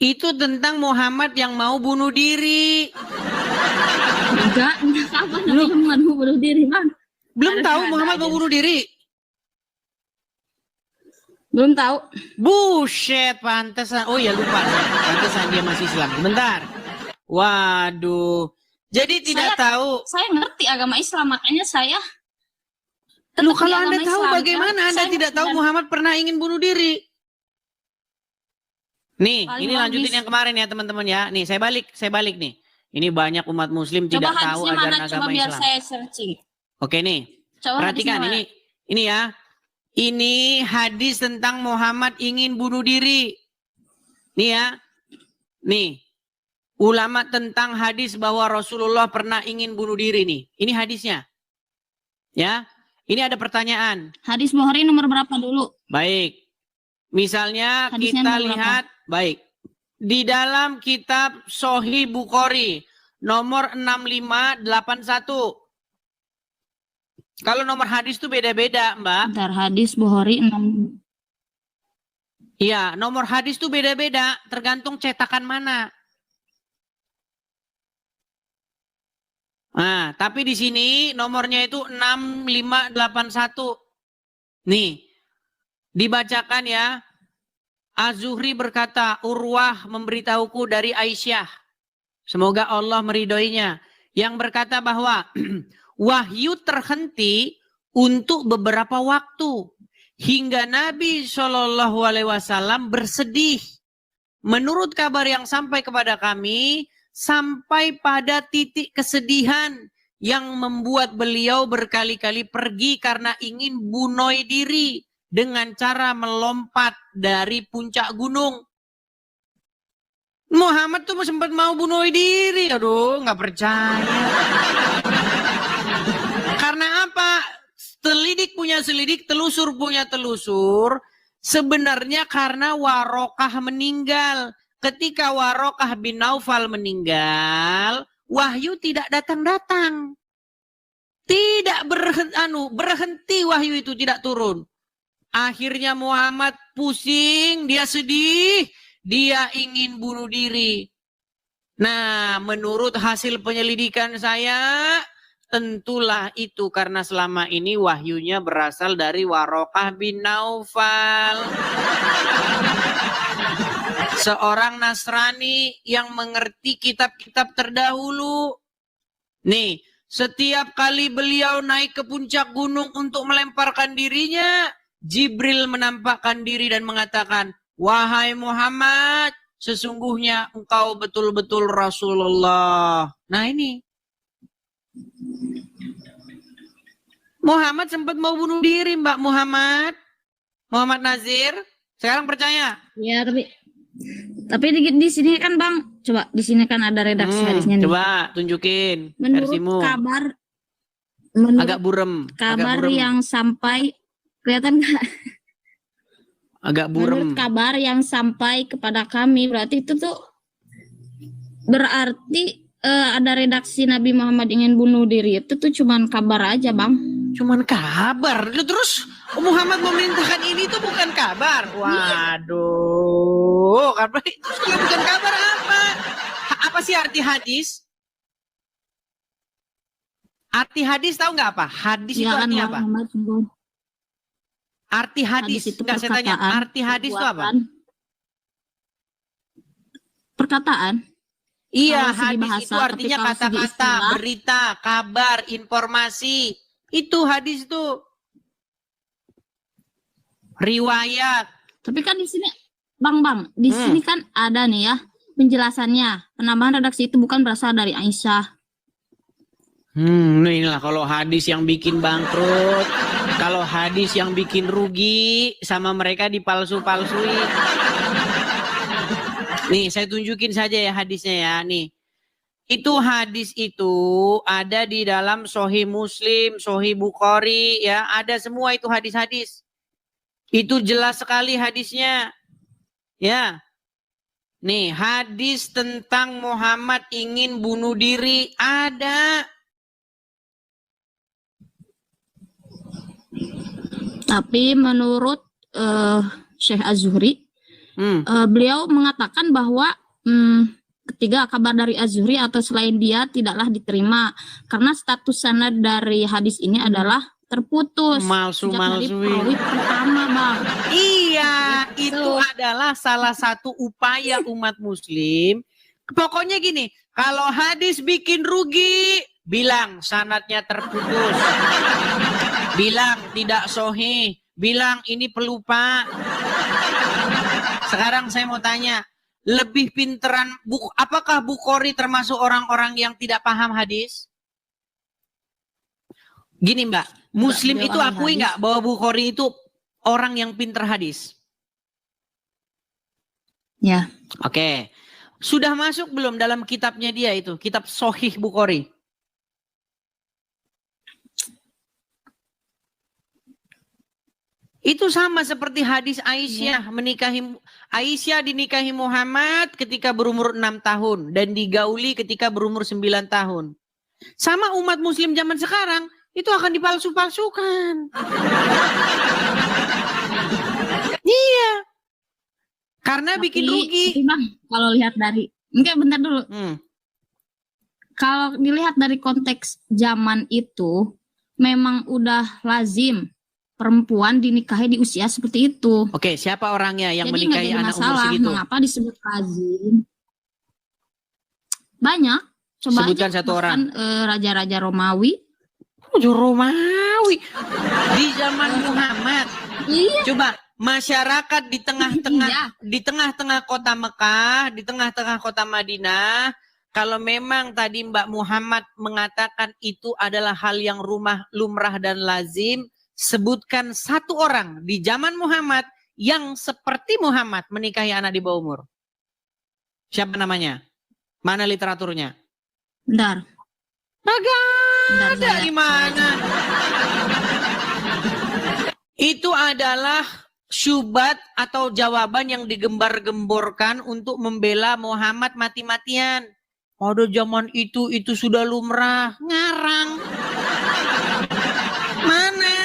Itu tentang Muhammad yang mau bunuh diri. Enggak kapan Muhammad mau bunuh diri, Bang? Belum tahu Muhammad mau bunuh diri? Belum tahu. Buset, pantesan. Oh ya lupa. Pantesan dia masih Islam. Bentar. Waduh. Jadi tidak tahu. Saya ngerti agama Islam, makanya saya Lu kalau Anda tahu bagaimana Anda tidak tahu Muhammad pernah ingin bunuh diri? Nih, ini lanjutin yang kemarin ya teman-teman ya. Nih, saya balik nih. Ini banyak umat muslim tidak tahu ajaran agama biar Islam. Saya searching. Oke nih. Perhatikan ini ya. Ini hadis tentang Muhammad ingin bunuh diri. Nih ya. Nih. Ulama tentang hadis bahwa Rasulullah pernah ingin bunuh diri nih. Ini hadisnya. Ya. Ini ada pertanyaan. Hadis Bukhari nomor berapa dulu? Baik. Misalnya hadisnya kita lihat. Baik. Di dalam kitab Sahih Bukhari nomor 6581. Kalau nomor hadis itu beda-beda, Mbak. Bentar, hadis Bukhari 6. Iya, nomor hadis itu beda-beda, tergantung cetakan mana. Nah, tapi di sini nomornya itu 6581. Nih, dibacakan ya. Az-Zuhri berkata, Urwah memberitahuku dari Aisyah. Semoga Allah meridhoinya. Yang berkata bahwa wahyu terhenti untuk beberapa waktu. Hingga Nabi SAW bersedih. Menurut kabar yang sampai kepada kami, sampai pada titik kesedihan yang membuat beliau berkali-kali pergi karena ingin bunuh diri dengan cara melompat dari puncak gunung. Muhammad tuh sempat mau bunuh diri. Aduh, nggak percaya. Karena apa? Selidik punya selidik, telusur punya telusur. Sebenarnya karena Warokah meninggal. Ketika Warokah bin Naufal meninggal, wahyu tidak datang-datang. Tidak berhenti wahyu itu tidak turun. Akhirnya Muhammad pusing, dia sedih, dia ingin bunuh diri. Nah, menurut hasil penyelidikan saya, tentulah itu karena selama ini wahyunya berasal dari Warokah bin Naufal. Seorang Nasrani yang mengerti kitab-kitab terdahulu. Nih, setiap kali beliau naik ke puncak gunung untuk melemparkan dirinya, Jibril menampakkan diri dan mengatakan, wahai Muhammad, sesungguhnya engkau betul-betul Rasulullah. Nah ini. Muhammad sempat mau bunuh diri, Mbak Muhammad. Muhammad Nazir. Sekarang percaya? Ya, tapi di sini kan Bang, coba di sini kan ada redaksi hadisnya nih. Coba tunjukin menurut kabar, agak burem. Kabar agak burem. Yang sampai kelihatan nggak? Agak burem. Menurut kabar yang sampai kepada kami, berarti itu tuh berarti ada redaksi Nabi Muhammad ingin bunuh diri. Itu tuh cuman kabar aja, Bang. Cuman kabar. Terus Muhammad memerintahkan ini tuh bukan kabar. Waduh, kabar itu bukan kabar apa? Apa sih arti hadis? Arti hadis tahu nggak apa? Hadis ya, itu artinya apa? Arti hadis itu nggak saya tanya. Arti hadis itu apa? Perkataan. Iya, hadis itu artinya kata-kata, berita, kabar, informasi. Itu hadis itu. Riwayat. Tapi kan di sini, Bang, di sini kan ada nih ya penjelasannya. Penambahan redaksi itu bukan berasal dari Aisyah. Inilah kalau hadis yang bikin bangkrut, kalau hadis yang bikin rugi, sama mereka dipalsu-palsui. Nih, saya tunjukin saja ya hadisnya ya. Nih, itu hadis itu ada di dalam Sahih Muslim, Sahih Bukhari, ya, ada semua itu hadis-hadis. Itu jelas sekali hadisnya. Ya. Nih, hadis tentang Muhammad ingin bunuh diri ada. Tapi menurut Syekh Az-Zuhri, beliau mengatakan bahwa ketiga, kabar dari Az-Zuhri atau selain dia tidaklah diterima karena status sanad dari hadis ini adalah terputus sejak dari perawi pertama, Bang. Iya, itu adalah salah satu upaya umat muslim. Pokoknya gini, kalau hadis bikin rugi, bilang sanadnya terputus. Bilang tidak sahih, bilang ini pelupa. Sekarang saya mau tanya, lebih pinteran, apakah Bukhari termasuk orang-orang yang tidak paham hadis? Gini Mbak, Muslim itu akui nggak bahwa Bukhari itu orang yang pinter hadis? Ya. Oke. Sudah masuk belum dalam kitabnya dia itu, kitab Sahih Bukhari? Itu sama seperti hadis Aisyah Aisyah dinikahi Muhammad ketika berumur 6 tahun dan digauli ketika berumur 9 tahun. Sama umat muslim zaman sekarang itu akan dipalsu-palsukan. Iya. Karena bikin rugi. Bang, kalau lihat dari bentar dulu. Kalau dilihat dari konteks zaman itu memang udah lazim perempuan dinikahi di usia seperti itu. Oke, siapa orangnya yang jadi menikahi anak umur segitu? Mengapa disebut lazim? Banyak. Coba sebutkan aja, satu orang. Raja-raja Romawi. Romawi di zaman Muhammad. Iya. Coba masyarakat di tengah-tengah kota Mekah, di tengah-tengah kota Madinah. Kalau memang tadi Mbak Muhammad mengatakan itu adalah hal yang lumrah dan lazim, sebutkan satu orang di zaman Muhammad yang seperti Muhammad menikahi anak di bawah umur. Siapa namanya? Mana literaturnya? Bentar. Ada gimana? Itu adalah syubhat atau jawaban yang digembar-gemborkan untuk membela Muhammad mati-matian. Pada zaman itu sudah lumrah. Ngarang. Mana?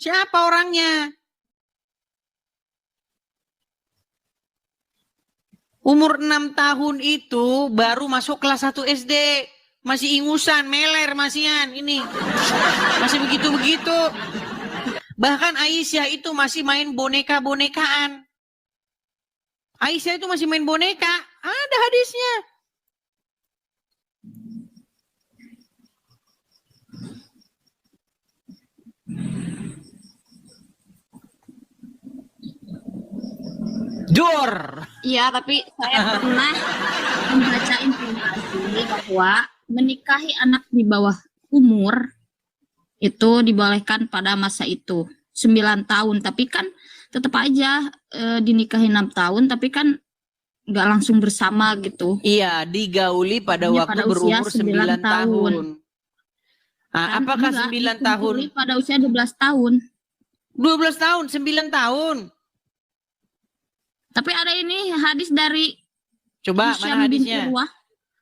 Siapa orangnya? Umur 6 tahun itu baru masuk kelas 1 SD. Masih ingusan, meler masihan ini. Masih begitu-begitu. Bahkan Aisyah itu masih main boneka-bonekaan. Aisyah itu masih main boneka. Ada hadisnya. Dor. Iya, tapi saya pernah membaca informasi bahwa menikahi anak di bawah umur itu dibolehkan pada masa itu 9 tahun, tapi kan tetap aja dinikahi 6 tahun, tapi kan nggak langsung bersama gitu. Iya, digauli pada waktu berumur 9 tahun. Nah, apakah 9 tahun? Pada usia 12 tahun. 12 tahun, 9 tahun. Tapi ada ini hadis dari coba Hisham mana hadisnya? bin Urwah.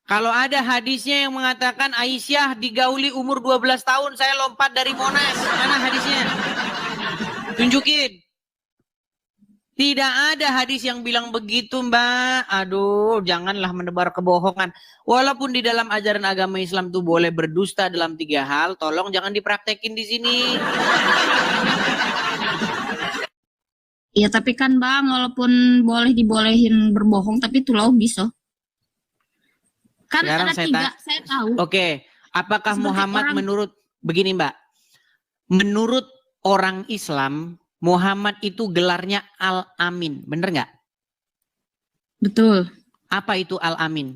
Kalau ada hadisnya yang mengatakan Aisyah digauli umur 12 tahun, saya lompat dari Monas. Mana hadisnya? Tunjukin. Tidak ada hadis yang bilang begitu, Mbak. Aduh, janganlah menebar kebohongan. Walaupun di dalam ajaran agama Islam tuh boleh berdusta dalam 3 hal, tolong jangan dipraktekin di sini. Ya, tapi kan Bang, walaupun dibolehin berbohong, tapi itu logis loh. Kan sekarang ada 3, saya tahu. Oke, apakah Muhammad begini Mbak, menurut orang Islam, Muhammad itu gelarnya Al-Amin, bener nggak? Betul. Apa itu Al-Amin?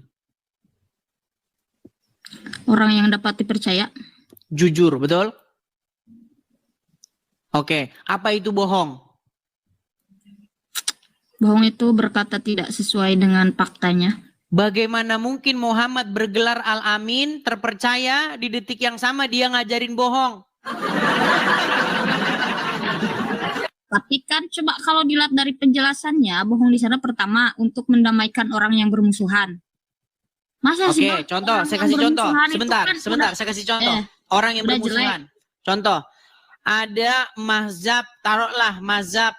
Orang yang dapat dipercaya. Jujur, betul? Oke, apa itu bohong? Bohong itu berkata tidak sesuai dengan faktanya. Bagaimana mungkin Muhammad bergelar Al-Amin, terpercaya, di detik yang sama dia ngajarin bohong? Tapi kan coba kalau dilihat dari penjelasannya, bohong di sana pertama untuk mendamaikan orang yang bermusuhan. Masa sih? Oke, contoh, saya kasih contoh. Sebentar, saya kasih contoh. Orang yang bermusuhan. Contoh, ada mazhab, taruhlah mazhab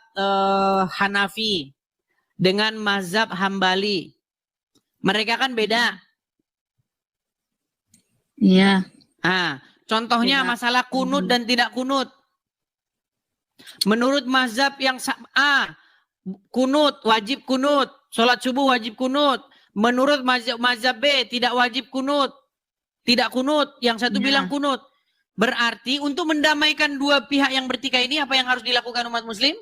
Hanafi. dengan mazhab Hambali. Mereka kan beda. Iya. Ah, contohnya Beda. masalah kunut dan tidak kunut. Menurut mazhab yang kunut, wajib kunut. Sholat subuh wajib kunut. Menurut mazhab B, tidak wajib kunut. Tidak kunut. Yang satu Ya. bilang kunut. Berarti untuk mendamaikan dua pihak yang bertikai ini, apa yang harus dilakukan umat muslim?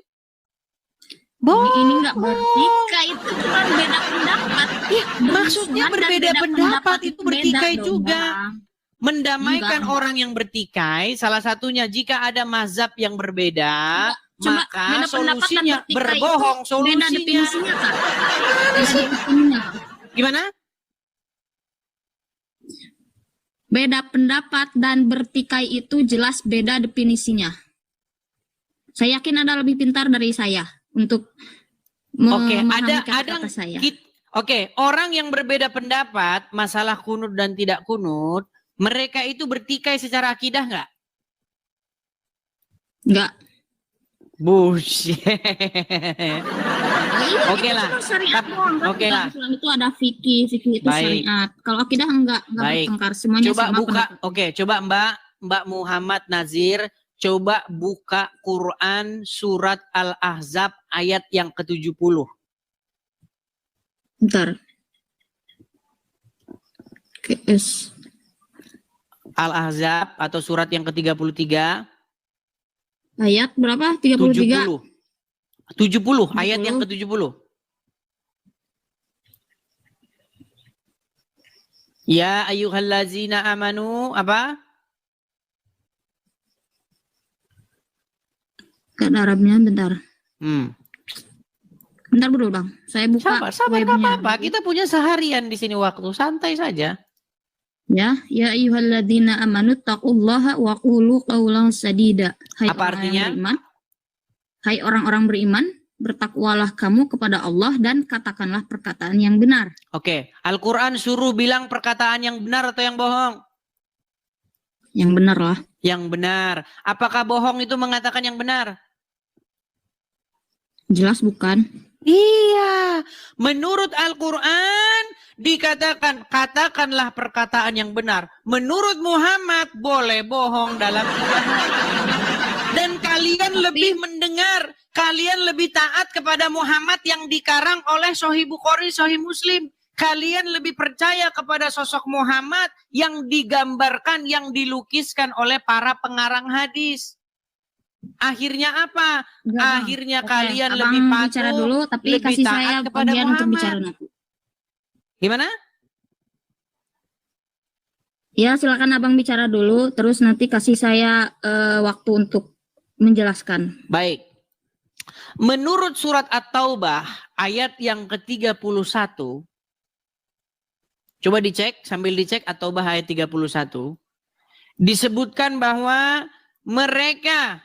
Ini nggak bertikai, itu cuma beda pendapat. Ya, maksudnya Dan berbeda beda pendapat itu beda bertikai dong, juga. Bang. Mendamaikan Enggak. orang yang bertikai, salah satunya jika ada mazhab yang berbeda, Coba maka beda pendapat dan solusinya bertikai berbohong. itu beda Solusinya definisinya, Kak. Beda definisinya. gimana? Beda pendapat dan bertikai itu jelas beda definisinya. Saya yakin Anda lebih pintar dari saya untuk Oke, memahami ada kata-kata saya. Oke, orang yang berbeda pendapat masalah kunut dan tidak kunut, mereka itu bertikai secara akidah nggak? Enggak. Bullshit. Oke Itu lah. cuma syariat doang, kan? Oke lah. Islam itu ada fikih itu Baik. syariat. Kalau akidah enggak Baik. bertengkar, semuanya Coba sama buka. pendapat. Oke, coba Mbak Muhammad Nazir, coba buka Quran surat Al-Ahzab ayat yang ke-70. Bentar. KS. Al-Ahzab atau surat yang ke-33. Ayat berapa? 33. 70. Ayat yang ke-70. Ya ayyuhallazina amanu apa? Gak ada Arabnya, bentar. Bentar dulu, Bang. Saya buka Sabar, webnya. gak apa-apa. Kita punya seharian di sini waktu. Santai saja. Ya ayyuhalladzina amanu taqullaha wa qulu qawlan sadida. Hai Apa orang artinya? yang beriman. Hai orang-orang beriman, bertakwalah kamu kepada Allah dan katakanlah perkataan yang benar. Oke, Al-Quran suruh bilang perkataan yang benar atau yang bohong? Yang benar lah. Yang benar. Apakah bohong itu mengatakan yang benar? Jelas bukan? Iya. Menurut Al-Quran dikatakan, katakanlah perkataan yang benar. Menurut Muhammad boleh bohong dalam ibadah. Dan kalian lebih mendengar, kalian lebih taat kepada Muhammad yang dikarang oleh Sahih Bukhari, Sahih Muslim. Kalian lebih percaya kepada sosok Muhammad yang digambarkan, yang dilukiskan oleh para pengarang hadis. Akhirnya apa? Enggak, Bang. Akhirnya Oke, kalian Abang lebih patuh, bicara dulu, tapi lebih kasih taat saya kepada bagian untuk Muhammad. bicara nanti. Gimana? Ya, silakan Abang bicara dulu, terus nanti kasih saya waktu untuk menjelaskan. Baik. Menurut surat At-Taubah ayat yang ke-31, coba dicek, sambil dicek At-Taubah ayat 31, disebutkan bahwa mereka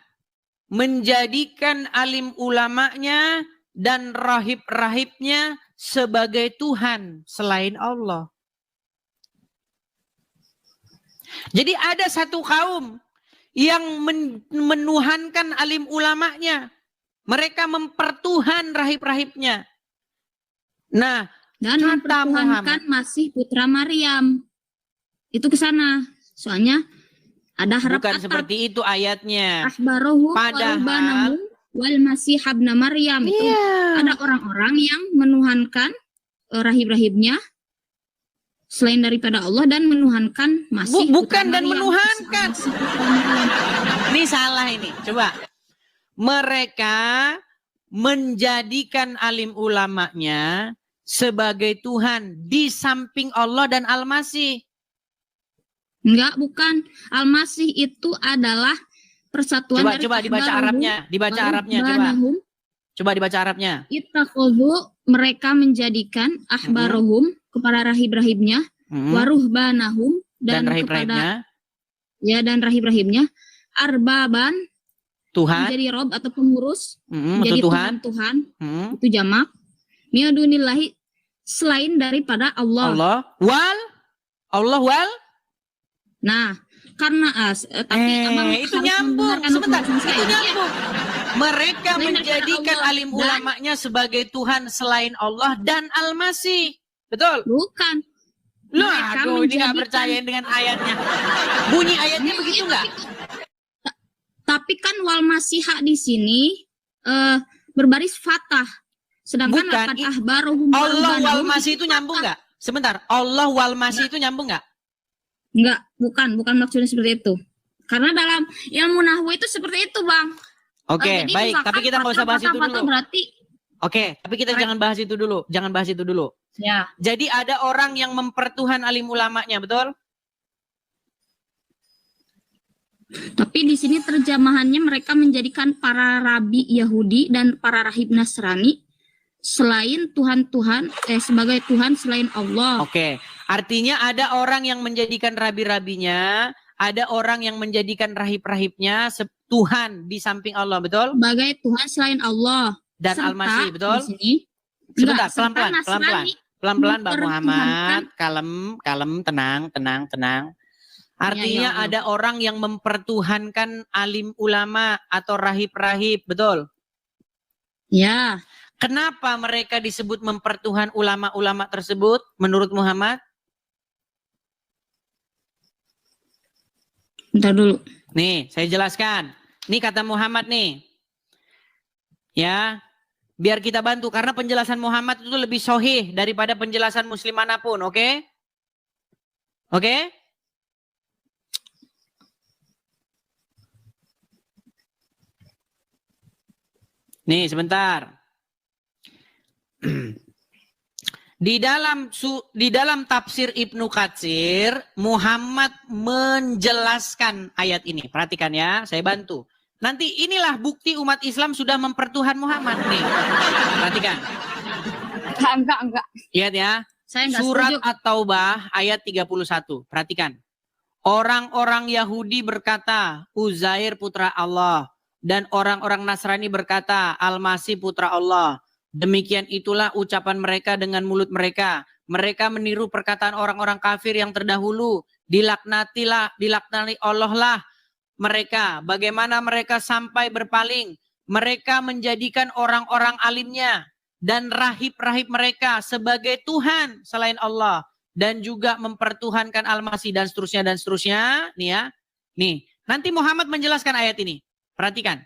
menjadikan alim ulamanya dan rahib-rahibnya sebagai Tuhan selain Allah. Jadi ada satu kaum yang menuhankan alim ulamanya. Mereka mempertuhan rahib-rahibnya. Nah, Dan kata mempertuhankan masih putra Maryam. Itu ke sana. Soalnya ada harap bukan seperti itu ayatnya. Ahbarohu Padahal warubanahu wal masih habna Maryam. Itu ada orang-orang yang menuhankan rahib-rahibnya selain daripada Allah dan menuhankan masih bukan putra dan Maryam. menuhankan. Masih putra Maryam. Ini salah ini. Coba. Mereka menjadikan alim ulamanya sebagai Tuhan di samping Allah dan Al-Masih. Enggak, bukan. Al-Masih itu adalah persatuan dari Coba dibaca Ahbaruhum, Arabnya, dibaca Arabnya coba. Warubbanahum. Coba dibaca Arabnya. Ittakhadhu, mereka menjadikan ahbarohum kepada rahib-rahibnya, waruhbanahum Dan dan rahib-rahibnya kepada dan rahib-rahibnya arbaban Tuhan, menjadi rob atau pengurus, untuk menjadi Tuhan, Tuhan, itu jamak. Miadunillahi, selain daripada Allah. Allah wal. Nah, karena tapi abang Itu harus nyambung. mendengarkan Sebentar, penjelasan saya. itu nyambung. Mereka Selain daripada menjadikan Allah alim dan- ulamanya sebagai Tuhan selain Allah dan Al-Masih. Betul? Bukan. Loh, Mereka aduh, ini nggak menjadikan- percaya dengan ayatnya. Bunyi ayatnya Iya, begitu nggak? Tapi kan wal masiha di sini berbaris fatah. Sedangkan Bukan, laqad ahbaruhum Allah wal warbanahum Masih itu nyambung nggak? Sebentar, Allah wal Masih itu nyambung nggak? Enggak, bukan maksudnya seperti itu. Karena dalam ilmu nahwu itu seperti itu, Bang. Oke, Jadi baik. misalkan Tapi kita nggak usah bahas itu fatah-fatah dulu. berarti Oke, tapi kita jangan bahas itu dulu. Jangan bahas itu dulu. ya. Jadi ada orang yang mempertuhan alim ulamanya, betul? Tapi di sini terjemahannya mereka menjadikan para rabi Yahudi dan para rahib Nasrani selain Tuhan-Tuhan sebagai Tuhan selain Allah. Oke, artinya ada orang yang menjadikan rabi-rabinya, ada orang yang menjadikan rahib-rahibnya Tuhan di samping Allah, betul? Sebagai Tuhan selain Allah. Dan Serta Al-Masih, betul? Di sini, Sebentar, serta pelan-pelan, Nasrani pelan-pelan. Pelan-pelan, Mbak mempertuhankan- Muhammad. Kalem, tenang. Artinya Ya, ya Allah. ada orang yang mempertuhankan alim ulama atau rahib-rahib, betul? Ya, Kenapa mereka disebut mempertuhan ulama-ulama tersebut menurut Muhammad? bentar dulu. Nih, saya jelaskan. Ini kata Muhammad nih. Ya, biar kita bantu. Karena penjelasan Muhammad itu lebih sahih daripada penjelasan muslim manapun, oke? Oke? Nih, sebentar. Di dalam tafsir Ibnu Katsir, Muhammad menjelaskan ayat ini. Perhatikan ya, saya bantu. Nanti inilah bukti umat Islam sudah mempertuhan Muhammad nih. Perhatikan. Enggak. Lihat ya. Saya enggak Surat setuju. At-Taubah ayat 31. Perhatikan. Orang-orang Yahudi berkata, Uzair putra Allah. Dan orang-orang Nasrani berkata, Al-Masih putra Allah. Demikian itulah ucapan mereka dengan mulut mereka. Mereka meniru perkataan orang-orang kafir yang terdahulu. Dilaknati Allah lah mereka. Bagaimana mereka sampai berpaling. Mereka menjadikan orang-orang alimnya dan rahib-rahib mereka sebagai Tuhan selain Allah. Dan juga mempertuhankan Al-Masih dan seterusnya. Nih ya. Nih, nanti Muhammad menjelaskan ayat ini. Perhatikan.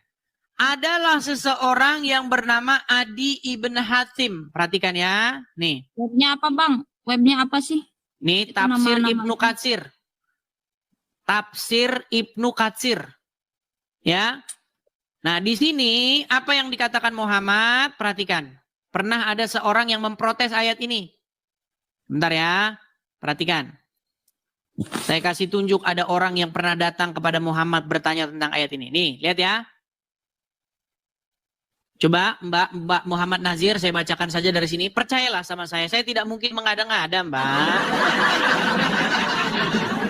Adalah seseorang yang bernama Adi ibn Hatim. Perhatikan ya. Nih. Webnya apa, Bang? Webnya apa sih? Nih Itu tafsir nama-nama Ibnu itu. Katsir. Tafsir Ibnu Katsir. Ya. Nah, di sini apa yang dikatakan Muhammad? Perhatikan. Pernah ada seorang yang memprotes ayat ini. Bentar ya. Perhatikan. Saya kasih tunjuk ada orang yang pernah datang kepada Muhammad bertanya tentang ayat ini. Nih, lihat ya. Coba Mbak Muhammad Nazir, saya bacakan saja dari sini. Percayalah sama saya tidak mungkin mengada-ngada, Mbak.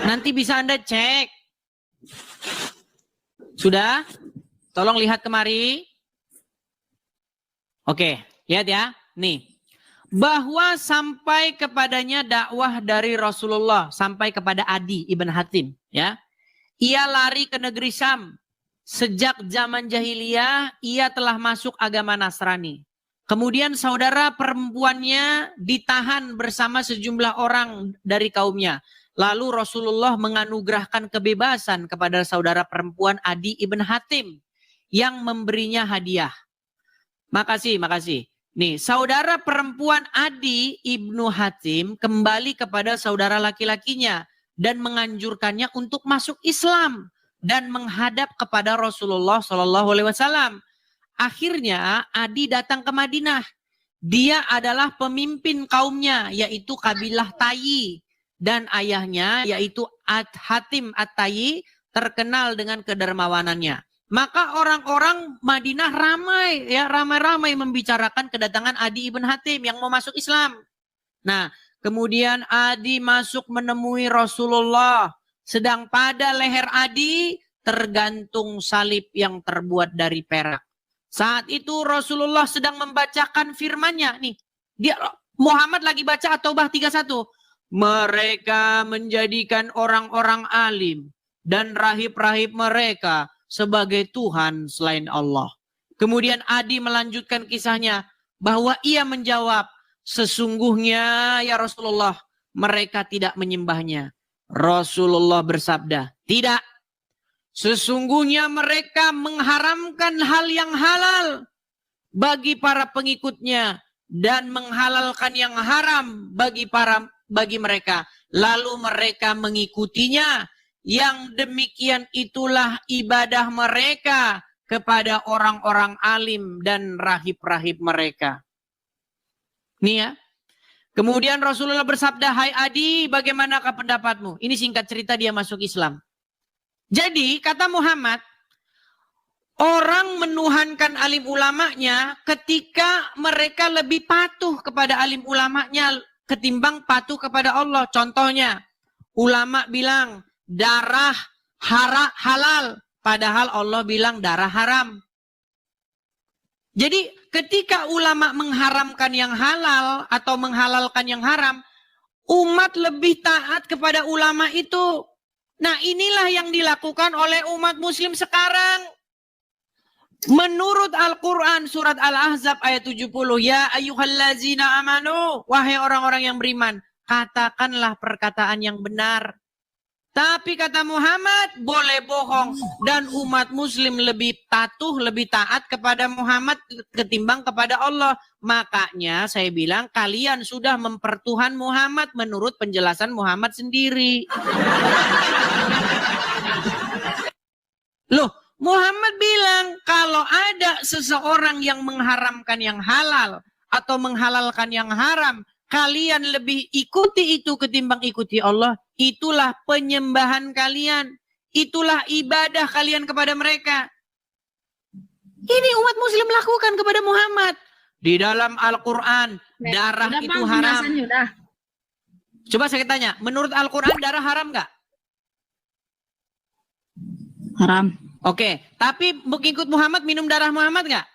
Nanti bisa Anda cek. Sudah? Tolong lihat kemari. Oke, lihat ya. Nih. Bahwa sampai kepadanya dakwah dari Rasulullah. Sampai kepada Adi ibn Hatim. Ya. Ia lari ke negeri Syam. Sejak zaman jahiliyah, ia telah masuk agama Nasrani. Kemudian saudara perempuannya ditahan bersama sejumlah orang dari kaumnya. Lalu Rasulullah menganugerahkan kebebasan kepada saudara perempuan Adi ibn Hatim yang memberinya hadiah. Makasih. Nih, saudara perempuan Adi ibnu Hatim kembali kepada saudara laki-lakinya dan menganjurkannya untuk masuk Islam dan menghadap kepada Rasulullah Shallallahu Alaihi Wasallam. Akhirnya Adi datang ke Madinah. Dia adalah pemimpin kaumnya, yaitu kabilah Tayyi, dan ayahnya yaitu Hatim At-Tayyi terkenal dengan kedermawanannya. Maka orang-orang Madinah ramai membicarakan kedatangan Adi ibn Hatim yang mau masuk Islam. Nah, kemudian Adi masuk menemui Rasulullah. Sedang pada leher Adi tergantung salib yang terbuat dari perak. Saat itu Rasulullah sedang membacakan firman-Nya. Nih, Muhammad lagi baca At-Taubah 31. Mereka menjadikan orang-orang alim dan rahib-rahib mereka sebagai Tuhan selain Allah. Kemudian Adi melanjutkan kisahnya bahwa ia menjawab, sesungguhnya ya Rasulullah, mereka tidak menyembahnya. Rasulullah bersabda, tidak. Sesungguhnya mereka mengharamkan hal yang halal bagi para pengikutnya dan menghalalkan yang haram bagi mereka. Lalu mereka mengikutinya. Yang demikian itulah ibadah mereka kepada orang-orang alim dan rahib-rahib mereka. Nih ya. Kemudian Rasulullah bersabda, hai Adi, bagaimanakah pendapatmu? Ini singkat cerita dia masuk Islam. Jadi kata Muhammad, orang menuhankan alim ulamanya ketika mereka lebih patuh kepada alim ulamanya ketimbang patuh kepada Allah. Contohnya, ulama bilang darah halal, padahal Allah bilang darah haram. Jadi ketika ulama mengharamkan yang halal atau menghalalkan yang haram, umat lebih taat kepada ulama itu. Nah, inilah yang dilakukan oleh umat muslim sekarang. Menurut Al-Quran surat Al-Ahzab ayat 70, ya ayyuhallazina amanu, wahai orang-orang yang beriman, katakanlah perkataan yang benar. Tapi kata Muhammad, boleh bohong. Dan umat muslim lebih patuh, lebih taat kepada Muhammad ketimbang kepada Allah. Makanya saya bilang kalian sudah mempertuhan Muhammad menurut penjelasan Muhammad sendiri. Loh, Muhammad bilang kalau ada seseorang yang mengharamkan yang halal atau menghalalkan yang haram, kalian lebih ikuti itu ketimbang ikuti Allah. Itulah penyembahan kalian. Itulah ibadah kalian kepada mereka. Ini umat muslim lakukan kepada Muhammad. Di dalam Al-Quran, darah udah, itu Bang, haram. udah. Coba saya tanya, menurut Al-Quran darah haram nggak? Haram. Oke, tapi mengikut Muhammad minum darah Muhammad nggak?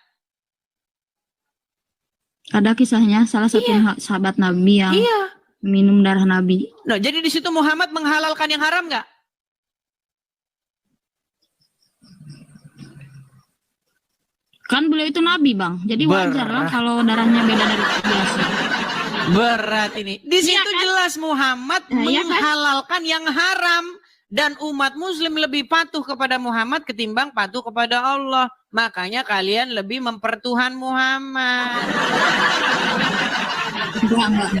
Ada kisahnya salah satu sahabat Nabi yang minum darah Nabi. Nah, jadi di situ Muhammad menghalalkan yang haram nggak? Kan beliau itu Nabi, Bang. Jadi wajar lah kalau darahnya beda dari biasa. Berat ini. Di situ kan? jelas Muhammad menghalalkan yang haram. Dan umat muslim lebih patuh kepada Muhammad ketimbang patuh kepada Allah. Makanya kalian lebih mempertuhan Muhammad. Enggak.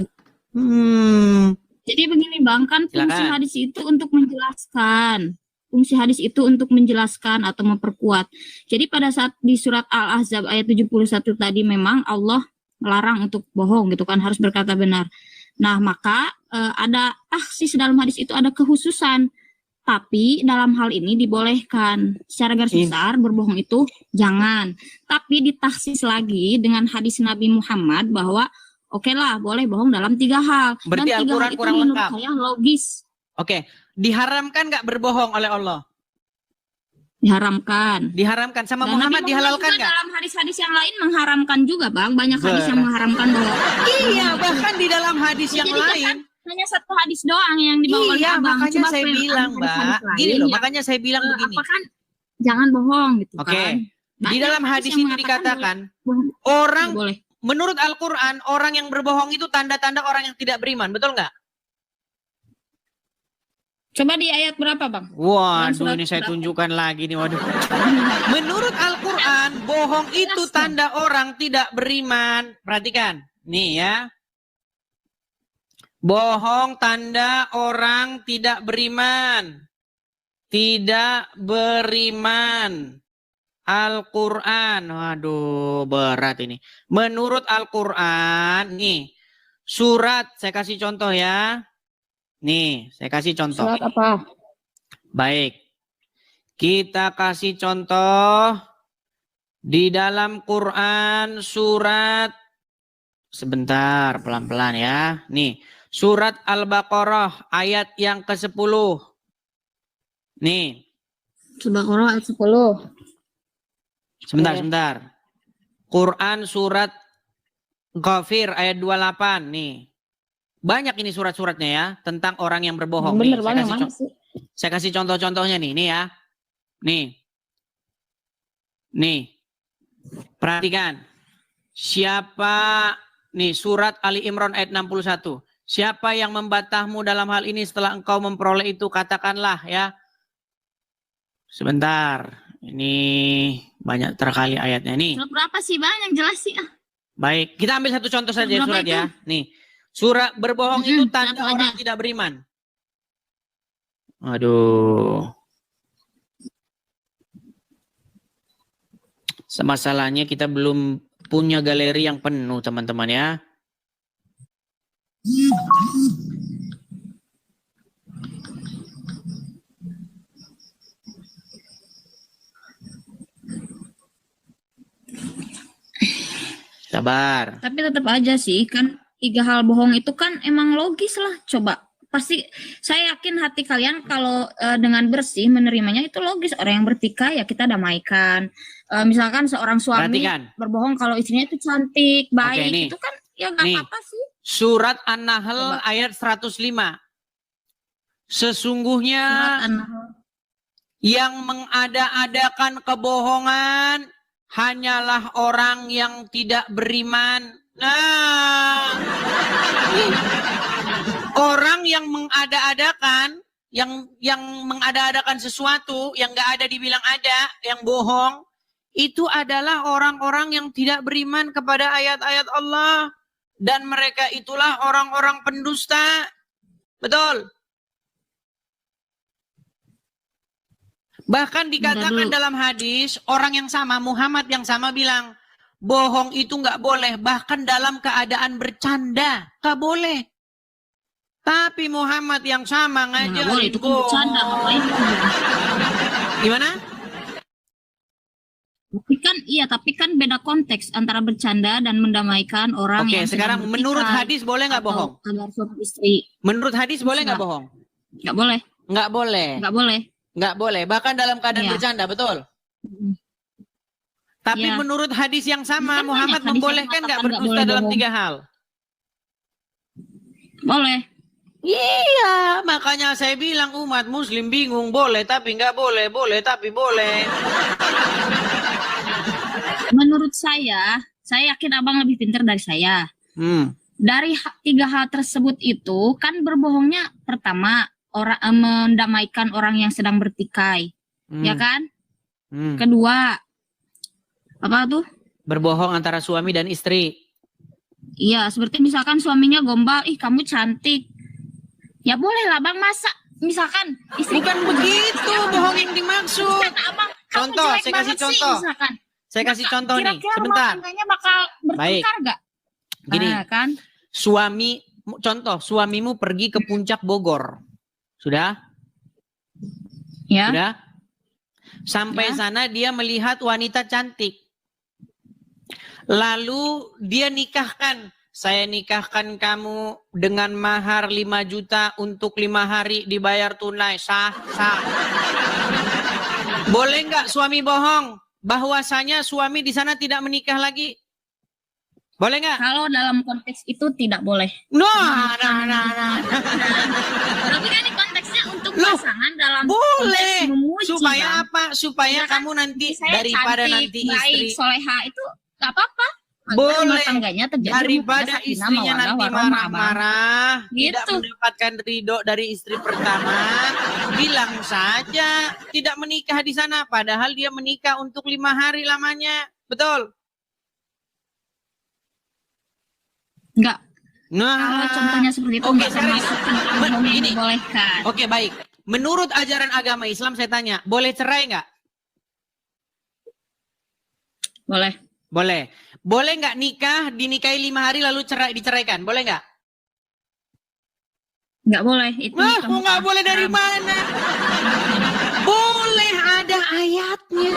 Jadi begini Bang, kan fungsi hadis itu untuk menjelaskan. Fungsi hadis itu untuk menjelaskan atau memperkuat. Jadi pada saat di surat Al-Ahzab ayat 71 tadi memang Allah melarang untuk bohong gitu kan, harus berkata benar. Nah maka ada tahsis dalam hadis itu, ada kekhususan. Tapi dalam hal ini dibolehkan. Secara garis besar berbohong itu jangan. Tapi ditahsis lagi dengan hadis Nabi Muhammad bahwa oke lah boleh bohong dalam 3 hal. Berarti dan 3 hal itu kurang menurut lengkap. saya logis. Oke, diharamkan nggak berbohong oleh Allah? Diharamkan. Diharamkan sama Dan Muhammad Nabi dihalalkan nggak? Dalam hadis-hadis yang lain mengharamkan juga Bang. Banyak hadis yang mengharamkan bahwa. Iya, bahkan di dalam hadis yang lain. Hanya satu hadis doang yang dibawa oleh Abang. Makanya Coba saya bilang, Mbak. Gini loh, makanya saya bilang begini. Apa kan jangan bohong gitu kan. Di dalam hadis itu dikatakan, orang menurut Al-Quran, orang yang berbohong itu tanda-tanda orang yang tidak beriman. Betul nggak? Coba di ayat berapa Bang? Waduh, ini saya tunjukkan lagi nih. Waduh. Menurut Al-Quran, bohong itu tanda orang tidak beriman. Perhatikan. Nih ya. Bohong tanda orang tidak beriman. Tidak beriman. Al-Quran. Waduh, berat ini. Menurut Al-Quran, nih. Surat, saya kasih contoh ya. Nih, saya kasih contoh. Surat apa? Baik. Kita kasih contoh. Di dalam Quran surat. Sebentar, pelan-pelan ya. Nih. Surat Al-Baqarah ayat yang ke-10. Nih. Al-Baqarah ayat 10. Sebentar. Quran surat Ghafir ayat 28. Nih. Banyak ini surat-suratnya ya. Tentang orang yang berbohong. Bener, nih, saya kasih contoh-contohnya nih. Nih ya. Nih. Perhatikan. Siapa, nih surat Ali Imran ayat 61. Siapa yang membantahmu dalam hal ini setelah engkau memperoleh itu, katakanlah ya. Sebentar, ini banyak terkali ayatnya nih. Surat berapa sih Bang yang jelas sih? Baik, kita ambil satu contoh saja Berapa surat itu? ya. Nih, surat berbohong itu tanda berapa orang aja? tidak beriman. Aduh. Masalahnya kita belum punya galeri yang penuh teman-teman ya. Sabar. Tapi tetap aja sih kan 3 hal bohong itu kan emang logis lah. Coba pasti saya yakin hati kalian kalau dengan bersih menerimanya itu logis. Orang yang bertikai ya kita damaikan. Misalkan seorang suami Perhatikan. berbohong kalau istrinya itu cantik, baik, nih. itu kan ya nggak Nih. apa-apa sih. Surat An-Nahl ayat 105. Sesungguhnya Surat An-Nahl. yang mengada-adakan kebohongan hanyalah orang yang tidak beriman. Nah, orang yang mengada-adakan, yang mengada-adakan sesuatu yang nggak ada dibilang ada, yang bohong, itu adalah orang-orang yang tidak beriman kepada ayat-ayat Allah. Dan mereka itulah orang-orang pendusta. Betul. Bahkan dikatakan dalam hadis, orang yang sama, Muhammad yang sama bilang, bohong itu nggak boleh, bahkan dalam keadaan bercanda, nggak boleh. Tapi Muhammad yang sama Nggak boleh, ngajarin itu kan bercanda, ngapain? Gimana? Tapi kan beda konteks antara bercanda dan mendamaikan orang Oke, yang sekarang sedang menurut bertikai hadis boleh nggak atau bohong? agar suami istri. Menurut hadis boleh nggak Nggak. bohong? Nggak boleh, Nggak boleh. nggak boleh. Nggak boleh, bahkan dalam keadaan Iya. bercanda, betul? Tapi Iya. menurut hadis yang sama, Kan Muhammad banyak hadis yang membolehkan nggak mengatakan nggak berdusta boleh dalam bohong. 3 hal? Boleh. Iya, makanya saya bilang umat muslim bingung, boleh tapi nggak boleh, boleh tapi boleh. Menurut saya yakin abang lebih pintar dari saya. Dari 3 hal tersebut itu kan berbohongnya pertama orang mendamaikan orang yang sedang bertikai, ya kan? Kedua, apa tuh? Berbohong antara suami dan istri. Iya, seperti misalkan suaminya gombal, ih kamu cantik. Ya boleh lah bang, masa misalkan istri Bukan begitu bohong yang dimaksud. abang, kamu Contoh, jelek saya kasih banget sih, contoh. misalkan. Saya kasih contoh nih, Kira-kira rumah sebentar. tangganya bakal bertengkar nggak? Gini, Nah, kan? suamimu pergi ke puncak Bogor. Sudah? Ya. Sudah? Sampai Ya. sana dia melihat wanita cantik. Lalu dia nikahkan. Saya nikahkan kamu dengan mahar 5 juta untuk 5 hari dibayar tunai. Sah, sah. Boleh nggak suami bohong? Bahwasanya suami di sana tidak menikah lagi? Boleh nggak? Kalau dalam konteks itu tidak boleh. Nah. Tapi kan ini konteksnya untuk Loh, pasangan dalam boleh. konteks memuji, Supaya Bang. apa? Supaya Ya kan? kamu nanti Saya daripada cantik, nanti baik, istri. soleha itu nggak apa-apa. Agar Boleh. rumah tangganya terjadi Daripada sakinah, istrinya mawaddah, nanti warahmah, Bang. marah-marah, tidak Gitu. mendapatkan ridho dari istri pertama, bilang saja tidak menikah di sana, padahal dia menikah untuk 5 hari lamanya, betul? Enggak. Nah, Kalau contohnya seperti itu oke, nggak sekarang termasuk gini. yang Gini. dibolehkan. Oke, baik. Menurut ajaran agama Islam saya tanya, boleh cerai nggak? Boleh. Boleh. Boleh nggak nikah, dinikahi 5 hari lalu diceraikan? Boleh nggak? Nggak boleh. Itu Wah, nikah kok nggak mut'ah. boleh dari Haram. mana? Boleh, ada ayatnya.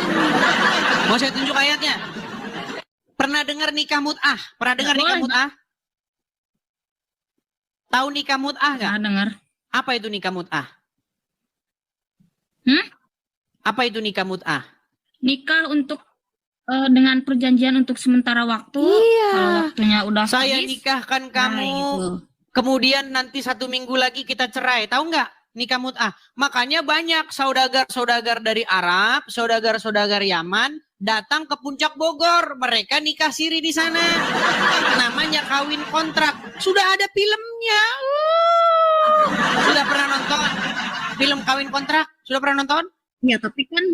Mau saya tunjuk ayatnya? Pernah dengar nikah mut'ah? Pernah dengar Nggak nikah boleh, mut'ah? Tahu nikah mut'ah nggak? Nggak dengar. Apa itu nikah mut'ah? Apa itu nikah mut'ah? Nikah untuk dengan perjanjian untuk sementara waktu. Iya. Kalau waktunya udah Saya habis, nikahkan nah, kamu, gitu. kemudian nanti 1 minggu lagi kita cerai. Tahu nggak? Nikah mut'ah. Makanya banyak saudagar-saudagar dari Arab, saudagar-saudagar Yaman, datang ke Puncak Bogor, mereka nikah siri di sana. Namanya kawin kontrak. Sudah ada filmnya. Sudah pernah nonton film kawin kontrak? Sudah pernah nonton? Ya, tapi kan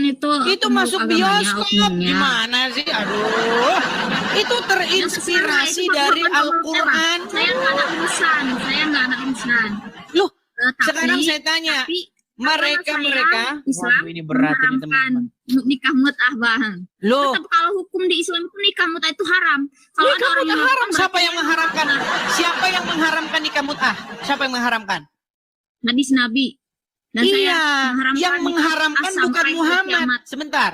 itu masuk agamanya, bioskop. oknumnya. Gimana sih? Aduh. Itu terinspirasi dari Al-Quran. Saya nggak ada urusan. Loh, Tapi- sekarang saya tanya, tapi mereka Islam waduh, ini berat ini mengharamkan teman-teman. nikah mut'ah, Bang. Loh, Tetap kalau hukum di Islam itu nikah mut'ah itu haram. Kalau ada nikah orang yang mut'ah haram. melakukan, Siapa berarti yang mengharamkan? Siapa yang mengharamkan nikah mut'ah? Siapa yang mengharamkan? hadis Nabi. Dan Iya, saya yang mengharamkan nikah bukan sampai Muhammad. kiamat. Sebentar.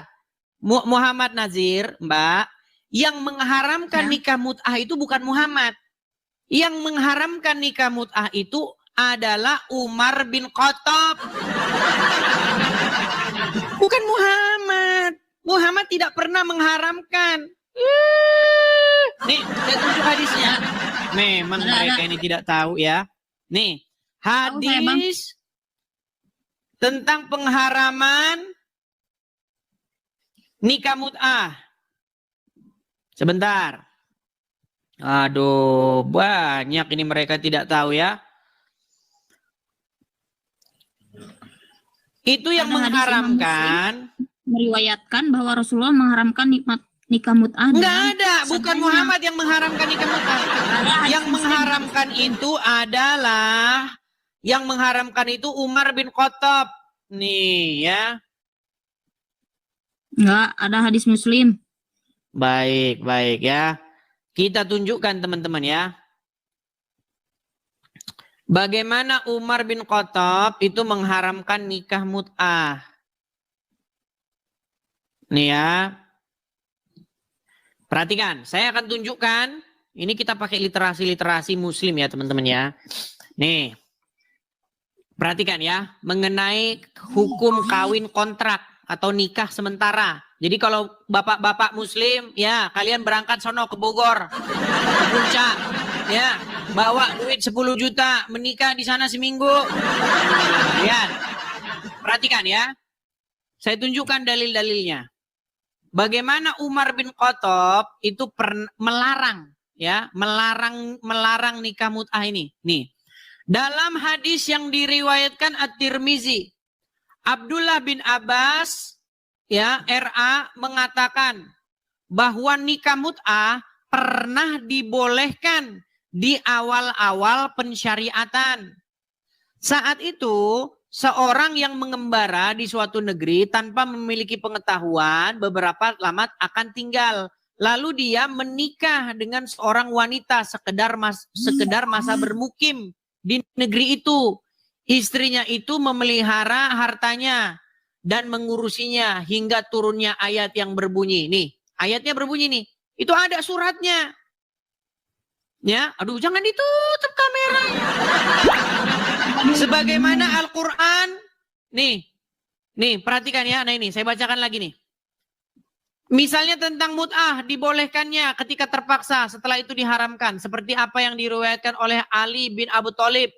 Muhammad Nazir, Mbak. Yang mengharamkan Ya. nikah mut'ah itu bukan Muhammad. Yang mengharamkan nikah mut'ah itu adalah Umar bin Khattab. Bukan Muhammad. Muhammad tidak pernah mengharamkan. Nih, saya tunjuk hadisnya. Memang mereka ini tidak tahu ya. Nih, hadis tentang pengharaman nikah mut'ah. Sebentar. Aduh, banyak ini mereka tidak tahu ya. Itu yang Ada hadis Imam mengharamkan. meriwayatkan bahwa Rasulullah mengharamkan nikah mut'ah. Enggak ada, bukan sabdanya. Muhammad yang mengharamkan nikah mut'ah. Yang mengharamkan itu adalah Umar bin Khattab. Nih ya. Enggak, ada hadis Muslim. Baik ya. Kita tunjukkan teman-teman ya. Bagaimana Umar bin Khattab itu mengharamkan nikah mut'ah. Nih ya. Perhatikan, saya akan tunjukkan. Ini kita pakai literasi Muslim ya teman-teman ya. Nih. Perhatikan ya. Mengenai hukum kawin kontrak atau nikah sementara. Jadi kalau bapak-bapak Muslim, ya kalian berangkat sono ke Bogor, ke Puncak, ya bawa duit 10 juta, menikah di sana seminggu. Lihat, perhatikan ya. Saya tunjukkan dalil-dalilnya. Bagaimana Umar bin Khattab itu melarang nikah mut'ah ini. Nih, dalam hadis yang diriwayatkan At-Tirmizi, Abdullah bin Abbas ya RA mengatakan bahwa nikah mut'ah pernah dibolehkan di awal-awal pensyariatan. Saat itu seorang yang mengembara di suatu negeri tanpa memiliki pengetahuan beberapa lama akan tinggal. Lalu dia menikah dengan seorang wanita sekedar masa bermukim di negeri itu. Istrinya itu memelihara hartanya dan mengurusinya hingga turunnya ayat yang berbunyi. Nih, ayatnya berbunyi nih. Itu ada suratnya. Ya, aduh jangan ditutup kamera. Sebagaimana Al-Quran. Nih perhatikan ya. Nah ini, saya bacakan lagi nih. Misalnya tentang mut'ah, dibolehkannya ketika terpaksa, setelah itu diharamkan. Seperti apa yang diriwayatkan oleh Ali bin Abu Thalib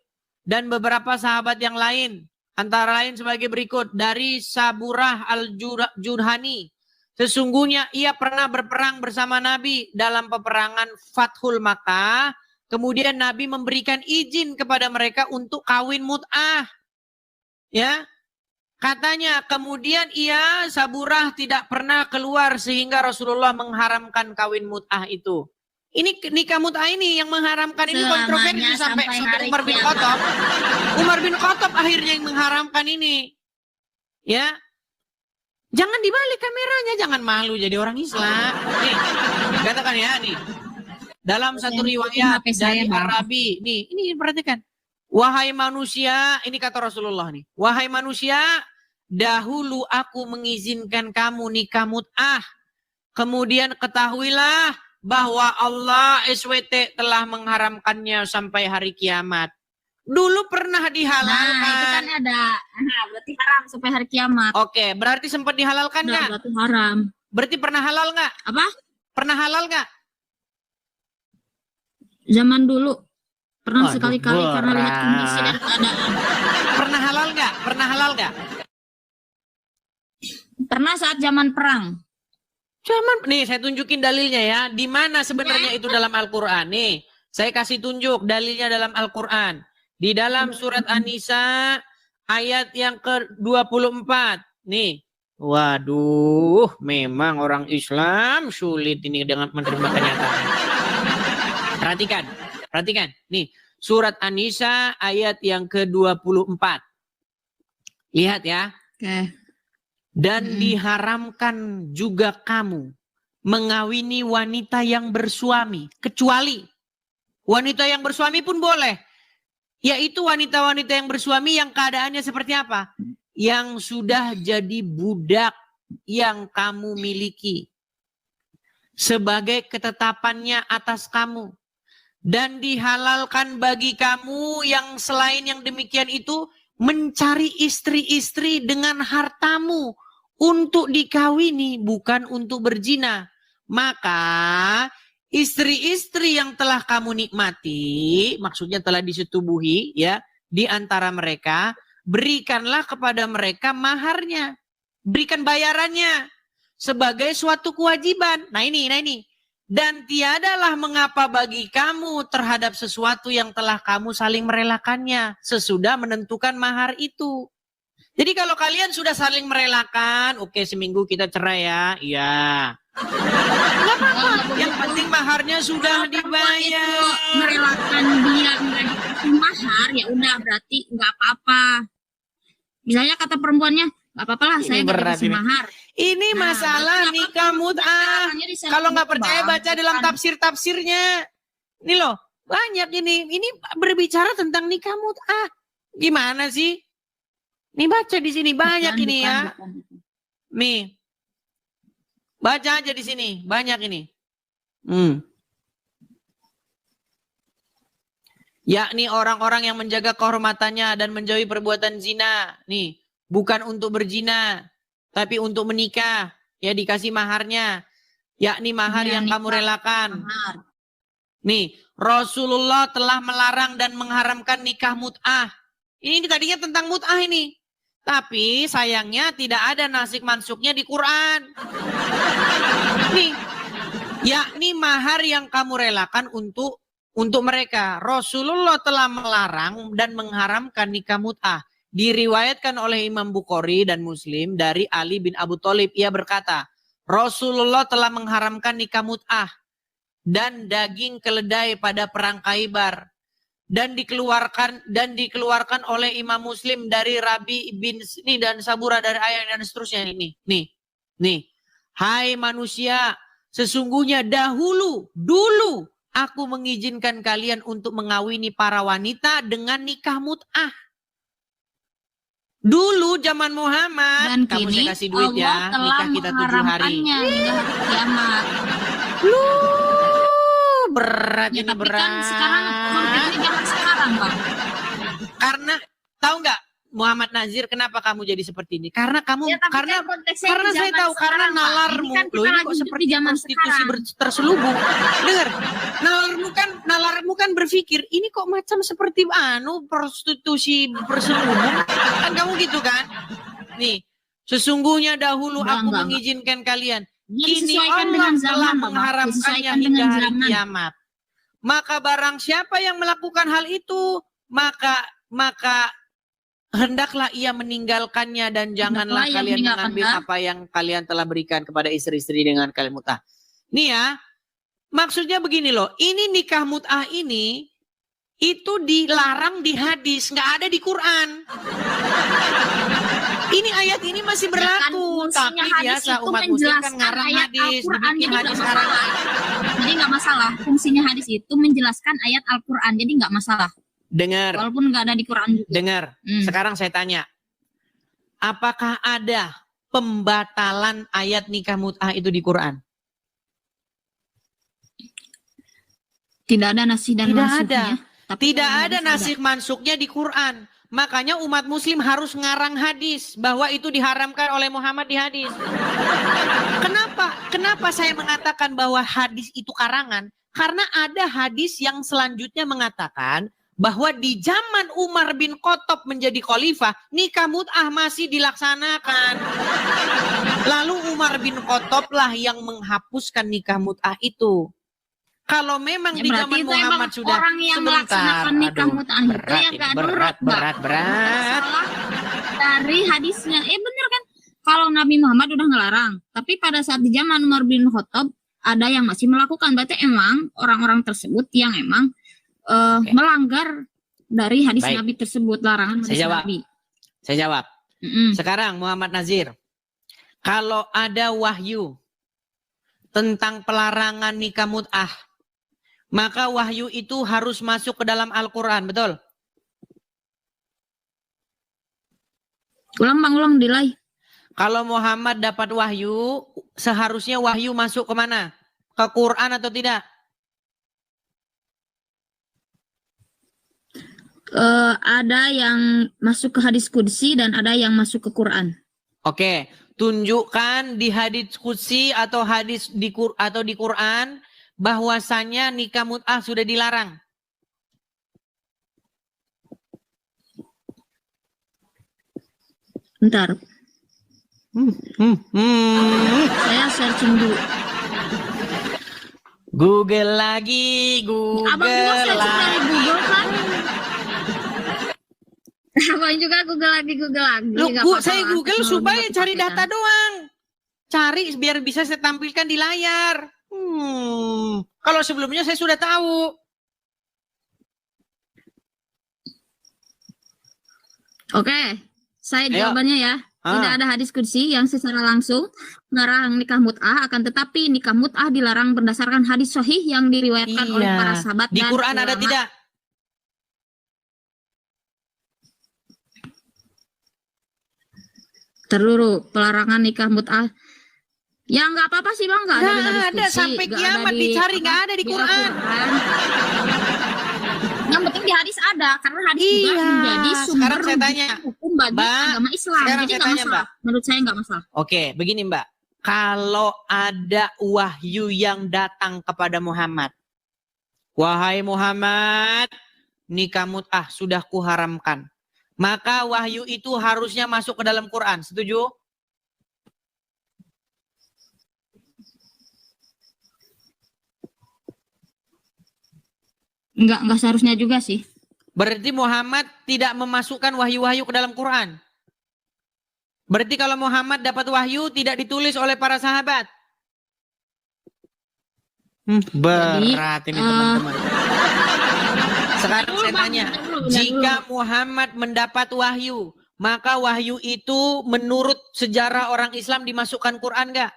dan beberapa sahabat yang lain. Antara lain sebagai berikut. Dari Saburah al-Jurhani. Sesungguhnya ia pernah berperang bersama Nabi dalam peperangan Fathul Makkah. Kemudian Nabi memberikan izin kepada mereka untuk kawin mut'ah. Ya. Katanya kemudian Saburah tidak pernah keluar sehingga Rasulullah mengharamkan kawin mut'ah itu. Ini nikah mut'ah ini yang mengharamkan ini kontroversi sampai Umar bin Khattab. Umar bin Khattab akhirnya yang mengharamkan ini. Ya. Jangan dibalik kameranya, jangan malu jadi orang Islam. Nih, katakan ya nih. Dalam satu riwayat dari Arabi, nih, ini perhatikan. Wahai manusia, ini kata Rasulullah nih. Wahai manusia, dahulu aku mengizinkan kamu nikah mut'ah. Kemudian ketahuilah bahwa Allah SWT telah mengharamkannya sampai hari kiamat. Dulu pernah dihalalkan. Nah, itu kan ada. Berarti haram sampai hari kiamat. Oke, berarti sempat dihalalkan nggak? Berarti haram. Berarti pernah halal nggak? Apa? Pernah halal nggak? Zaman dulu. Pernah Waduh, sekali-kali karena lihat kondisi dan keadaan. Pernah halal nggak? Pernah halal nggak? Pernah saat zaman perang. Nih saya tunjukin dalilnya ya. Di mana sebenarnya itu dalam Al-Quran. Nih saya kasih tunjuk dalilnya dalam Al-Quran. Di dalam surat An-Nisa ayat yang ke-24. Nih. Waduh, memang orang Islam sulit ini dengan menerima kenyataan. Perhatikan. Nih, surat An-Nisa ayat yang ke-24. Lihat ya. Oke. Dan diharamkan juga kamu mengawini wanita yang bersuami. Kecuali wanita yang bersuami pun boleh. Yaitu wanita-wanita yang bersuami yang keadaannya seperti apa? Yang sudah jadi budak yang kamu miliki. Sebagai ketetapannya atas kamu. Dan dihalalkan bagi kamu yang selain yang demikian itu mencari istri-istri dengan hartamu untuk dikawini, bukan untuk berzina. Maka istri-istri yang telah kamu nikmati, maksudnya telah disetubuhi ya, di antara mereka, berikanlah kepada mereka maharnya, berikan bayarannya sebagai suatu kewajiban. Nah ini. Dan tiadalah mengapa bagi kamu terhadap sesuatu yang telah kamu saling merelakannya sesudah menentukan mahar itu. Jadi kalau kalian sudah saling merelakan, oke seminggu kita cerai ya, iya. Nggak apa-apa, yang penting maharnya sudah dibayar. Merelakan dia nggak dikasih mahar, ya udah berarti nggak apa-apa. Misalnya kata perempuannya, nggak apa-apa lah, saya nggak dikasih mahar. Ini masalah nikah mut'ah. Kalau nggak percaya baca dalam tafsir-tafsirnya. Ini loh, banyak ini. Ini berbicara tentang nikah mut'ah. Gimana sih? Nih baca di sini banyak ini ya. Nih. Baca aja di sini, banyak ini. Yakni orang-orang yang menjaga kehormatannya dan menjauhi perbuatan zina. Nih, bukan untuk berzina, tapi untuk menikah. Ya dikasih maharnya. Yakni mahar yang kamu relakan. Nih, Rasulullah telah melarang dan mengharamkan nikah mut'ah. Ini tadinya tentang mut'ah ini. Tapi sayangnya tidak ada nasik mansuknya di Quran. Nih, yakni mahar yang kamu relakan untuk mereka. Rasulullah telah melarang dan mengharamkan nikah mut'ah. Diriwayatkan oleh Imam Bukhari dan Muslim dari Ali bin Abu Thalib. Ia berkata, Rasulullah telah mengharamkan nikah mut'ah dan daging keledai pada perang Khaibar. Dan dikeluarkan oleh Imam Muslim dari Rabi bin Sni dan Sabura dari ayat dan seterusnya ini. Nih. Hai manusia, sesungguhnya dulu aku mengizinkan kalian untuk mengawini para wanita dengan nikah mut'ah. Dulu zaman Muhammad, dan kamu kini saya kasih duit ya, nikah kita 7 hari. Hingga hari kiamat. Berat Ya, ini tapi berat. kan sekarang konfliknya zaman sekarang, Bang. Karena tahu nggak Muhammad Nazir kenapa kamu jadi seperti ini? Karena kamu Ya, tapi karena kan konteksnya karena di saya zaman tahu karena sekarang, Bang. nalarmu Ini kan kita loh ini lagi kok hidup seperti di zaman prostitusi sekarang. terselubung. Dengar, nalarmu kan berpikir ini kok macam seperti prostitusi terselubung. Kan kamu gitu kan? Nih, sesungguhnya dahulu aku Enggak. mengizinkan kalian. Dia Kini disesuaikan Allah dengan telah zaman, Bang. mengharamkannya Disesuaikan hingga dengan hari zaman. kiamat. Maka barang siapa yang melakukan hal itu, maka hendaklah ia meninggalkannya dan janganlah Hendaklah ia kalian meninggalkan, mengambil kan? apa yang kalian telah berikan kepada istri-istri dengan kalian mut'ah. Nih ya, maksudnya begini loh, ini nikah mut'ah ini itu dilarang di hadis, nggak ada di Quran. Ini ayat ini masih berlaku, kan, tapi hadis biasa itu umat muslim kan menjelaskan ngarang ayat hadis, Al-Quran, dibikin jadi hadis nggak sekarang. masalah. Jadi nggak masalah. Fungsinya hadis itu menjelaskan ayat Al-Quran, jadi nggak masalah. Dengar, Walaupun nggak ada di Quran juga. dengar. Sekarang saya tanya, apakah ada pembatalan ayat nikah mut'ah itu di Quran? Tidak ada nasih dan Tidak mansuknya. ada. Tapi Tidak dalam ada hadis nasih mansuknya di Quran. Makanya umat muslim harus ngarang hadis bahwa itu diharamkan oleh Muhammad di hadis. Kenapa saya mengatakan bahwa hadis itu karangan? Karena ada hadis yang selanjutnya mengatakan bahwa di zaman Umar bin Khattab menjadi khalifah, nikah mut'ah masih dilaksanakan. Lalu Umar bin Khattab lah yang menghapuskan nikah mut'ah itu. Kalau memang Ya, di berarti zaman itu Muhammad emang sudah orang yang sebentar, melaksanakan nikah aduh, mut'ah itu berat yang ini, gak berat, nurut, Mbak. berat. Salah dari hadisnya. Bener kan? Kalau Nabi Muhammad udah ngelarang, tapi pada saat di zaman Umar bin Khattab ada yang masih melakukan. Berarti emang orang-orang tersebut yang emang Oke. melanggar dari hadis Baik. Nabi tersebut, larangan hadis Saya jawab. Nabi. Saya jawab. Mm-mm. Sekarang Muhammad Nazir, kalau ada wahyu tentang pelarangan nikah mut'ah, maka wahyu itu harus masuk ke dalam Al-Quran, betul? Ulang Bang, ulang delay. Kalau Muhammad dapat wahyu, seharusnya wahyu masuk kemana? Ke Quran atau tidak? Ada yang masuk ke hadis qudsi dan ada yang masuk ke Quran. Oke, tunjukkan di hadis qudsi atau hadis di Quran bahwasanya nikah mut'ah sudah dilarang. Bentar, saya searching dulu. Google lagi, Abang juga Google searching dari lagi. Google kan? Abang juga Google lagi. Loh, Nggak Bu, apa-apa saya lah, Google teknologi supaya nggak cari kepakai, data kan? doang. Cari biar bisa saya tampilkan di layar. Kalau sebelumnya saya sudah tahu. Oke, saya Ayo. jawabannya ya. Tidak Ah. ada hadis qudsi yang secara langsung melarang nikah mut'ah, akan tetapi nikah mut'ah dilarang berdasarkan hadis sahih yang diriwayatkan oleh para Iya. sahabat Di dan Quran ada ulama. tidak? Terlalu pelarangan nikah mut'ah. Ya nggak apa-apa sih Bang, nggak ada di hadis Nggak ada, qudsi, sampai nggak kiamat ada di, dicari, apa, nggak ada di Quran. Al-Quran. Yang penting di hadis ada, karena hadis juga Iya, menjadi sumber sekarang saya tanya. rujukan hukum bagi Mbak, agama Islam. sekarang Jadi saya nggak tanya, masalah. Menurut saya nggak masalah. Oke, begini Mbak. Kalau ada wahyu yang datang kepada Muhammad. Wahai Muhammad, nikah mut'ah sudah kuharamkan. Maka wahyu itu harusnya masuk ke dalam Quran. Setuju? Nggak seharusnya juga sih. Berarti Muhammad tidak memasukkan wahyu-wahyu ke dalam Quran. Berarti kalau Muhammad dapat wahyu tidak ditulis oleh para sahabat. Berat ini teman-teman. Sekarang saya tanya, jika Muhammad mendapat wahyu, maka wahyu itu menurut sejarah orang Islam dimasukkan Quran nggak?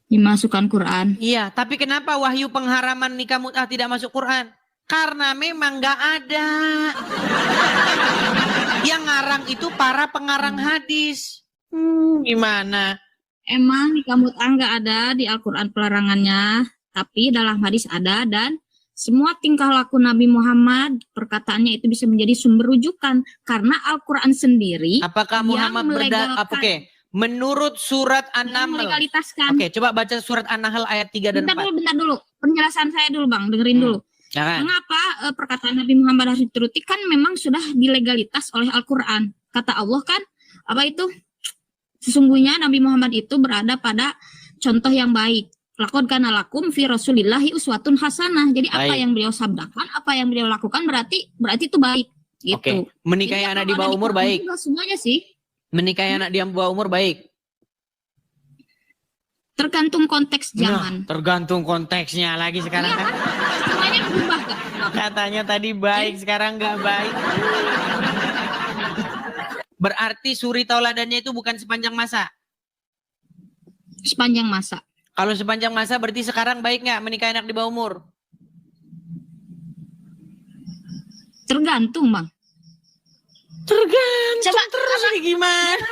Dimasukkan Quran. Iya, tapi kenapa wahyu pengharaman nikah mut'ah tidak masuk Quran? Karena memang nggak ada. Yang ngarang itu para pengarang hadis. Gimana? Emang nikah mut'ah nggak ada di Al-Quran pelarangannya, tapi dalam hadis ada, dan semua tingkah laku Nabi Muhammad, perkataannya itu bisa menjadi sumber rujukan karena Al-Quran sendiri Apakah Muhammad Oke, menurut surat yang An-Nahl. melegalitaskan. Oke, coba baca surat An-Nahl ayat 3 dan 4. Bentar dulu. Penjelasan saya dulu Bang, dengerin dulu. Jangan. Mengapa perkataan Nabi Muhammad harus dituruti? Kan memang sudah dilegalitas oleh Al-Quran. Kata Allah kan, apa itu? Sesungguhnya Nabi Muhammad itu berada pada contoh yang baik. Laqad kana lakum fi Rasulillahi uswatun hasanah. Jadi apa Baik. yang beliau sabdakan, apa yang beliau lakukan berarti itu baik. Gitu. Oke, menikahi Jadi anak kalau di bawah ada umur Quran baik. juga semuanya sih. Menikahi anak di bawah umur baik. Tergantung konteks zaman. Nah, tergantung konteksnya lagi sekarang Iya kan. kan? Semuanya berubah kan? Katanya tadi baik, sekarang nggak baik. Berarti suri tauladannya itu bukan sepanjang masa. Sepanjang masa. Kalau sepanjang masa berarti sekarang baik nggak menikahi anak di bawah umur? Tergantung Bang. Tergantung Coba, terus nih gimana?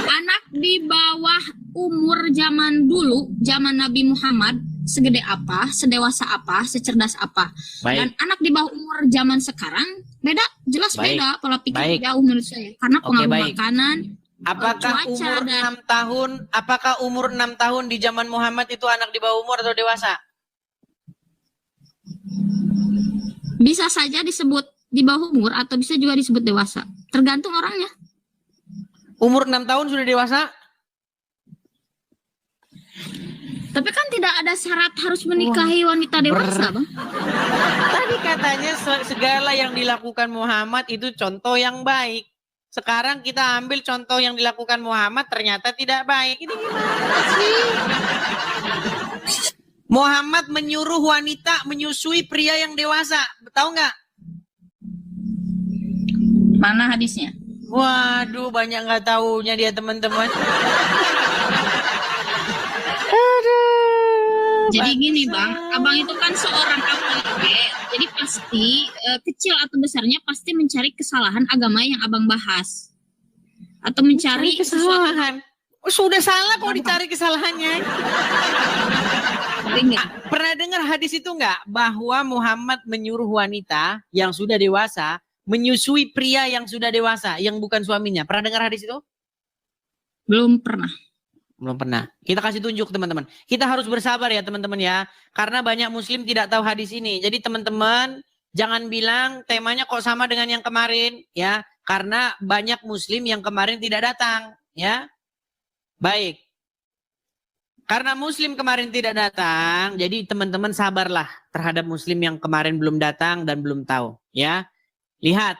Anak di bawah umur zaman dulu, zaman Nabi Muhammad, segede apa, sedewasa apa, secerdas apa. Dan Baik. anak di bawah umur zaman sekarang, beda, jelas Baik. beda, pola pikir Baik. jauh menurut saya. Karena Oke, pengaruh baik. makanan, Apakah cuaca umur dan- 6 tahun, apakah umur 6 tahun di zaman Muhammad itu anak di bawah umur atau dewasa? bisa saja disebut di bawah umur atau bisa juga disebut dewasa. Tergantung orangnya. Umur 6 tahun sudah dewasa? Tapi kan tidak ada syarat harus menikahi wanita dewasa, Bang. Tadi katanya segala yang dilakukan Muhammad itu contoh yang baik. Sekarang kita ambil contoh yang dilakukan Muhammad ternyata tidak baik. Ini gimana sih? Muhammad menyuruh wanita menyusui pria yang dewasa. Tahu nggak? Mana hadisnya? Waduh, banyak nggak taunya dia teman-teman. Jadi gini Bang, abang itu kan seorang APG, jadi pasti kecil atau besarnya pasti mencari kesalahan agama yang abang bahas. Atau mencari kesalahan. Oh, sudah salah kok dicari kesalahannya. Pernah dengar hadis itu nggak? Bahwa Muhammad menyuruh wanita yang sudah dewasa menyusui pria yang sudah dewasa, yang bukan suaminya. Pernah dengar hadis itu? Belum pernah. Belum pernah. Kita kasih tunjuk teman-teman. Kita harus bersabar ya teman-teman ya. Karena banyak muslim tidak tahu hadis ini. Jadi teman-teman jangan bilang temanya kok sama dengan yang kemarin ya. Karena banyak muslim yang kemarin tidak datang ya. Baik. Karena muslim kemarin tidak datang, jadi teman-teman sabarlah terhadap muslim yang kemarin belum datang dan belum tahu ya. Lihat.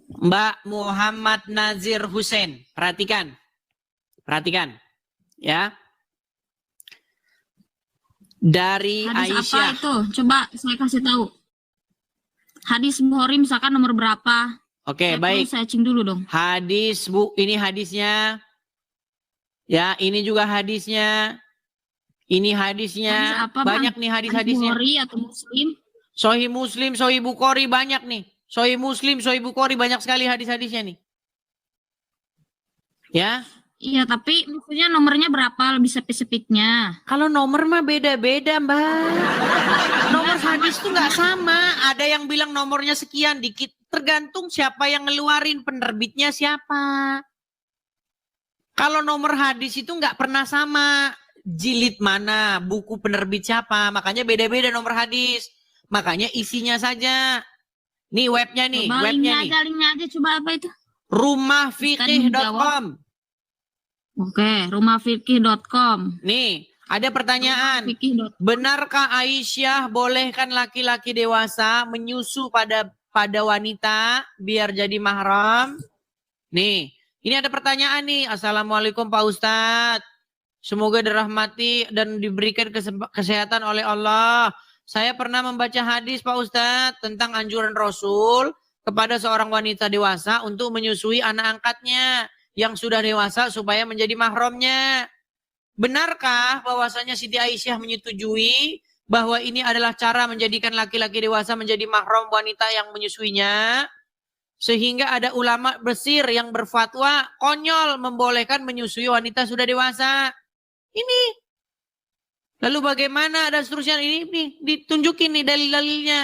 Mbak Muhammad Nazir Hussein, perhatikan. Perhatikan, ya. Dari hadis Aisyah. Apa itu? Coba saya kasih tahu. Hadis Bukhari misalkan nomor berapa? Oke, baik. Saya cek dulu dong. Hadis, Bu, ini hadisnya. Ya, ini juga hadisnya. Ini hadisnya. Hadis apa, banyak Bang? Nih hadis-hadisnya. Bukhari atau Muslim? Sahih Muslim, Sahih Bukhari banyak nih. Sahih Muslim, Sahih Bukhari banyak sekali hadis-hadisnya nih. Ya. Iya, tapi maksudnya nomornya berapa lebih spesifiknya? Kalau nomor mah beda-beda, Mbak. Nomor hadis tuh nggak sama. Ada yang bilang nomornya sekian, dikit. Tergantung siapa yang ngeluarin, penerbitnya siapa. Kalau nomor hadis itu nggak pernah sama. Jilid mana, buku penerbit siapa. Makanya beda-beda nomor hadis. Makanya isinya saja. Nih webnya nih. Coba webnya linknya aja coba apa itu? Rumahfikih.com. Oke, rumahfikih.com. Nih, ada pertanyaan. Benarkah Aisyah bolehkan laki-laki dewasa menyusu pada wanita biar jadi mahram? Nih, ini ada pertanyaan nih. Assalamualaikum Pak Ustadz. Semoga dirahmati dan diberikan kesehatan oleh Allah. Saya pernah membaca hadis Pak Ustadz tentang anjuran Rasul kepada seorang wanita dewasa untuk menyusui anak angkatnya yang sudah dewasa supaya menjadi mahramnya. Benarkah bahwasanya Siti Aisyah menyetujui bahwa ini adalah cara menjadikan laki-laki dewasa menjadi mahram wanita yang menyusuinya? Sehingga ada ulama Mesir yang berfatwa konyol membolehkan menyusui wanita sudah dewasa. Ini. Lalu bagaimana dan seterusnya ini nih ditunjukin nih dalil-dalilnya.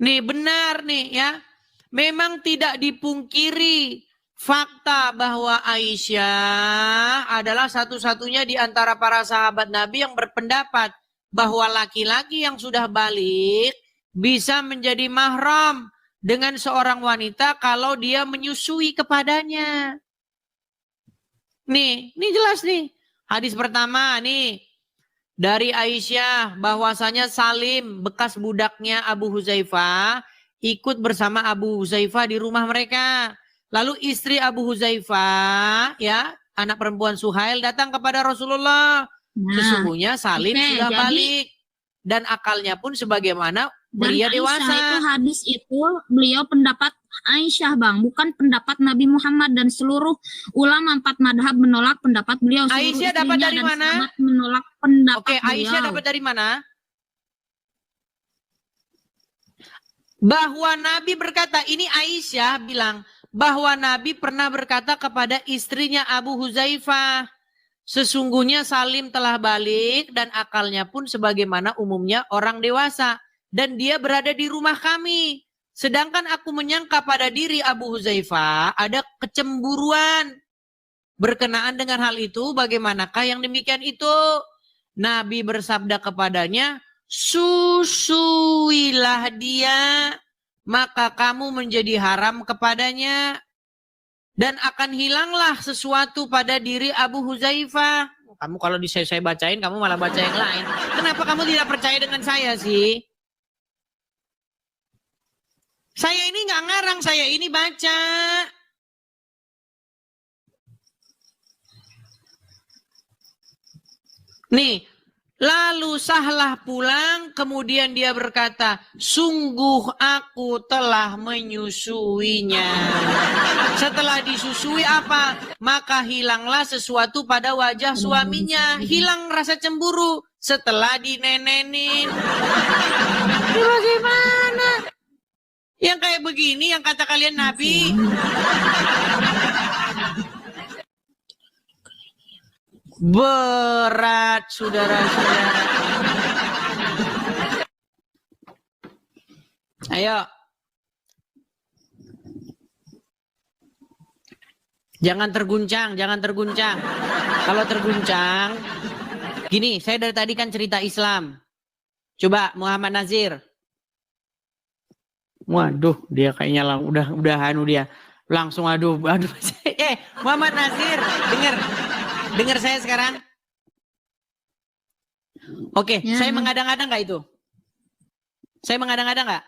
Nih benar nih ya. Memang tidak dipungkiri fakta bahwa Aisyah adalah satu-satunya di antara para sahabat Nabi yang berpendapat bahwa laki-laki yang sudah balik bisa menjadi mahram dengan seorang wanita kalau dia menyusui kepadanya. Nih jelas nih. Hadis pertama nih dari Aisyah bahwasanya Salim bekas budaknya Abu Huzaifah ikut bersama Abu Huzaifah di rumah mereka. Lalu istri Abu Huzaifah, ya, anak perempuan Suhail datang kepada Rasulullah. Sesungguhnya Salim sudah balik dan akalnya pun sebagaimana pria dewasa. Itu hadis itu beliau pendapat Aisyah, Bang, bukan pendapat Nabi Muhammad, dan seluruh ulama 4 madhab menolak pendapat beliau. Aisyah dapat dari mana? Menolak pendapat beliau. Aisyah dapat dari mana? Bahwa Nabi berkata, ini Aisyah bilang bahwa Nabi pernah berkata kepada istrinya Abu Huzaifah, sesungguhnya Salim telah balik dan akalnya pun sebagaimana umumnya orang dewasa dan dia berada di rumah kami. Sedangkan aku menyangka pada diri Abu Huzaifah ada kecemburuan. Berkenaan dengan hal itu, bagaimanakah yang demikian itu? Nabi bersabda kepadanya, susuilah dia, maka kamu menjadi haram kepadanya, dan akan hilanglah sesuatu pada diri Abu Huzaifah. Kamu kalau saya bacain, kamu malah baca yang lain. Kenapa kamu tidak percaya dengan saya sih? Saya ini nggak ngarang, saya ini baca. Nih, lalu Sahlah pulang, kemudian dia berkata, sungguh aku telah menyusuinya. Setelah disusui apa? Maka hilanglah sesuatu pada wajah suaminya. Hilang rasa cemburu setelah dinenenin. Ini bagaimana? Yang kayak begini yang kata kalian Nabi. Berat, saudara-saudara. Ayo. Jangan terguncang, jangan terguncang. Kalau terguncang, gini, saya dari tadi kan cerita Islam. Coba Muhammad Nazir. Waduh, dia kayaknya udah dia. Langsung aduh. Muhammad Nazir, dengar saya sekarang. Oke, ya. Saya mengadang-adang nggak itu? Saya mengadang-adang nggak?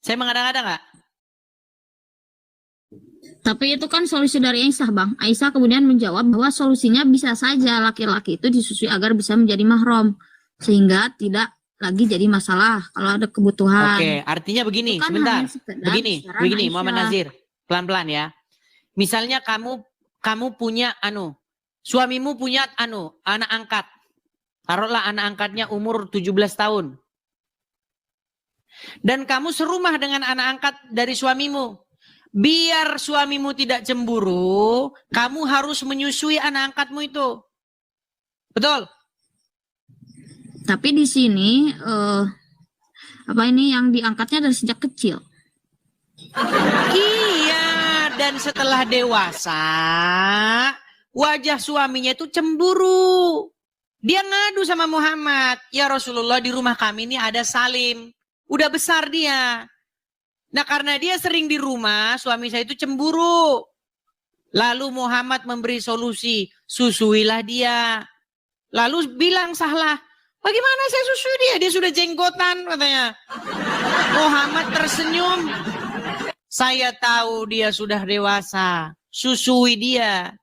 Saya mengadang-adang nggak? Tapi itu kan solusi dari Aisyah, Bang. Aisyah kemudian menjawab bahwa solusinya bisa saja laki-laki itu disusui agar bisa menjadi mahram, sehingga tidak lagi jadi masalah kalau ada kebutuhan. Oke, artinya begini, kan sebentar. Begini, Muhammad Nazir, pelan-pelan ya. Misalnya kamu punya suamimu punya anak angkat. Taruhlah anak angkatnya umur 17 tahun. Dan kamu serumah dengan anak angkat dari suamimu. Biar suamimu tidak cemburu, kamu harus menyusui anak angkatmu itu. Betul? Tapi di sini yang diangkatnya dari sejak kecil. Iya, dan setelah dewasa, wajah suaminya itu cemburu. Dia ngadu sama Muhammad, ya Rasulullah, di rumah kami ini ada Salim. Udah besar dia. Nah, karena dia sering di rumah, suami saya itu cemburu. Lalu Muhammad memberi solusi, susuilah dia. Lalu bilang Sahlah, bagaimana saya susui dia? Dia sudah jenggotan katanya. Muhammad tersenyum. Saya tahu dia sudah dewasa. Susui dia.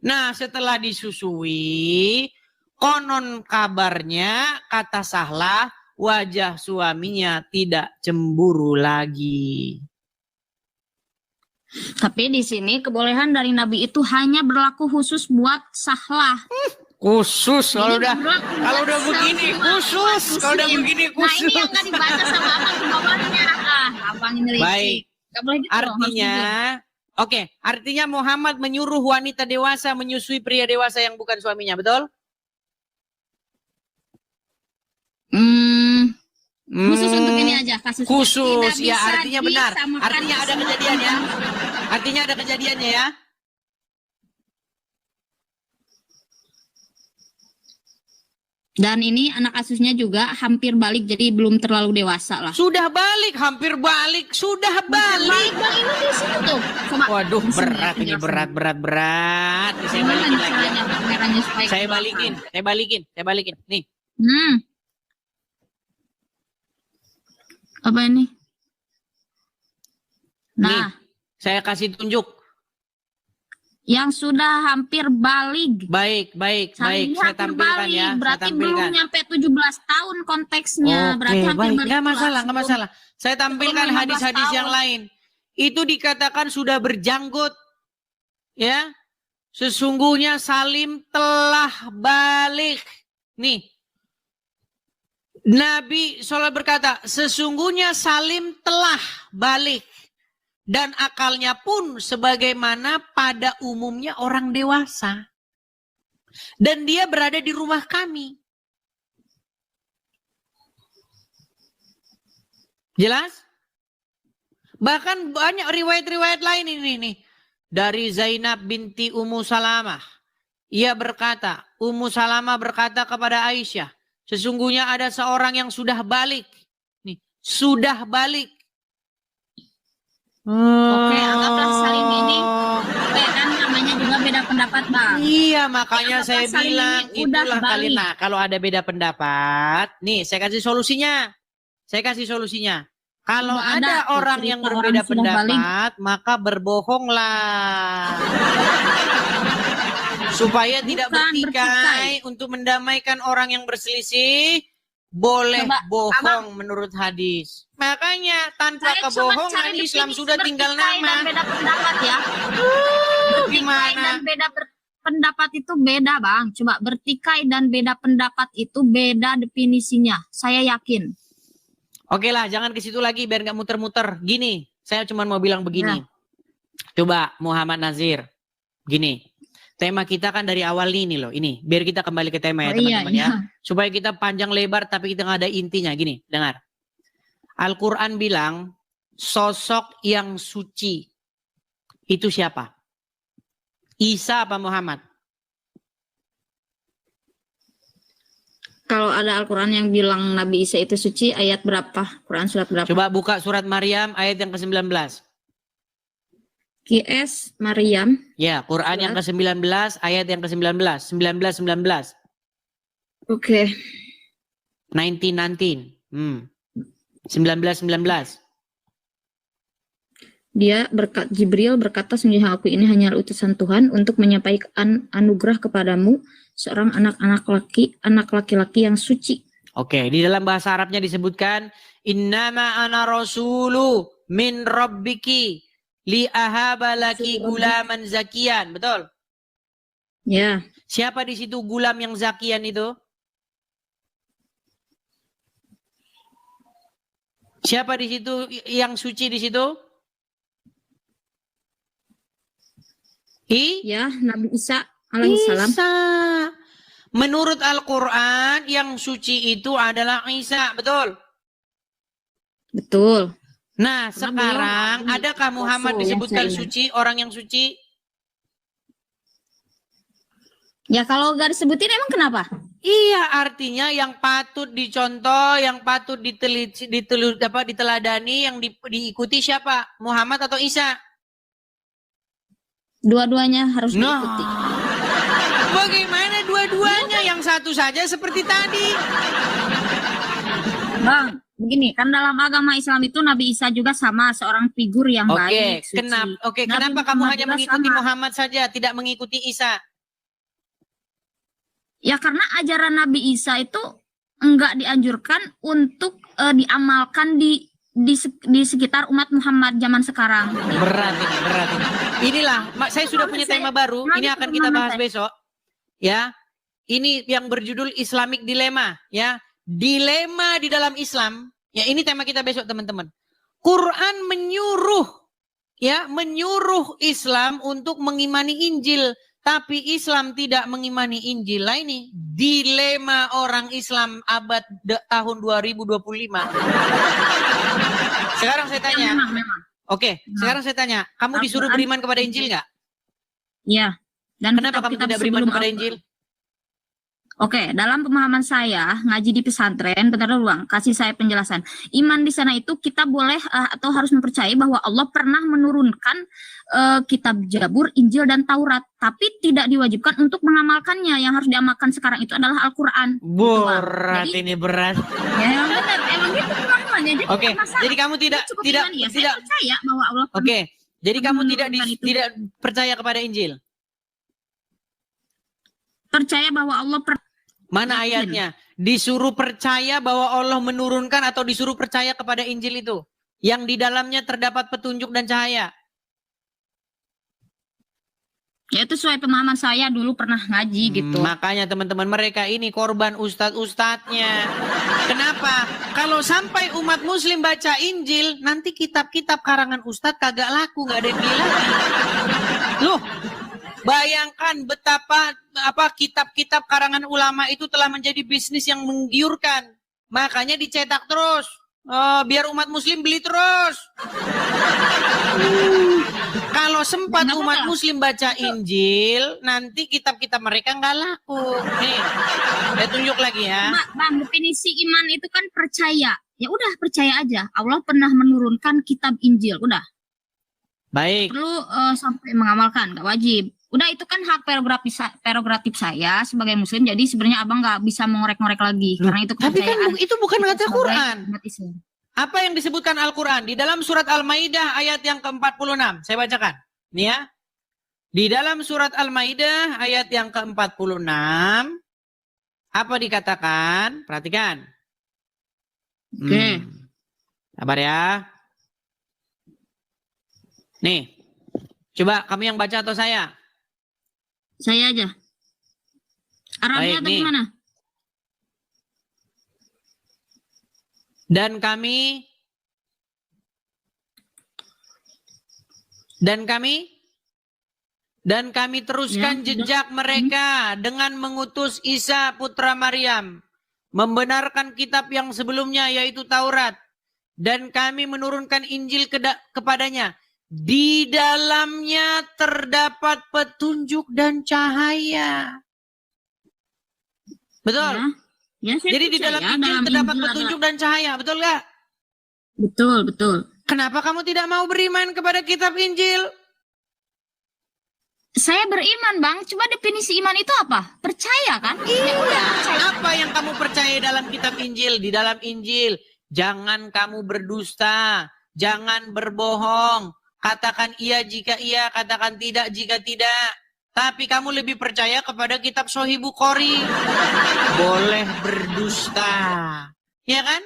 Nah, setelah disusui, konon kabarnya kata Sahlah, wajah suaminya tidak cemburu lagi. Tapi di sini kebolehan dari Nabi itu hanya berlaku khusus buat Sahlah. Khusus kalau udah begini khusus. Kalau udah begini khusus. Nah, ini yang nggak dibaca sama abang di bawahnya. Abang ini baik. Gitu, Artinya Muhammad menyuruh wanita dewasa menyusui pria dewasa yang bukan suaminya, betul? Khusus untuk ini aja kasusnya. Khusus, ya artinya benar. Artinya ada kejadiannya. Artinya ada kejadiannya ya. Dan ini anak asuhnya juga hampir balik, jadi belum terlalu dewasa lah. Sudah balik, hampir balik, sudah balik. Bang, ini di situ tuh. Coba. Waduh, berat ini, berat. Saya balikin lagi. Saya balikin. Nih. Apa ini? Nah, nih, saya kasih tunjuk. Yang sudah hampir balik. Baik. Saya tampilkan ya. Berarti belum nyampe 17 tahun konteksnya. Berarti hampir baik. balik. Nggak masalah. Saya tampilkan hadis-hadis yang lain. Itu dikatakan sudah berjanggut. Ya. Sesungguhnya Salim telah balik. Nih. Nabi SAW berkata, sesungguhnya Salim telah balik. Dan akalnya pun sebagaimana pada umumnya orang dewasa. Dan dia berada di rumah kami. Jelas? Bahkan banyak riwayat-riwayat lain ini nih. Dari Zainab binti Ummu Salamah. Ia berkata, Ummu Salamah berkata kepada Aisyah, Sesungguhnya ada seorang yang sudah balik. Nih, sudah balik. Oke, anggaplah saling ini kan namanya juga beda pendapat, Bang. Iya, makanya Anggaplah saya saling bilang ini udah itulah kalian. balik. Nah, kalau ada beda pendapat, nih saya kasih solusinya. Kalau Sudah ada tuh orang cerita yang orang berbeda sudah balik. pendapat, maka berbohonglah. Supaya tidak Bukan bertikai untuk mendamaikan orang yang berselisih, boleh Coba, bohong menurut hadis. Makanya tanpa Saya coba kebohongan cari Islam definisi sudah tinggal bertikai dan nama. beda pendapat ya. Bertikai Gimana? dan beda pendapat itu beda, Bang. Coba bertikai dan beda pendapat itu beda definisinya. Saya yakin. Oke lah, jangan ke situ lagi biar nggak muter-muter. Gini, saya cuma mau bilang begini. Coba Muhammad Nazir, gini. Tema kita kan dari awal ini loh, ini. Biar kita kembali ke tema ya teman-teman ya. Supaya kita panjang lebar tapi kita nggak ada intinya. Gini, dengar. Al-Quran bilang sosok yang suci itu siapa? Isa apa Muhammad? Kalau ada Al-Quran yang bilang Nabi Isa itu suci, ayat berapa? Quran surat berapa? Coba buka surat Maryam ayat yang ke-19. QS Maryam. Ya, Quran yang ke-19 ayat yang ke-19. 19. Oke. 19. 19. Dia Jibril berkata, sungguh aku ini hanya utusan Tuhan untuk menyampaikan anugerah kepadamu, seorang anak laki-laki yang suci. Oke, di dalam bahasa Arabnya disebutkan innama ana rasulu min rabbiki li ahaba laki gulaman zakian, betul? Ya. Siapa di situ gulam yang zakian itu? Siapa di situ yang suci di situ? Ya, Nabi Isa alaihissalam. Isa. Menurut Al-Quran yang suci itu adalah Isa, betul? Betul. Nah, sekarang adakah Muhammad disebutkan suci, orang yang suci? Ya kalau gak disebutin emang kenapa? Iya, artinya yang patut dicontoh, yang patut diteladani, yang diikuti siapa? Muhammad atau Isa? Dua-duanya harus diikuti. Bagaimana dua-duanya? Yang satu saja seperti tadi. Bang, begini, kan dalam agama Islam itu Nabi Isa juga sama seorang figur yang baik, suci. Kenapa kamu hanya mengikuti Muhammad saja, tidak mengikuti Isa? Ya karena ajaran Nabi Isa itu enggak dianjurkan untuk diamalkan di sekitar umat Muhammad zaman sekarang. Berat ini. Inilah, saya sudah punya tema baru, ini akan kita bahas besok. Ya, ini yang berjudul Islamic Dilemma, ya. Dilema di dalam Islam, ya ini tema kita besok teman-teman. Quran menyuruh Islam untuk mengimani Injil, tapi Islam tidak mengimani Injil. Lah ini dilema orang Islam abad tahun 2025. Sekarang saya tanya. Sekarang saya tanya, kamu disuruh beriman kepada Injil nggak? Iya. Dan kenapa kamu tidak beriman kepada Injil? Oke, dalam pemahaman saya ngaji di pesantren, bentar dulu Bang, kasih saya penjelasan. Iman di sana itu kita boleh atau harus mempercayai bahwa Allah pernah menurunkan kitab Zabur, Injil dan Taurat, tapi tidak diwajibkan untuk mengamalkannya. Yang harus diamalkan sekarang itu adalah Al-Qur'an. Berat gitu, ini berat. Ya benar, emang gitu pemahamannya. Oke, jadi kamu tidak percaya bahwa Allah. Oke, jadi kamu tidak percaya kepada Injil. Percaya bahwa Allah mana ayatnya? Disuruh percaya bahwa Allah menurunkan atau disuruh percaya kepada Injil itu? Yang di dalamnya terdapat petunjuk dan cahaya. Ya itu sesuai pemahaman saya dulu pernah ngaji gitu. Makanya teman-teman mereka ini korban ustadz-ustadznya. Kenapa? Kalau sampai umat muslim baca Injil, nanti kitab-kitab karangan ustadz kagak laku, nggak ada yang bilang. Loh, bayangkan betapa kitab-kitab karangan ulama itu telah menjadi bisnis yang menggiurkan. Makanya dicetak terus. Biar umat muslim beli terus. Kalau sempat Nggak umat apa-apa. muslim baca Injil, nanti kitab-kitab mereka nggak laku. Nih, saya tunjuk lagi ya. Bang, definisi iman itu kan percaya. Ya udah percaya aja. Allah pernah menurunkan kitab Injil. Udah. Baik. Perlu sampai mengamalkan, nggak wajib. Udah itu kan hak prerogatif saya sebagai muslim. Jadi sebenarnya abang nggak bisa mengorek-ngorek lagi karena itu Tapi kan kepercayaan. itu bukan kata sebagai Quran. umat Islam. Apa yang disebutkan Al-Quran? Di dalam surat Al-Maidah ayat yang ke-46. Saya bacakan. Nih ya. Di dalam surat Al-Maidah ayat yang ke-46. Apa dikatakan? Perhatikan. Oke. Sabar ya. Nih. Coba kami yang baca atau saya? Saya aja. Arabnya Baik, atau nih. gimana? Dan kami teruskan Ya, jejak mereka dengan mengutus Isa putra Maryam, membenarkan kitab yang sebelumnya yaitu Taurat, dan kami menurunkan Injil kepadanya. Di dalamnya terdapat petunjuk dan cahaya. Betul? Ya, saya Jadi di dalam percaya Injil terdapat Injil petunjuk dan cahaya, betul nggak? Betul, betul. Kenapa kamu tidak mau beriman kepada kitab Injil? Saya beriman, Bang. Coba definisi iman itu apa? Percaya kan? Ya udah, percaya. Apa yang kamu percaya dalam kitab Injil? Di dalam Injil, jangan kamu berdusta, jangan berbohong. Katakan iya jika iya, katakan tidak jika tidak. Tapi kamu lebih percaya kepada kitab Sahih Bukhari. Boleh berdusta. Ya kan?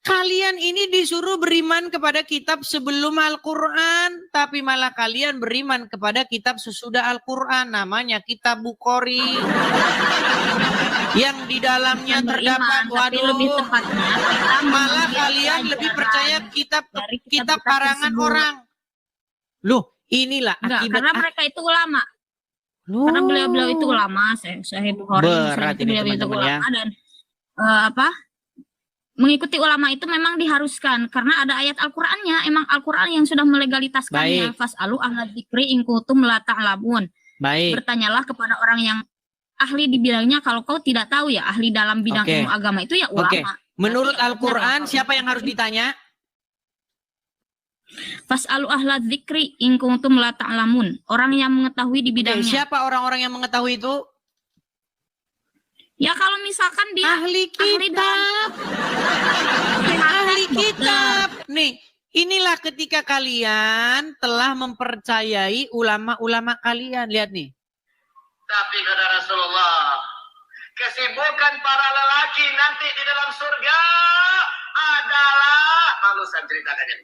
Kalian ini disuruh beriman kepada kitab sebelum Al-Quran. Tapi malah kalian beriman kepada kitab sesudah Al-Quran. Namanya kitab Bukhari. Yang di dalamnya Bukan terdapat, beriman, tapi lebih tepatnya kita malah mengambil kalian lebih pelajaran percaya kitab dari kitab kitab-kitab karangan tersebut. orang. Loh, inilah Enggak, akibat. karena mereka itu ulama. Loh. Karena beliau-beliau itu ulama, Sahih Bukhari, Berat itu ini beliau itu teman-teman ya. ulama dan mengikuti ulama itu memang diharuskan karena ada ayat Al-Qur'annya, emang Al-Qur'an yang sudah melegalitaskannya. Baik. Fas'alu ahla dzikri in kuntum la ta'lamun. Baik. Bertanyalah kepada orang yang ahli di bidangnya kalau kau tidak tahu ya, ahli dalam bidang Oke. ilmu agama itu ya ulama. Oke. Menurut Berarti ya Al-Quran, benar. siapa yang harus ditanya? Fas'alu ahla dzikri in kuntum la ta'lamun. Orang yang mengetahui di Oke, bidangnya. siapa orang-orang yang mengetahui itu? Ya kalau misalkan dia Ahli kitab. Ahli kitab. Nih, inilah ketika kalian telah mempercayai ulama-ulama kalian. Lihat nih. Tapi kata Rasulullah, kesibukan para lelaki nanti di dalam surga adalah, malu saya ceritakannya.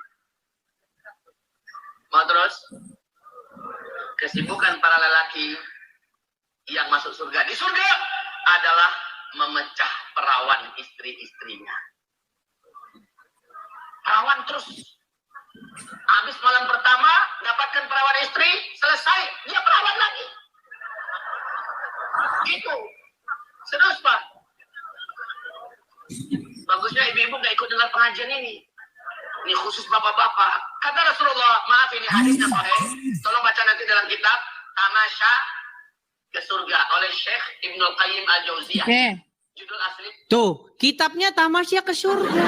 Mau terus? Kesibukan para lelaki yang masuk surga di surga adalah memecah perawan istri-istrinya. Perawan terus. Habis malam pertama, dapatkan perawan istri, selesai, dia perawan lagi. Gitu. Serius, Pak. Bagusnya ibu-ibu gak ikut dengar pengajian ini. Ini khusus bapak-bapak. Kata Rasulullah, maaf ini hadisnya sahih. Tolong baca nanti dalam kitab Tamasya ke Surga oleh Syekh Ibnul Qayyim Al-Jauziyah. Oke. Judul asli. Tuh, kitabnya Tamasya ke surga.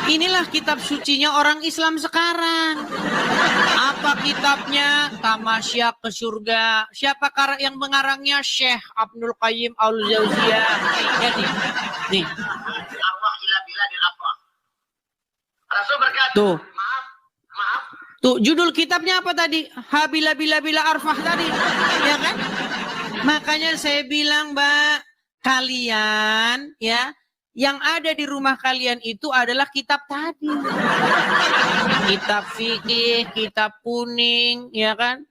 Inilah kitab sucinya orang Islam sekarang. Apa kitabnya? Tamasya ke surga. Siapa yang mengarangnya? Syekh Ibnul Qayyim Al-Jauziyah. Nih. Arwah ila biladil afrah. Rasul berkata, Tuh. maaf. Tuh, judul kitabnya apa tadi? Habila bila arfah tadi. Ya kan? Makanya saya bilang, Mbak, kalian ya, yang ada di rumah kalian itu adalah kitab tadi. Kitab fikih, kitab kuning, ya kan?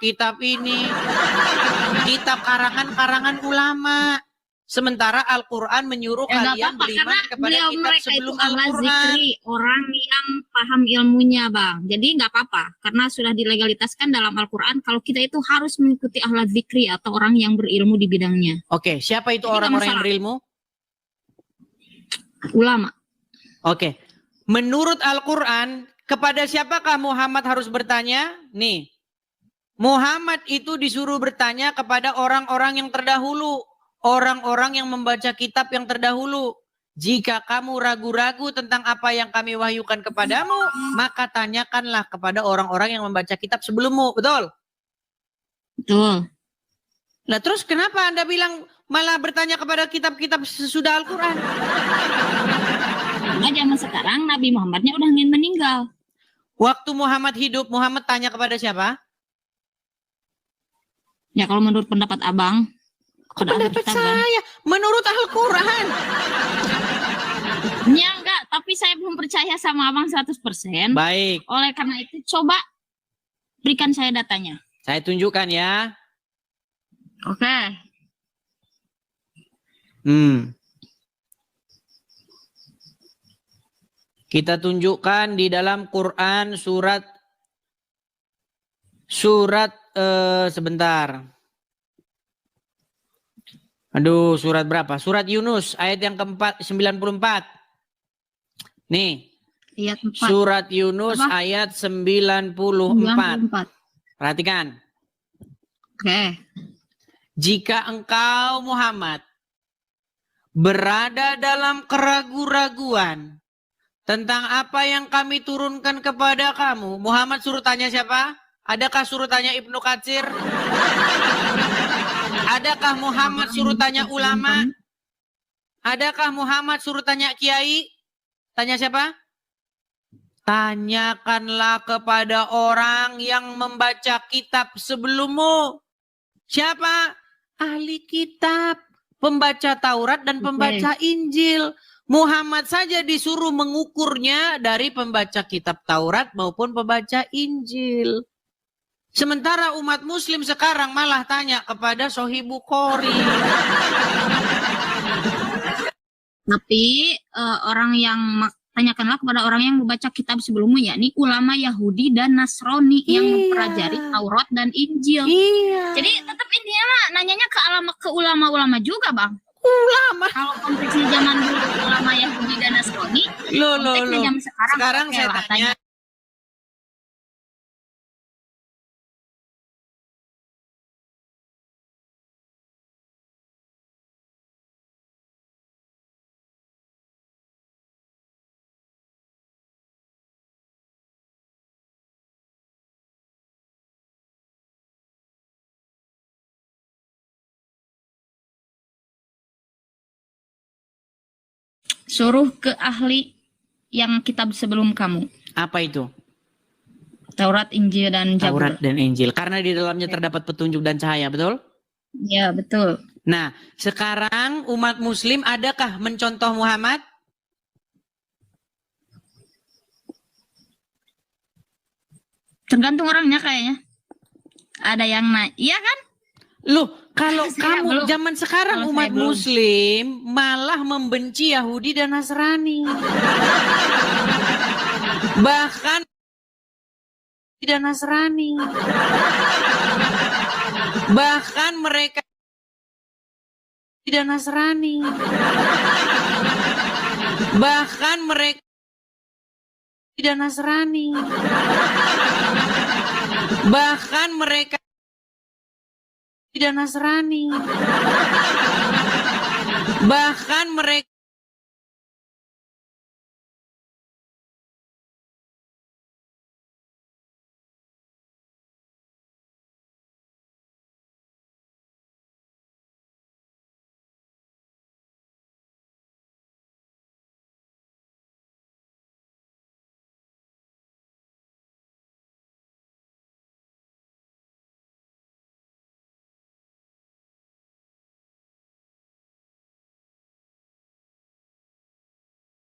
Kitab ini. Kitab karangan-karangan ulama. Sementara Al-Quran menyuruh Ya, kalian beriman kepada kitab mereka sebelum itu ahla Al-Quran. zikri, orang yang paham ilmunya, Bang. Jadi nggak apa-apa karena sudah dilegalitaskan dalam Al-Quran kalau kita itu harus mengikuti ahla zikri atau orang yang berilmu di bidangnya. Oke, siapa itu Jadi nggak orang-orang yang masalah. berilmu? Ulama. Oke. Menurut Al-Quran, kepada siapakah Muhammad harus bertanya? Nih. Muhammad itu disuruh bertanya kepada orang-orang yang terdahulu. Orang-orang yang membaca kitab yang terdahulu. Jika kamu ragu-ragu tentang apa yang kami wahyukan kepadamu, maka tanyakanlah kepada orang-orang yang membaca kitab sebelummu. Betul? Betul. Nah terus kenapa Anda bilang malah bertanya kepada kitab-kitab sesudah Al-Quran? Karena zaman sekarang Nabi Muhammadnya udah ingin meninggal. Waktu Muhammad hidup, Muhammad tanya kepada siapa? Ya kalau menurut pendapat abang, Pendapat saya, menurut Al-Quran. Ya enggak, tapi saya belum percaya sama abang 100%. Baik, Oleh karena itu coba berikan saya datanya. saya tunjukkan ya. Oke. Kita tunjukkan di dalam Quran surat sebentar. Aduh, surat berapa? Surat Yunus ayat yang keempat 94. Nih. Ayat 4. Surat Yunus Apa? ayat 94. 94. Perhatikan. Oke. Jika engkau Muhammad berada dalam keraguan-raguan tentang apa yang kami turunkan kepada kamu. Muhammad suruh tanya siapa? Adakah suruh tanya Ibnu Katsir? Adakah Muhammad suruh tanya ulama? Adakah Muhammad suruh tanya kiai? Tanya siapa? Tanyakanlah kepada orang yang membaca kitab sebelummu. Siapa? Ahli kitab. Pembaca Taurat dan pembaca Injil. Muhammad saja disuruh mengukurnya dari pembaca kitab Taurat maupun pembaca Injil. Sementara umat muslim sekarang malah tanya kepada Sahih Bukhari. Tapi orang yang tanyakanlah kepada orang yang membaca kitab sebelumnya, yakni ulama Yahudi dan Nasrani yang mempelajari Taurat dan Injil. Iya. Jadi tetap intinya mah nanyanya ke ulama-ulama juga, Bang. Ulama. Kalau konteksnya zaman dulu ulama Yahudi dan Nasrani, konteksnya zaman Sekarang oke saya lah, tanya. suruh ke ahli yang kitab sebelum kamu. Apa itu? Taurat, Injil, dan Zabur. Taurat dan Injil. Karena di dalamnya terdapat petunjuk dan cahaya, betul? Ya, betul. Nah, sekarang umat muslim adakah mencontoh Muhammad? Tergantung orangnya kayaknya. Ada yang naik. Iya kan? Loh, kalau Saya kamu belum. zaman sekarang Kalau umat saya belum. muslim malah membenci Yahudi dan Nasrani. Bahkan dan Nasrani. Bahkan mereka dan Nasrani. Bahkan mereka dan Nasrani. Bahkan mereka dan Nasrani. Bahkan mereka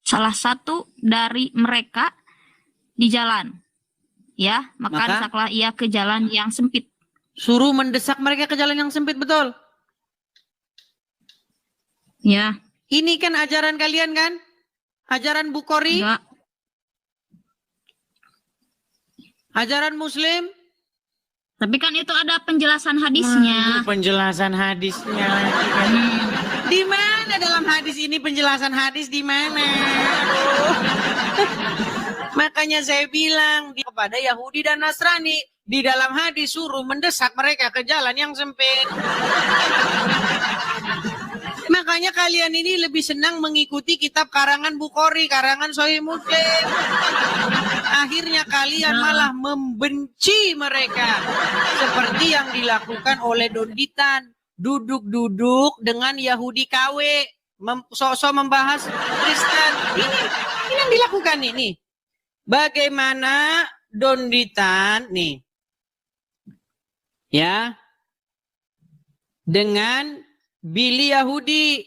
Salah satu dari mereka di jalan. Ya, maka desaklah ia ke jalan yang sempit. suruh mendesak mereka ke jalan yang sempit, betul? Ya. Ini kan ajaran kalian kan? Ajaran Bukhari? Enggak. Ajaran Muslim? Tapi kan itu ada penjelasan hadisnya. Penjelasan hadisnya. Di mana dalam dalam hadis ini penjelasan hadis di mana? Aduh. Makanya saya bilang kepada Yahudi dan Nasrani, di dalam hadis suruh mendesak mereka ke jalan yang sempit. Makanya kalian ini lebih senang mengikuti kitab karangan Bukhari, karangan Sahih Muslim. Akhirnya kalian malah membenci mereka. Seperti yang dilakukan oleh Donditan. Duduk-duduk dengan Yahudi KW. Sok-sok membahas Kristen. Ini yang dilakukan ini. Bagaimana Donditan nih. Ya. Dengan Billy Yahudi.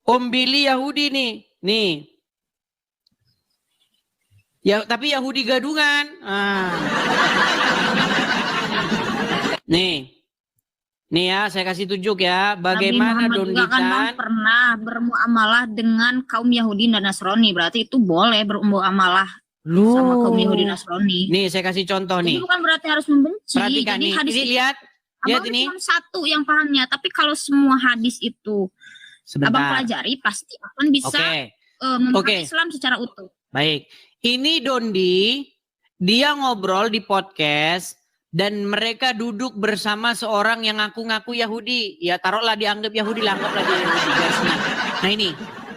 Om Billy Yahudi nih. Nih. Ya, tapi Yahudi gadungan. Nih. Nih ya, saya kasih tunjuk ya. Bagaimana Nabi Muhammad juga kan Bang, Donditan. pernah bermuamalah dengan kaum Yahudi dan Nasrani. Berarti itu boleh bermuamalah sama kaum Yahudi dan Nasrani. Nih, saya kasih contoh nih. Jadi bukan berarti harus membenci. Perhatikan Jadi nih. hadis Ini itu, lihat. Lihat Abang ini. cuma satu yang pahamnya. Tapi kalau semua hadis itu Abang Sebentar. pelajari, pasti akan bisa Oke. memahami Oke. Islam secara utuh. Baik. Ini Dondi, dia ngobrol di podcast dan mereka duduk bersama seorang yang ngaku-ngaku Yahudi. Ya taruhlah dianggap Yahudi, lah anggaplah dia Yahudi. Biar senang. Nah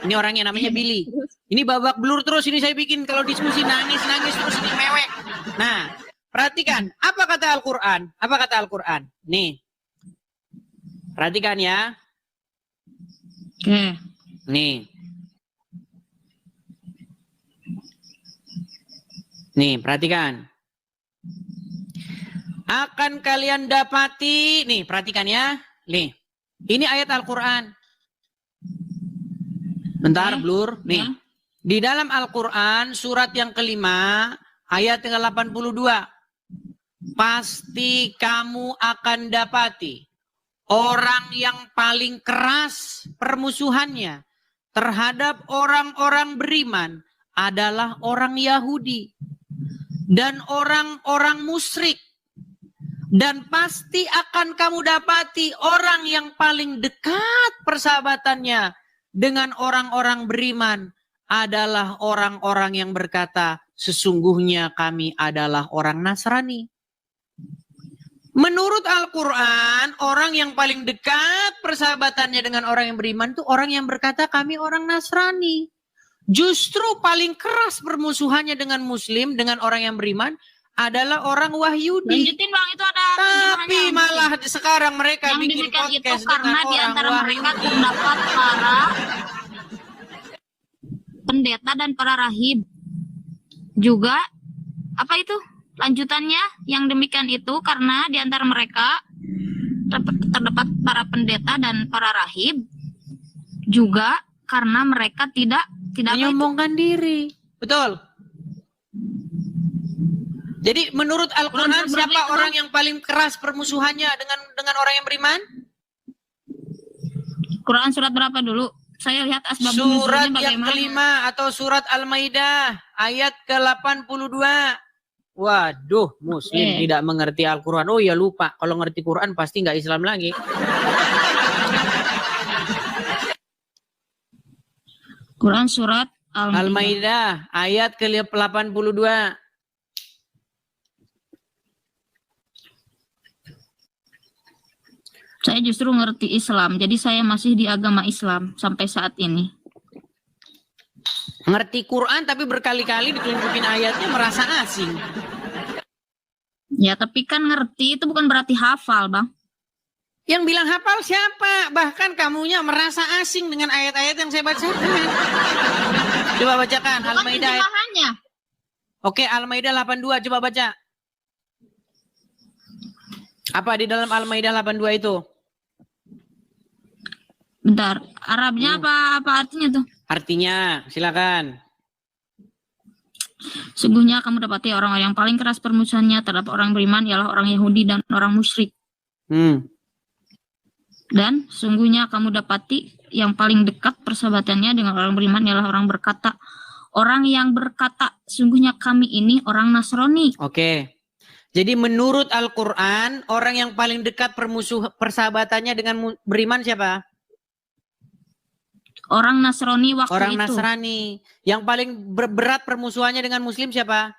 ini orangnya namanya Billy. Ini babak belur terus ini saya bikin kalau diskusi nangis terus ini mewek. Nah, perhatikan apa kata Al-Qur'an? Apa kata Al-Qur'an? Nih. Perhatikan ya. Oke. Nih. Nih, perhatikan. Akan kalian dapati, nih, perhatikan ya. Nih, ini ayat Al-Quran. Bentar, blur. Nih, di dalam Al-Quran, surat yang kelima, ayat yang 82. Pasti kamu akan dapati orang yang paling keras permusuhannya terhadap orang-orang beriman adalah orang Yahudi dan orang-orang musyrik. Dan pasti akan kamu dapati orang yang paling dekat persahabatannya dengan orang-orang beriman adalah orang-orang yang berkata, sesungguhnya kami adalah orang Nasrani. Menurut Al-Quran, orang yang paling dekat persahabatannya dengan orang yang beriman itu orang yang berkata kami orang Nasrani. Justru paling keras permusuhannya dengan Muslim, dengan orang yang beriman, adalah orang Wahyudi. Lanjutin Bang, itu ada Tapi malah sekarang mereka yang bikin demikian itu podcast karena dengan di orang antara mereka Wahyudi. terdapat para pendeta dan para rahib. Juga apa itu? Lanjutannya yang demikian itu karena di antara mereka terdapat para pendeta dan para rahib. Juga karena mereka tidak menyombongkan diri. Betul. Jadi menurut Al-Quran siapa orang yang paling keras permusuhannya dengan orang yang beriman? Quran surat berapa dulu? Saya lihat asbabun Surat nuzulnya yang bagaimana. kelima atau surat Al-Maidah ayat ke-82. Waduh, Muslim tidak mengerti Al-Quran. Oh ya lupa, kalau ngerti Quran pasti nggak Islam lagi. Quran surat Al-Maidah ayat ke-82. Saya justru ngerti Islam, jadi saya masih di agama Islam sampai saat ini. Ngerti Quran tapi berkali-kali ditunjukin ayatnya merasa asing. Ya, tapi kan ngerti itu bukan berarti hafal, Bang. Yang bilang hafal siapa? Bahkan kamunya merasa asing dengan ayat-ayat yang saya bacakan. Coba bacakan Al-Maidah. Oke, Al-Maidah 82 coba baca. Apa di dalam Al-Maidah 82 itu? Bentar, Arabnya apa artinya tuh? Artinya, silakan. Sungguhnya kamu dapati orang yang paling keras permusuhannya terhadap orang beriman ialah orang Yahudi dan orang musyrik. Dan sungguhnya kamu dapati yang paling dekat persahabatannya dengan orang beriman ialah orang yang berkata, sungguhnya kami ini orang Nasrani. Oke. Jadi menurut Al-Quran, orang yang paling dekat persahabatannya dengan beriman siapa? Orang Nasrani waktu Orang itu. Nasrani. Yang paling berat permusuhannya dengan Muslim siapa?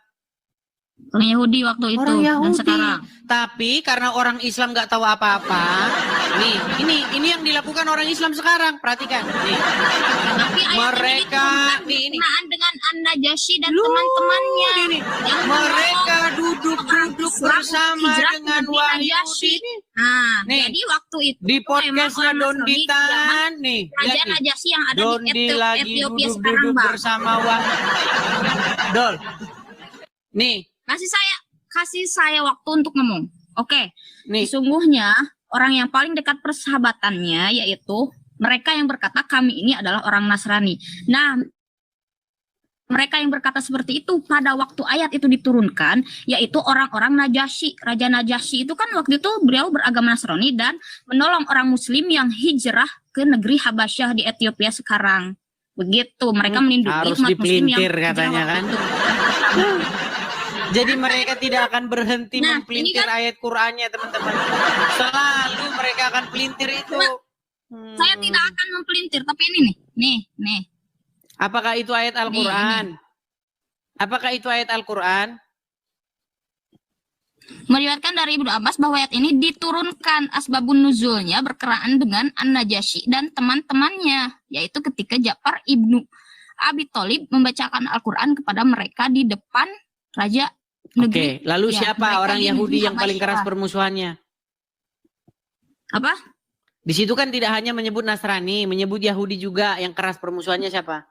Orang Yahudi waktu itu. Orang Dan Yahudi. sekarang. Tapi karena orang Islam nggak tahu apa-apa, nih ini yang dilakukan orang Islam sekarang. Perhatikan, nih. Tapi ayat Mereka, ini nih, berkenaan dengan An-Najasyi dan Loh, teman-temannya. ini. Yang Mereka menolong duduk-duduk Islam bersama hijrah dengan ke wahyu Najasyi. ini. Nah, Nih, jadi waktu itu Di memang podcastnya orang Nasrani di zaman Donditan, nih. Raja Lihat nih. Najasyi yang ada di Dondi lagi Ethiopia sekarang, duduk-duduk Bang. bersama wahyu. Dol. Nih, Kasih saya waktu untuk ngomong. Oke. nih. Sesungguhnya orang yang paling dekat persahabatannya yaitu mereka yang berkata kami ini adalah orang Nasrani. Nah, mereka yang berkata seperti itu pada waktu ayat itu diturunkan, yaitu orang-orang Najasyi. Raja Najasyi itu kan waktu itu beliau beragama Nasrani dan menolong orang Muslim yang hijrah ke negeri Habasyah di Ethiopia sekarang. Begitu, mereka melindungi Harus umat Muslim yang dipelintir hijrah katanya waktu kan. itu. Jadi mereka tidak akan berhenti Nah, mempelintir ini ayat Qur'annya, teman-teman. Selalu mereka akan pelintir itu. Saya tidak akan mempelintir, tapi ini nih. Apakah itu ayat Al-Quran? Apakah itu ayat Al-Quran? Meriwayatkan dari Ibnu Abbas bahwa ayat ini diturunkan asbabun nuzulnya berkenaan dengan An-Najasyi dan teman-temannya, yaitu ketika Ja'far ibnu Abi Thalib membacakan Al-Quran kepada mereka di depan raja negeri. Oke, lalu Ya, siapa mereka orang di Yahudi negeri yang paling keras Habasyah. permusuhannya? Apa? Di situ kan tidak hanya menyebut Nasrani, menyebut Yahudi juga. Yang keras permusuhannya siapa?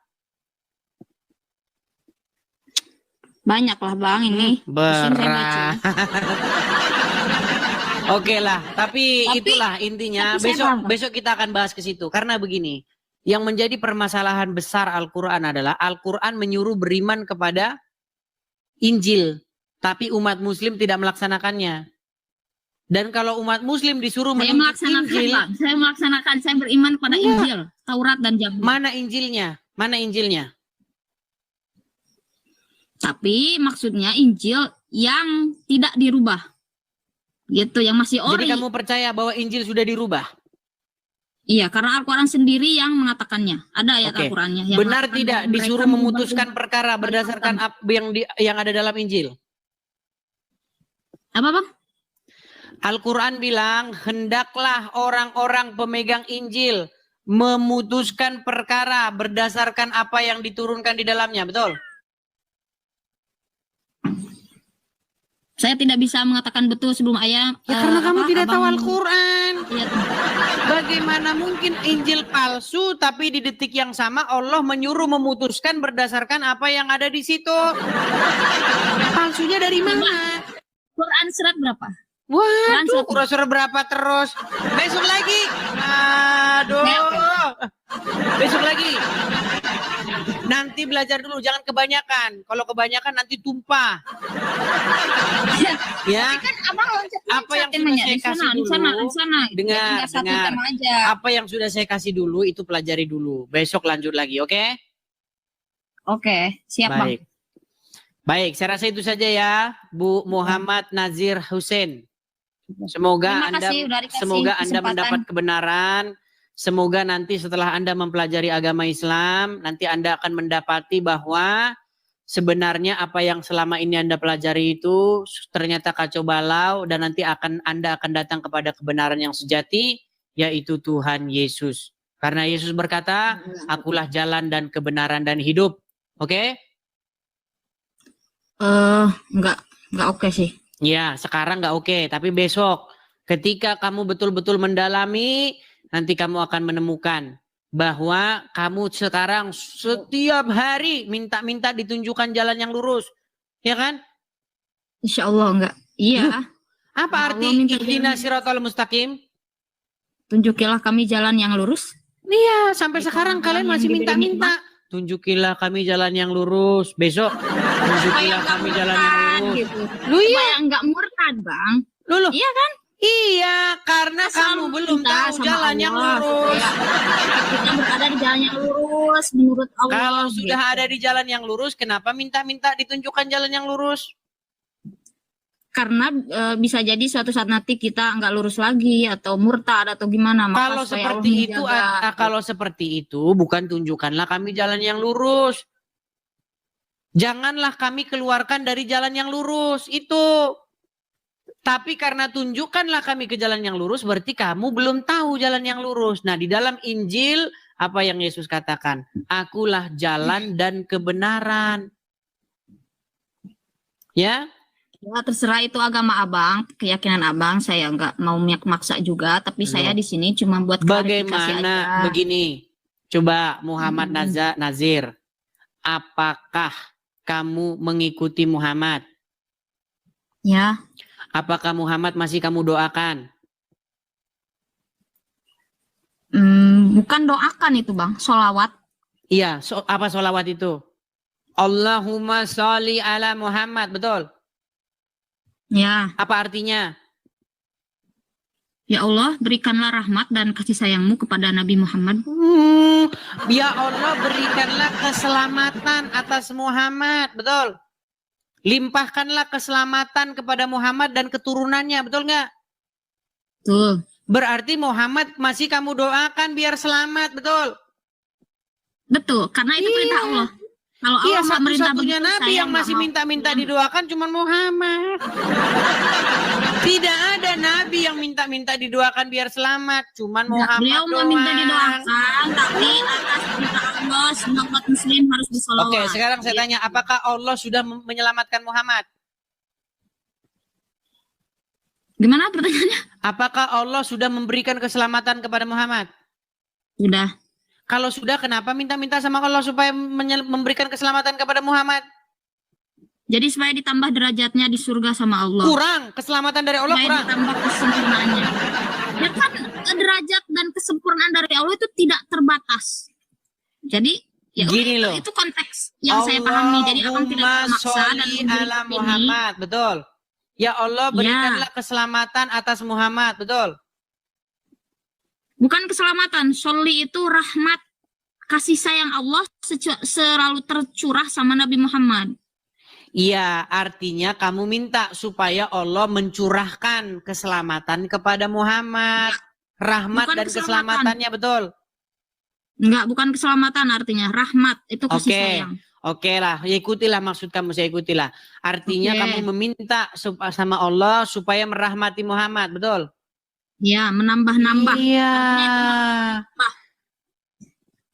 Banyak lah Bang ini. Pusing saya baca. Berat. Oke lah, tapi itulah intinya. tapi saya paham. Besok kita akan bahas ke situ. Karena begini, yang menjadi permasalahan besar Al-Quran adalah Al-Quran menyuruh beriman kepada Injil, tapi umat Muslim tidak melaksanakannya. Dan kalau umat Muslim disuruh Saya menuntut melaksanakan Injil, Bang. Saya melaksanakan. Saya beriman pada Iya. Injil, Taurat dan Zabur. mana Injilnya? Mana Injilnya? Tapi maksudnya Injil yang tidak dirubah. Gitu, yang masih ori. Jadi kamu percaya bahwa Injil sudah dirubah? Iya, karena Al-Quran sendiri yang mengatakannya. Ada ayat Oke. Al-Qurannya. yang Benar mengatakan tidak bahwa mereka disuruh mengubah memutuskan perkara berdasarkan apa yang ada dalam Injil? apa Bang? Al-Quran bilang, hendaklah orang-orang pemegang Injil memutuskan perkara berdasarkan apa yang diturunkan di dalamnya, betul? Saya tidak bisa mengatakan betul sebelum ayat. Ya karena kamu tidak tahu Abang- Al-Quran. Iya, Bagaimana mungkin Injil palsu, tapi di detik yang sama Allah menyuruh memutuskan berdasarkan apa yang ada di situ. Palsunya dari mana? Quran surat berapa? Waduh, kurang berapa terus? Besok lagi. Aduh. Besok lagi. Nanti belajar dulu, jangan kebanyakan. Kalau kebanyakan nanti tumpah. Ya. Kan abang loncat-loncat Apa yang sudah temanya. saya Di sana, kasih di sana, dulu, di sana. dengar, Jadi nggak satu dengar. tema aja. Apa yang sudah saya kasih dulu itu pelajari dulu. Besok lanjut lagi, oke? Oke, siap Bang. Baik. Baik, saya rasa itu saja ya, Bu Muhammad Nazir Hussein. Semoga Terima kasih udah dikasih Anda kesempatan. mendapat kebenaran. Semoga nanti setelah Anda mempelajari agama Islam, nanti Anda akan mendapati bahwa sebenarnya apa yang selama ini Anda pelajari itu ternyata kacau balau, dan nanti Anda akan datang kepada kebenaran yang sejati, yaitu Tuhan Yesus. Karena Yesus berkata, akulah jalan dan kebenaran dan hidup. Oke? Enggak oke sih. Ya, sekarang nggak oke, tapi besok ketika kamu betul-betul mendalami, nanti kamu akan menemukan bahwa kamu sekarang setiap hari minta-minta ditunjukkan jalan yang lurus. Ya kan? Insya Allah enggak. Iya. Apa Ya arti Allah, minta ihdinas jalan. siratal mustaqim? Tunjukilah kami jalan yang lurus. Iya, sampai Itu sekarang jalan kalian yang masih diberi minta-minta. Tunjukilah kami jalan yang lurus. Besok tunjukilah kami jalan yang lurus. Gitu. Lu iya, Supaya enggak murtad, Bang. lu. Iya kan? Iya, karena Kita kamu selalu belum minta tahu sama jalan yang Allah lurus. supaya kita berada di jalan yang lurus menurut Allah. Kalau sudah gitu. ada di jalan yang lurus, kenapa minta-minta ditunjukkan jalan yang lurus? Karena bisa jadi suatu saat nanti kita nggak lurus lagi atau murtad atau gimana. Maka Kalau supaya Allah seperti itu, menjaga. kalau seperti itu, bukan tunjukkanlah kami jalan yang lurus. Janganlah kami keluarkan dari jalan yang lurus itu. Tapi karena tunjukkanlah kami ke jalan yang lurus, berarti kamu belum tahu jalan yang lurus. Nah, di dalam Injil apa yang Yesus katakan? Akulah jalan dan kebenaran. Ya. Ya, terserah itu agama abang, keyakinan abang. Saya nggak mau maksa juga, tapi saya di sini cuma buat klarifikasi Bagaimana aja. begini? Coba Muhammad Nazir, apakah kamu mengikuti Muhammad? Ya, Apakah Muhammad masih kamu doakan? bukan doakan itu bang, sholawat. Iya, apa sholawat itu? Allahumma sholli ala Muhammad, betul? Ya, Apa artinya? ya Allah berikanlah rahmat dan kasih sayangmu kepada Nabi Muhammad. Ya Allah berikanlah keselamatan atas Muhammad, betul? Limpahkanlah keselamatan kepada Muhammad dan keturunannya, betul nggak? Betul. Berarti Muhammad masih kamu doakan biar selamat, betul? Betul, karena itu perintah Allah. Kalau Iya, Allah nggak merintah satu-satunya begitu, Nabi saya yang nggak masih mau. minta-minta didoakan cuma Muhammad. Tidak ada Nabi yang minta-minta didoakan biar selamat, cuman Muhammad Beliau doang. meminta didoakan, tapi atas perintah Allah semua umat muslim harus bersolawat. Oke, sekarang saya tanya, apakah Allah sudah menyelamatkan Muhammad? Gimana pertanyaannya? Apakah Allah sudah memberikan keselamatan kepada Muhammad? Sudah. Kalau sudah, kenapa minta-minta sama Allah supaya memberikan keselamatan kepada Muhammad? Jadi supaya ditambah derajatnya di surga sama Allah. Kurang, keselamatan dari Allah Supaya kurang. ditambah kesempurnaannya. Ya kan derajat dan kesempurnaan dari Allah itu tidak terbatas. Jadi ya Gini udah, loh. itu konteks yang saya pahami. Jadi abang tidak Allahumma termaksa dan sholli memberi ala opini. Muhammad, betul. Ya Allah berikanlah keselamatan atas Muhammad, betul. Bukan keselamatan, sholli itu rahmat, kasih sayang Allah selalu tercurah sama Nabi Muhammad. Iya, artinya kamu minta supaya Allah mencurahkan keselamatan kepada Muhammad. Rahmat Bukan dan keselamatan. keselamatannya, betul. Enggak, bukan keselamatan artinya, rahmat itu kasih sayang. Oke lah, ya ikutilah maksud kamu, saya ikutilah. Artinya Oke. kamu meminta sama Allah supaya merahmati Muhammad, betul? Ya, menambah-nambah. Iya.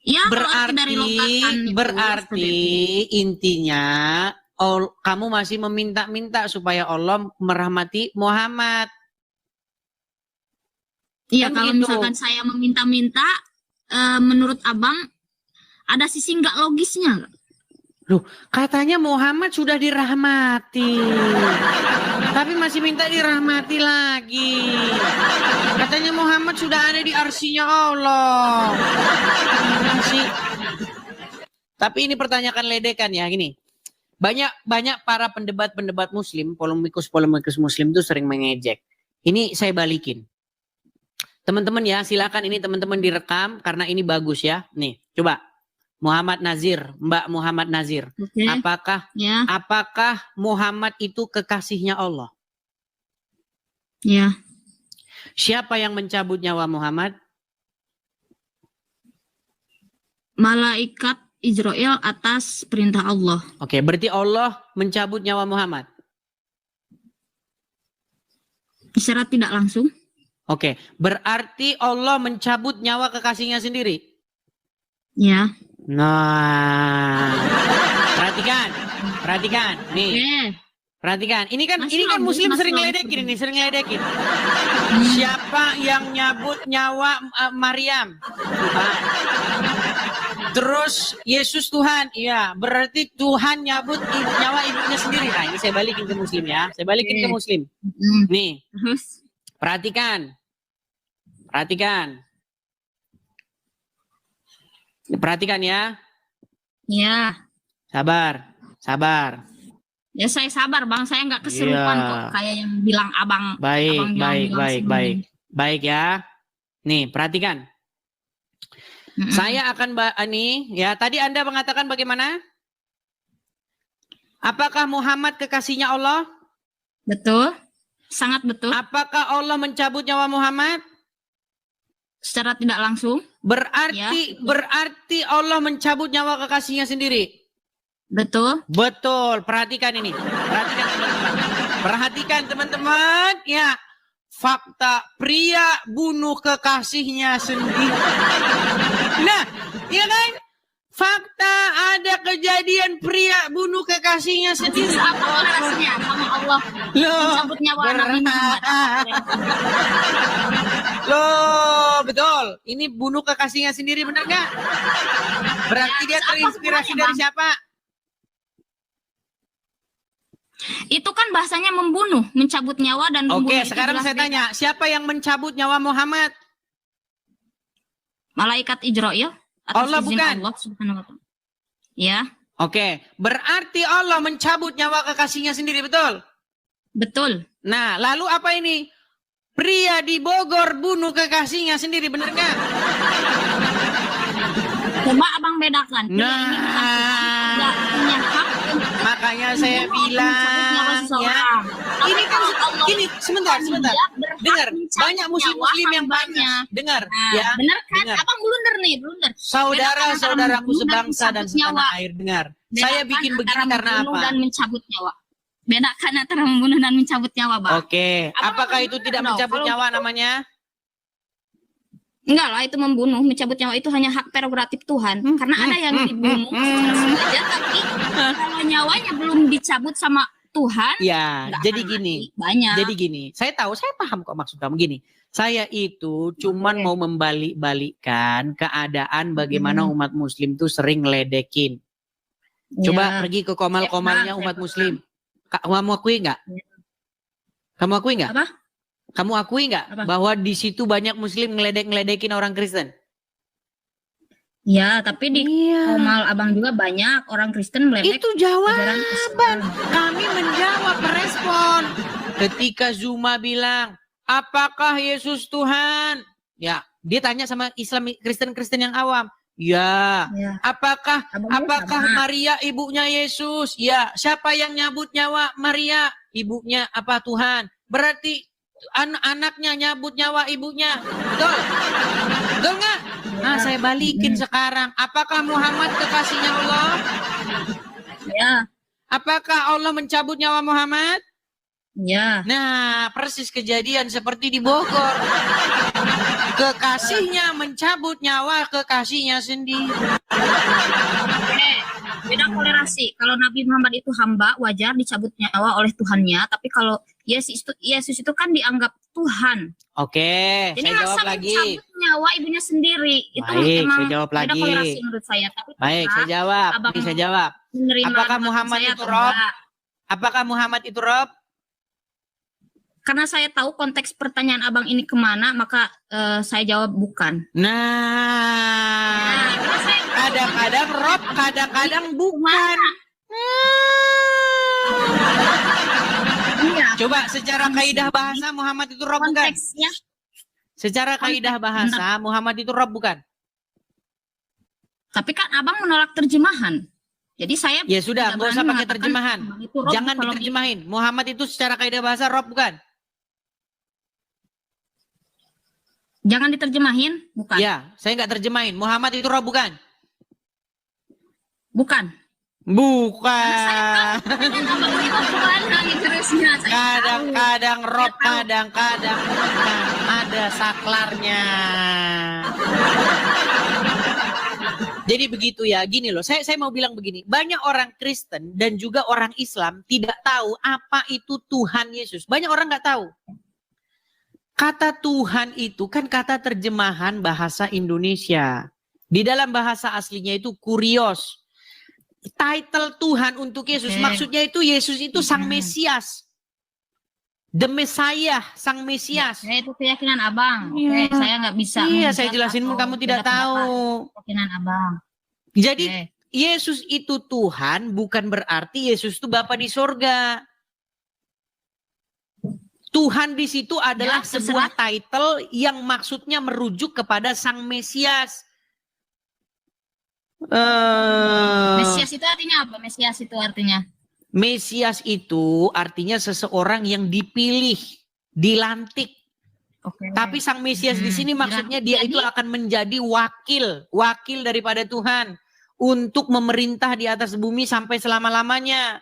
Ya, kalau dari logatan itu, Berarti intinya kamu masih meminta-minta supaya Allah merahmati Muhammad. Iya, Kan kalau begitu. misalkan saya meminta-minta, menurut abang ada sisi nggak logisnya nggak? Loh, katanya Muhammad sudah dirahmati. Tapi masih minta dirahmati lagi. Katanya Muhammad sudah ada di arsinya Allah. Tapi ini pertanyaan ledekan ya, gini. Banyak para pendebat muslim, polemikus muslim itu sering mengejek. Ini saya balikin. Teman-teman ya, silakan ini teman-teman direkam karena ini bagus ya. Nih, coba. Muhammad Nazir, Mbak Muhammad Nazir. Oke. Apakah Muhammad itu kekasihnya Allah? Ya. Siapa yang mencabut nyawa Muhammad? Malaikat Israel atas perintah Allah. Oke, berarti Allah mencabut nyawa Muhammad. Secara tidak langsung. Oke, berarti Allah mencabut nyawa kekasihnya sendiri. Ya. Nah, perhatikan, nih, Oke. perhatikan. Ini kan Masih Muslim bagus, sering masih ledekin ini, sering ledekin. Siapa yang nyabut nyawa Maryam? Tuhan. Terus Yesus Tuhan, iya. Berarti Tuhan nyabut nyawa ibunya sendiri. Nah, ini saya balikin ke Muslim ya. Saya balikin ke Muslim. Nih, Terus. perhatikan. Perhatikan ya. Ya. Sabar. Ya saya sabar bang, saya nggak keserupan Iya. kok kayak yang bilang abang. Baik. abang yang bilang sebelumnya. Baik ya. Nih, perhatikan. Saya akan nih ya, tadi Anda mengatakan bagaimana? Apakah Muhammad kekasihnya Allah? Betul. Sangat betul. Apakah Allah mencabut nyawa Muhammad? Secara tidak langsung. Berarti Ya, betul. berarti Allah mencabut nyawa kekasihnya sendiri. Betul. Betul. Perhatikan ini. Perhatikan teman-teman. Perhatikan teman-teman. Ya. Fakta pria bunuh kekasihnya sendiri. Nah, iya kan? Fakta ada kejadian pria bunuh kekasihnya sendiri. Apa korelasinya sama Allah Loh, mencabut nyawa Nabi Muhammad? Loh, betul. Ini bunuh kekasihnya sendiri, benar nggak? Berarti dia apa terinspirasi hubungannya, dari Bang? siapa? Itu kan bahasanya membunuh, mencabut nyawa dan membunuh. Oke, itu sekarang jelas saya beda. tanya, siapa yang mencabut nyawa Muhammad? Malaikat Ijrail atas Allah izin bukan? Allah Subhanahu wa taala. Ya, Oke, berarti Allah mencabut nyawa kekasihnya sendiri, betul? betul. Nah, lalu apa ini? Pria di Bogor bunuh kekasihnya sendiri, benar nggak? Coba abang bedakan. Pria Nah. ini bukan Tuhan, tidak punya hak untuk Makanya saya membunuh atau mencabut nyawa bilang, ya. seseorang. Tapi Ini kan, kalau Allah gini, sebentar. dia berhak Dengar, mencabut banyak nyawa muslim-muslim yang hambanya. banyak. Dengar, Nah, ya. benar kan? Dengar. Abang blunder nih, blunder. Saudara-saudaraku Bedakan antara sebangsa dan membunuh dan setanah mencabut air, dengar. Saya Bedakan bikin begini antara karena membunuh apa? dan mencabut nyawa. Bedakan antara membunuh dan mencabut nyawa, Bang. Oke, Abang apakah harus itu benar tidak dong. mencabut Kalau nyawa gitu- namanya? Enggak lah, itu membunuh, mencabut nyawa itu hanya hak prerogatif Tuhan. Karena ada yang dibunuh secara sengaja, tapi kalau nyawanya belum dicabut sama Tuhan, Ya, nggak jadi akan gini. mati. Banyak. Jadi gini, saya tahu, saya paham kok maksud kamu gini. Saya itu cuman Oke. mau membalik-balikkan keadaan bagaimana umat muslim tuh sering ngeledekin. Coba Ya. pergi ke komal-komalnya Saya umat paham. muslim. Kamu akui nggak? Ya. Kamu akui nggak? Apa? Kamu akui nggak Apa? bahwa di situ banyak muslim ngeledek-ngeledekin orang Kristen? Ya, tapi di Iya. Komal Abang juga banyak orang Kristen meledek Itu ajaran jawaban. Islam. Kami menjawab, merespon. Ketika Zuma bilang, apakah Yesus Tuhan? Ya, dia tanya sama Islam Kristen-Kristen yang awam. Ya. Ya. Apakah Abang sama. Maria ibunya Yesus? Ya. Siapa yang nyabut nyawa Maria? Ibunya apa Tuhan? Berarti anaknya nyabut nyawa ibunya. Betul? Betul nggak? Nah, saya balikin sekarang. Apakah Muhammad kekasihnya Allah? Ya, Apakah Allah mencabut nyawa Muhammad? ya. Nah, persis kejadian seperti di Bogor. Kekasihnya mencabut nyawa kekasihnya sendiri. Oke, beda kolerasi. Kalau Nabi Muhammad itu hamba, wajar dicabut nyawa oleh Tuhannya. Tapi kalau Yesus itu kan dianggap Tuhan. Oke, Jadi saya jawab masa lagi. mencabut nyawa ibunya sendiri? Itu Baik, emang saya jawab beda lagi. kolerasi menurut saya. Tapi Baik, tetap saya jawab. Abang Ini saya jawab. menerima Apakah maksud Muhammad saya itu atau Rob? enggak. Apakah Muhammad itu Rob? Karena saya tahu konteks pertanyaan abang ini kemana, maka saya jawab bukan. Nah, Karena saya tahu kadang-kadang Rob, kadang-kadang bukan. Iya, Coba secara kaidah bahasa Muhammad itu Rob bukan? konteksnya. Secara kaidah bahasa Muhammad itu Rob bukan? Tapi kan abang menolak terjemahan. Jadi saya Ya sudah, tidak nggak usah berani pakai mengatakan terjemahan. itu Rob Jangan kalau diterjemahin. Muhammad itu secara kaidah bahasa Rob bukan? Jangan diterjemahin, bukan. Ya, saya nggak terjemahin. Muhammad itu Rob bukan? Bukan. Bukan. Kan abang itu bukan lagi terusnya. Saya tahu. Kadang-kadang Rob, Saya tahu. kadang-kadang bukan. Ada saklarnya. Jadi begitu ya, gini loh. Saya mau bilang begini. Banyak orang Kristen dan juga orang Islam tidak tahu apa itu Tuhan Yesus. Banyak orang nggak tahu. Kata Tuhan itu kan kata terjemahan bahasa Indonesia. Di dalam bahasa aslinya itu kurios. Title Tuhan untuk Yesus. Oke. Maksudnya itu Yesus itu Sang Mesias. The Messiah, Sang Mesias. Ya, itu keyakinan abang. Iya. Oke, saya nggak bisa. Iya, menjawab saya jelasin atau kamu tidak beda pendapat. tahu. Keyakinan abang. Jadi Oke. Yesus itu Tuhan bukan berarti Yesus itu Bapa di sorga. Tuhan di situ adalah Ya, sebuah title yang maksudnya merujuk kepada Sang Mesias. Mesias itu artinya apa? Mesias itu artinya Mesias itu artinya seseorang yang dipilih, dilantik. Oke. Tapi sang Mesias di sini maksudnya dia itu akan menjadi wakil daripada Tuhan untuk memerintah di atas bumi sampai selama-lamanya.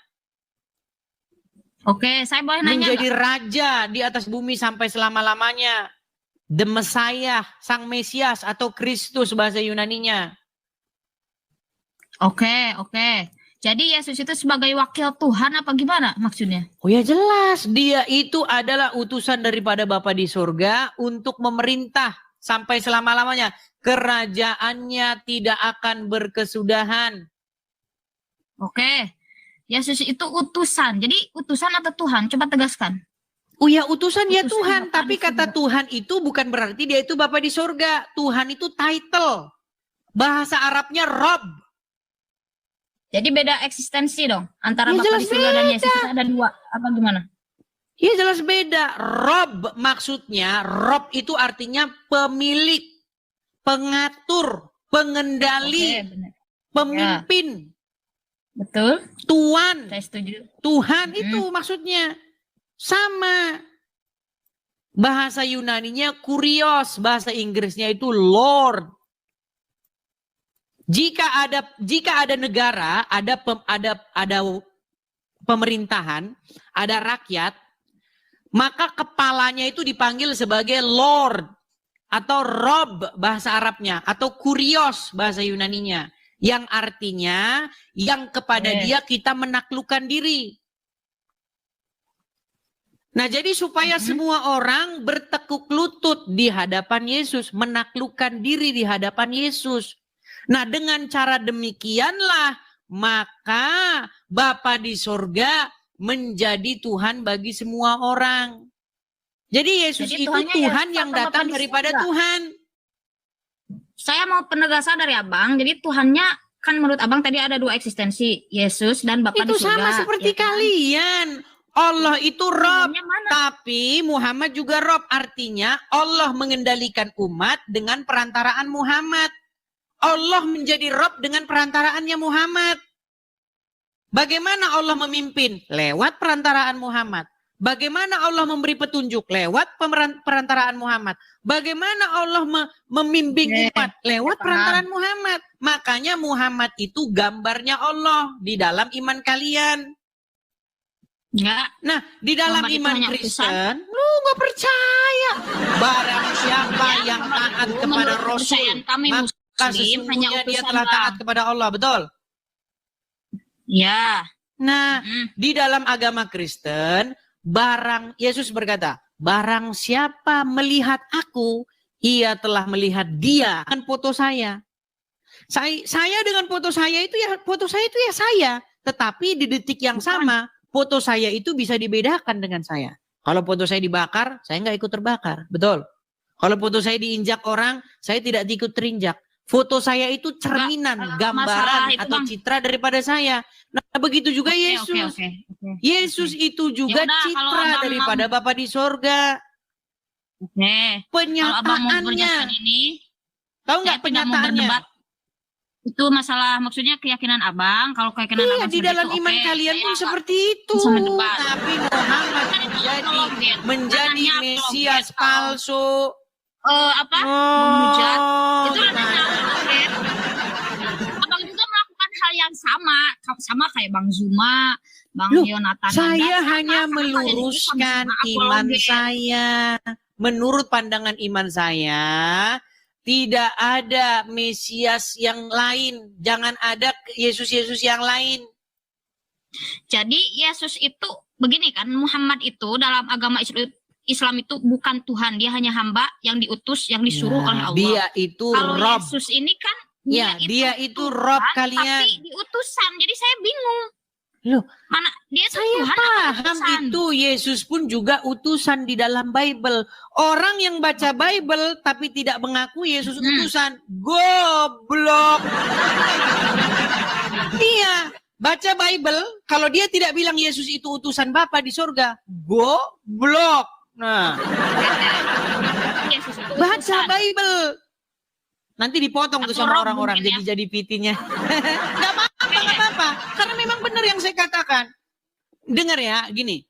Oke, saya boleh nanya Menjadi raja di atas bumi sampai selama-lamanya. The Messiah, sang Mesias atau Kristus bahasa Yunaninya. Oke. Jadi Yesus itu sebagai wakil Tuhan apa gimana maksudnya? Oh ya jelas, dia itu adalah utusan daripada Bapa di surga untuk memerintah sampai selama-lamanya. Kerajaannya tidak akan berkesudahan. Oke. Yesus itu utusan. Jadi utusan atau Tuhan? Coba tegaskan. Oh ya utusan ya Utusan Tuhan, Bapa tapi di kata surga. Tuhan itu bukan berarti dia itu Bapa di surga. Tuhan itu title. Bahasa Arabnya Rob. Jadi beda eksistensi dong antara Ya, Bapa jelas di surga dan Yesus itu ada dua apa gimana? Ya jelas beda. Rob maksudnya, Rob itu artinya pemilik, pengatur, pengendali, Oke, benar. pemimpin, Betul. tuan, Saya setuju. Tuhan itu maksudnya. Sama. Bahasa Yunaninya kurios, bahasa Inggrisnya itu Lord. Jika ada negara, ada pemerintahan, ada rakyat, maka kepalanya itu dipanggil sebagai Lord atau Rob bahasa Arabnya atau kurios bahasa Yunaninya, yang artinya yang kepada dia kita menaklukkan diri. Nah, jadi supaya semua orang bertekuk lutut di hadapan Yesus, menaklukkan diri di hadapan Yesus. Nah, dengan cara demikianlah maka Bapa di sorga menjadi Tuhan bagi semua orang. Jadi Yesus Jadi itu Tuhannya Tuhan Yesus yang atau datang Bapa di daripada surga? Tuhan. Saya mau penegasan dari Abang. Jadi Tuhannya kan menurut Abang tadi ada dua eksistensi, Yesus dan Bapa Itu di surga. sama seperti ya kan? kalian. Allah itu Rob, Tuhannya mana? tapi Muhammad juga Rob. Artinya Allah mengendalikan umat dengan perantaraan Muhammad. Allah menjadi Rob dengan perantaraannya Muhammad. Bagaimana Allah memimpin? Lewat perantaraan Muhammad. Bagaimana Allah memberi petunjuk? Lewat perantaraan Muhammad. Bagaimana Allah membimbing umat? Lewat perantaraan Muhammad. Makanya Muhammad itu gambarnya Allah di dalam iman kalian. Enggak. Nah, di dalam Muhammad itu iman hanya Kristen, lu nggak percaya. Barang siapa Ya, yang Muhammad taat itu kepada menurut Rasul, kepercayaan kami maka Muslim hanya sesungguhnya dia utusan telah Bang. taat kepada Allah, betul? Ya. Nah, di dalam agama Kristen, Yesus berkata, barang siapa melihat aku, ia telah melihat dia. Kan foto saya. Saya dengan foto saya itu ya saya. Tetapi di detik yang sama, foto saya itu bisa dibedakan dengan saya. Kalau foto saya dibakar, saya nggak ikut terbakar. Betul. Kalau foto saya diinjak orang, saya tidak ikut terinjak. Foto saya itu cerminan, gambaran atau citra daripada saya. Nah, begitu juga Yesus. Yesus itu juga citra daripada Bapa di sorga. Oke. Penyataannya. Tahu nggak penyataannya? Itu masalah maksudnya keyakinan Abang. Kalau keyakinan Abang di dalam itu, iman kalian pun seperti itu. Tapi Muhammad menjadi Mesias palsu. Menghujat. Itu adalah Abang juga melakukan hal yang sama kayak Bang Zuma, Bang Yonatan. Saya hanya meluruskan iman saya. Menurut pandangan iman saya, tidak ada Mesias yang lain. Jangan ada Yesus-Yesus yang lain. Jadi Yesus itu begini kan, Muhammad itu dalam agama Islam itu bukan Tuhan. Dia hanya hamba yang diutus, yang disuruh oleh Allah. Dia itu Kalau Rob. Yesus ini kan, dia itu Rob kalian. Tapi diutusan. Jadi saya bingung. Loh, mana dia saya Tuhan paham itu. Yesus pun juga utusan di dalam Bible. Orang yang baca Bible tapi tidak mengaku Yesus utusan, goblok. Dia baca Bible, kalau dia tidak bilang Yesus itu utusan Bapa di surga, goblok. Nah, baca Bible. Nanti dipotong tuh sama orang-orang jadi PT-nya. Gak apa-apa. Karena memang benar yang saya katakan. Dengar ya, gini.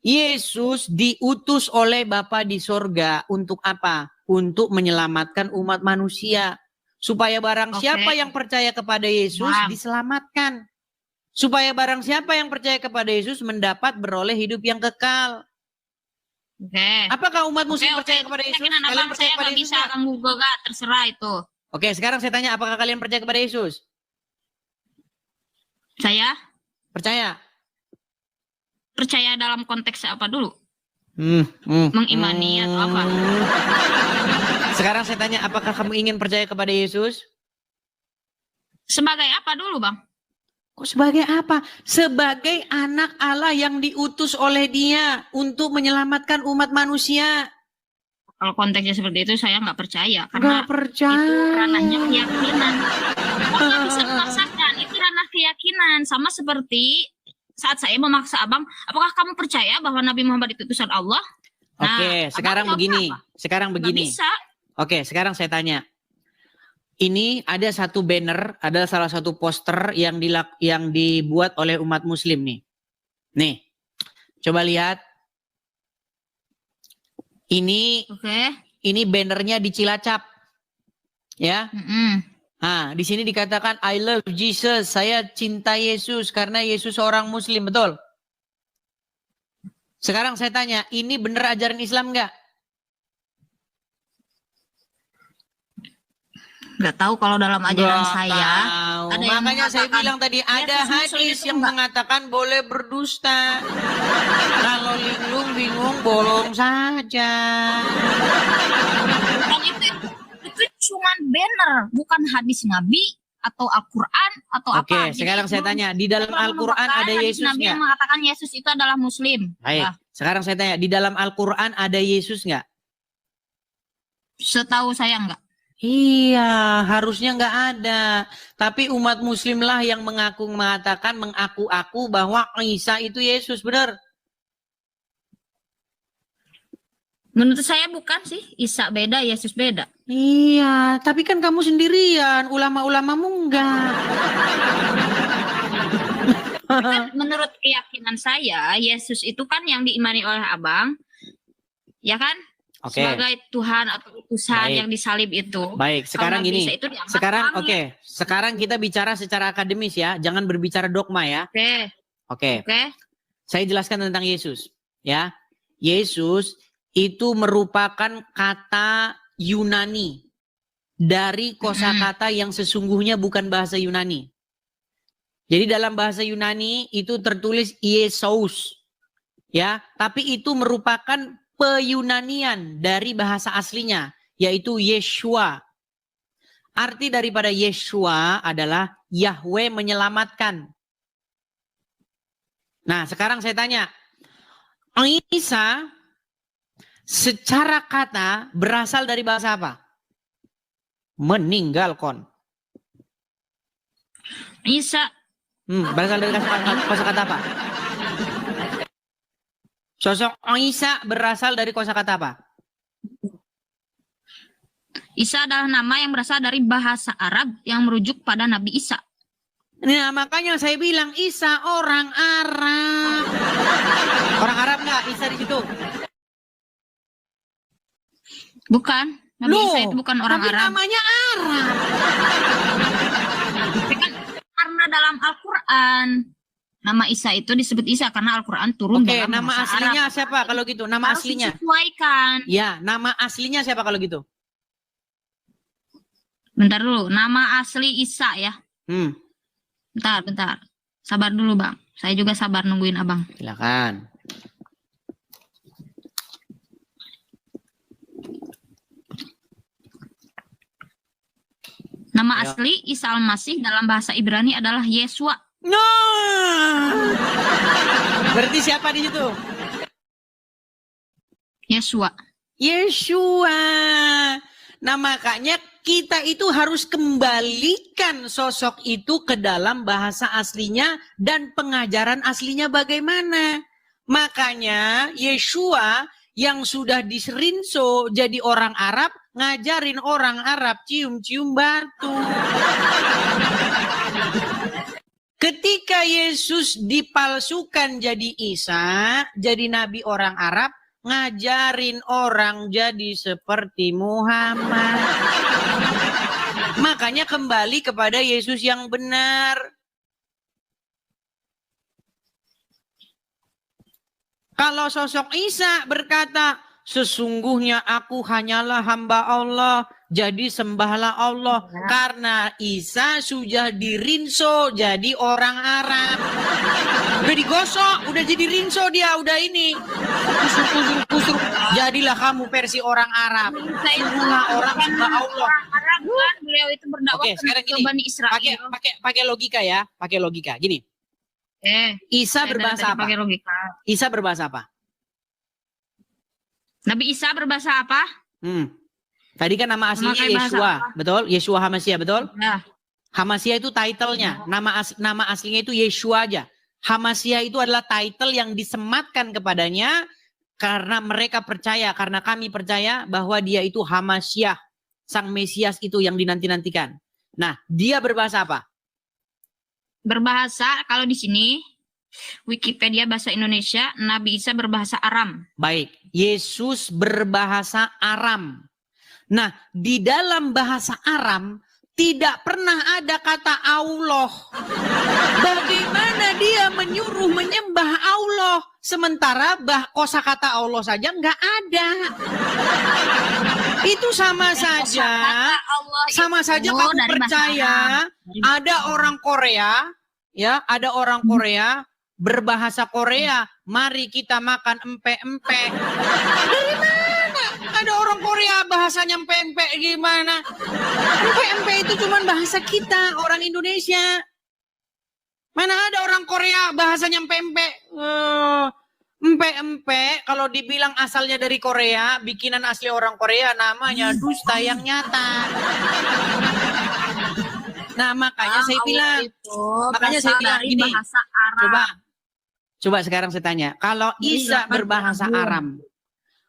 Yesus diutus oleh Bapa di sorga untuk apa? Untuk menyelamatkan umat manusia. Supaya barang Oke. siapa yang percaya kepada Yesus Paham. diselamatkan. Supaya barang siapa yang percaya kepada Yesus mendapat beroleh hidup yang kekal. Oke. Apakah umat muslim Oke, percaya kepada Yesus? keyakinan Kalian abang percaya saya kepada nggak Yesus bisa nggak? ganggu gugat, terserah itu. Oke, sekarang saya tanya, apakah kalian percaya kepada Yesus? Saya Percaya? percaya dalam konteks apa dulu? Mengimani atau apa? Sekarang saya tanya, apakah kamu ingin percaya kepada Yesus? Sebagai apa dulu, Bang? Kok sebagai apa? Sebagai anak Allah yang diutus oleh Dia untuk menyelamatkan umat manusia. Kalau konteksnya seperti itu saya nggak percaya karena Nggak percaya. itu ranahnya keyakinan. Abang nggak bisa memaksakan, itu ranah keyakinan. Sama seperti saat saya memaksa abang, apakah kamu percaya bahwa Nabi Muhammad itu utusan Allah? Nah, Oke, sekarang abang jawab begini. apa? Sekarang Nggak begini. bisa. Oke, sekarang saya tanya. Ini ada satu banner, ada salah satu poster yang dibuat oleh umat muslim nih. Nih, coba lihat. Oke. Ini bannernya di Cilacap. Ya. Mm-mm. Nah, di sini dikatakan I love Jesus, saya cinta Yesus karena Yesus seorang muslim, betul? Sekarang saya tanya, ini benar ajaran Islam nggak? Nggak tahu kalau dalam ajaran Nggak saya tahu. ada yang Makanya saya mengatakan, bilang tadi ada Yesus Muslim hadis itu yang enggak. mengatakan boleh berdusta. Kalau linglung bingung bolong saja. Dan itu cuman banner, bukan hadis Nabi atau Al-Quran atau apa. Oke, Jadi sekarang saya belum- tanya, di dalam belum Al-Quran menemukan ada hadis Yesus Nabi nggak? yang mengatakan Yesus itu adalah Muslim. Baik, Nah, sekarang saya tanya, di dalam Al-Quran ada Yesus nggak? setahu saya enggak. Iya, harusnya nggak ada. Tapi umat muslim lah yang mengatakan, mengaku-aku bahwa Isa itu Yesus, benar? Menurut saya bukan sih. Isa beda, Yesus beda. Iya, tapi kan kamu sendirian, ulama-ulamamu enggak. Kan menurut keyakinan saya, Yesus itu kan yang diimani oleh abang, ya kan? Oke, Sebagai Tuhan atau utusan Baik. yang disalib itu. baik. Sekarang Kalau Nabi gini, Isa itu diangkat sekarang ke langit. oke. Sekarang kita bicara secara akademis ya, jangan berbicara dogma ya. Oke, Oke, oke. saya jelaskan tentang Yesus. Ya, Yesus itu merupakan kata Yunani dari kosakata yang sesungguhnya bukan bahasa Yunani. Jadi dalam bahasa Yunani itu tertulis Yesus, ya, tapi itu merupakan peyunanian dari bahasa aslinya, yaitu Yeshua. Arti daripada Yeshua adalah Yahweh menyelamatkan. Nah, sekarang saya tanya, Isa secara kata berasal dari bahasa apa? Meninggalkan. Isa Berasal dari kosakata apa? Sosok Isa berasal dari kosakata apa? Isa adalah nama yang berasal dari bahasa Arab yang merujuk pada Nabi Isa. Nah, makanya saya bilang Isa orang Arab. Orang Arab nggak Isa di situ? Bukan. Nabi Loh, Isa itu bukan orang tapi Arab. namanya Arab. Tapi kan karena dalam Al-Quran nama Isa itu disebut Isa karena Al-Quran turun Oke, dalam nama bahasa aslinya Arab. siapa kalau gitu? Nama Harus aslinya? disesuaikan. Ya, nama aslinya siapa kalau gitu? Bentar dulu, nama asli Isa ya. Bentar. Sabar dulu bang. Saya juga sabar nungguin abang. Silakan. Nama Ayo. asli Isa Al-Masih dalam bahasa Ibrani adalah Yesua. No. Berarti siapa di situ? Yesua. Yeshua. Nah, makanya kita itu harus kembalikan sosok itu ke dalam bahasa aslinya dan pengajaran aslinya bagaimana. Makanya Yeshua yang sudah diserinso jadi orang Arab, ngajarin orang Arab cium-cium batu. Ketika Yesus dipalsukan jadi Isa, jadi nabi orang Arab, ngajarin orang jadi seperti Muhammad. Makanya kembali kepada Yesus yang benar. Kalau sosok Isa berkata, sesungguhnya aku hanyalah hamba Allah, jadi sembahlah Allah. Karena Isa sudah dirinso jadi orang Arab. Udah digosok, udah jadi rinso dia, udah ini. Kusur. Jadilah kamu versi orang Arab. Sembahlah orang hamba Allah. Orang Arab kan, beliau itu berdakwah Oke, sekarang ke gini. Bani Israel. Pakai logika ya, pakai logika. Gini. Isa berbahasa apa? Pakai logika. Isa berbahasa apa? Nabi Isa berbahasa apa? Tadi kan nama aslinya Memakai bahasa Yeshua, apa? betul? Yeshua Hamasia, betul? Ya. Hamasia itu title-nya. Nama aslinya itu Yeshua aja. Hamasia itu adalah title yang disematkan kepadanya karena mereka percaya, karena kami percaya bahwa dia itu Hamasyah, sang Mesias itu yang dinanti-nantikan. Nah, dia berbahasa apa? Berbahasa, kalau di sini Wikipedia bahasa Indonesia, Nabi Isa berbahasa Aram. Baik, Yesus berbahasa Aram. Nah, di dalam bahasa Aram tidak pernah ada kata Allah. Bagaimana dia menyuruh menyembah Allah sementara kosakata Allah saja nggak ada? Itu sama saja. Sama saja kamu percaya ada orang Korea, ya, ada orang Korea berbahasa Korea, mari kita makan empe-empe. Dari mana? Ada orang Korea bahasanya empe-empe gimana? Empe-empe itu cuma bahasa kita, orang Indonesia. Mana ada orang Korea bahasanya empe-empe? Empe-empe kalau dibilang asalnya dari Korea, bikinan asli orang Korea namanya dusta yang nyata. Nah, makanya saya bilang, gini, coba sekarang saya tanya, kalau Isa berbahasa Aram,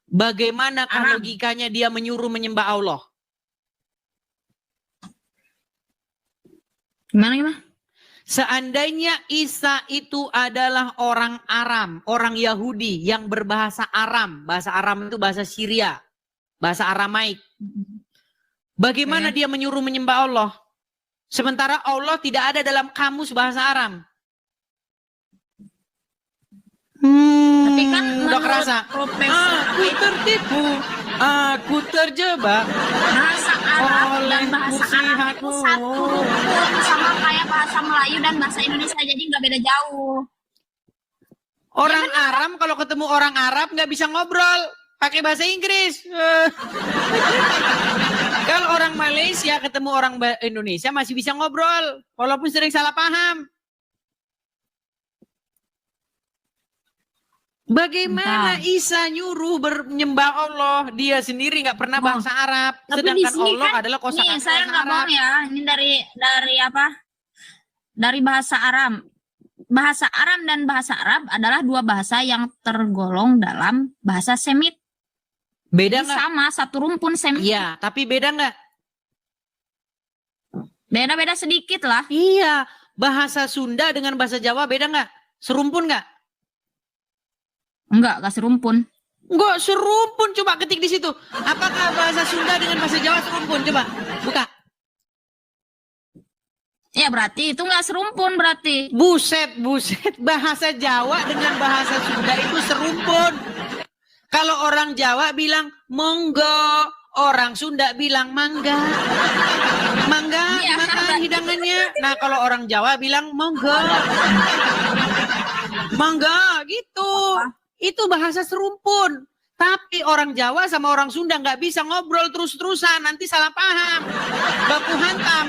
bagaimana logikanya dia menyuruh menyembah Allah? Gimana? Seandainya Isa itu adalah orang Aram, orang Yahudi yang berbahasa Aram. Bahasa Aram itu bahasa Syria, bahasa Aramaik. Bagaimana dia menyuruh menyembah Allah? Sementara Allah tidak ada dalam kamus bahasa Aram. Tapi kan udah kerasa. Aku tertipu, aku terjebak. Bahasa Arab dan bahasa Arab itu satu rukun, sama kayak bahasa Melayu dan bahasa Indonesia, jadi nggak beda jauh. Orang Aram kalau ketemu orang Arab nggak bisa ngobrol, pakai bahasa Inggris. Kalau orang Malaysia ketemu orang Indonesia masih bisa ngobrol, walaupun sering salah paham. Bagaimana Isa nyuruh menyembah Allah? Dia sendiri nggak pernah bahasa Arab. Sedangkan Allah kan, adalah kosakata bahasa Arab. Saya nggak bohong ya. Ini dari apa? Dari bahasa Aram. Bahasa Aram dan bahasa Arab adalah dua bahasa yang tergolong dalam bahasa Semit. Beda nggak? Sama, satu rumpun Semit. Iya, tapi beda nggak? Beda-beda sedikit lah. Iya, bahasa Sunda dengan bahasa Jawa beda nggak? Serumpun nggak? Enggak serumpun. Enggak serumpun, coba ketik di situ. Apakah bahasa Sunda dengan bahasa Jawa serumpun? Coba buka. Ya berarti itu enggak serumpun berarti. Buset. Bahasa Jawa dengan bahasa Sunda itu serumpun. Kalau orang Jawa bilang monggo, orang Sunda bilang mangga. Mangga, Ya, makan hidangannya. Nah, kalau orang Jawa bilang monggo. Mangga gitu. Itu bahasa serumpun. Tapi orang Jawa sama orang Sunda nggak bisa ngobrol terus-terusan. Nanti salah paham. Baku hantam.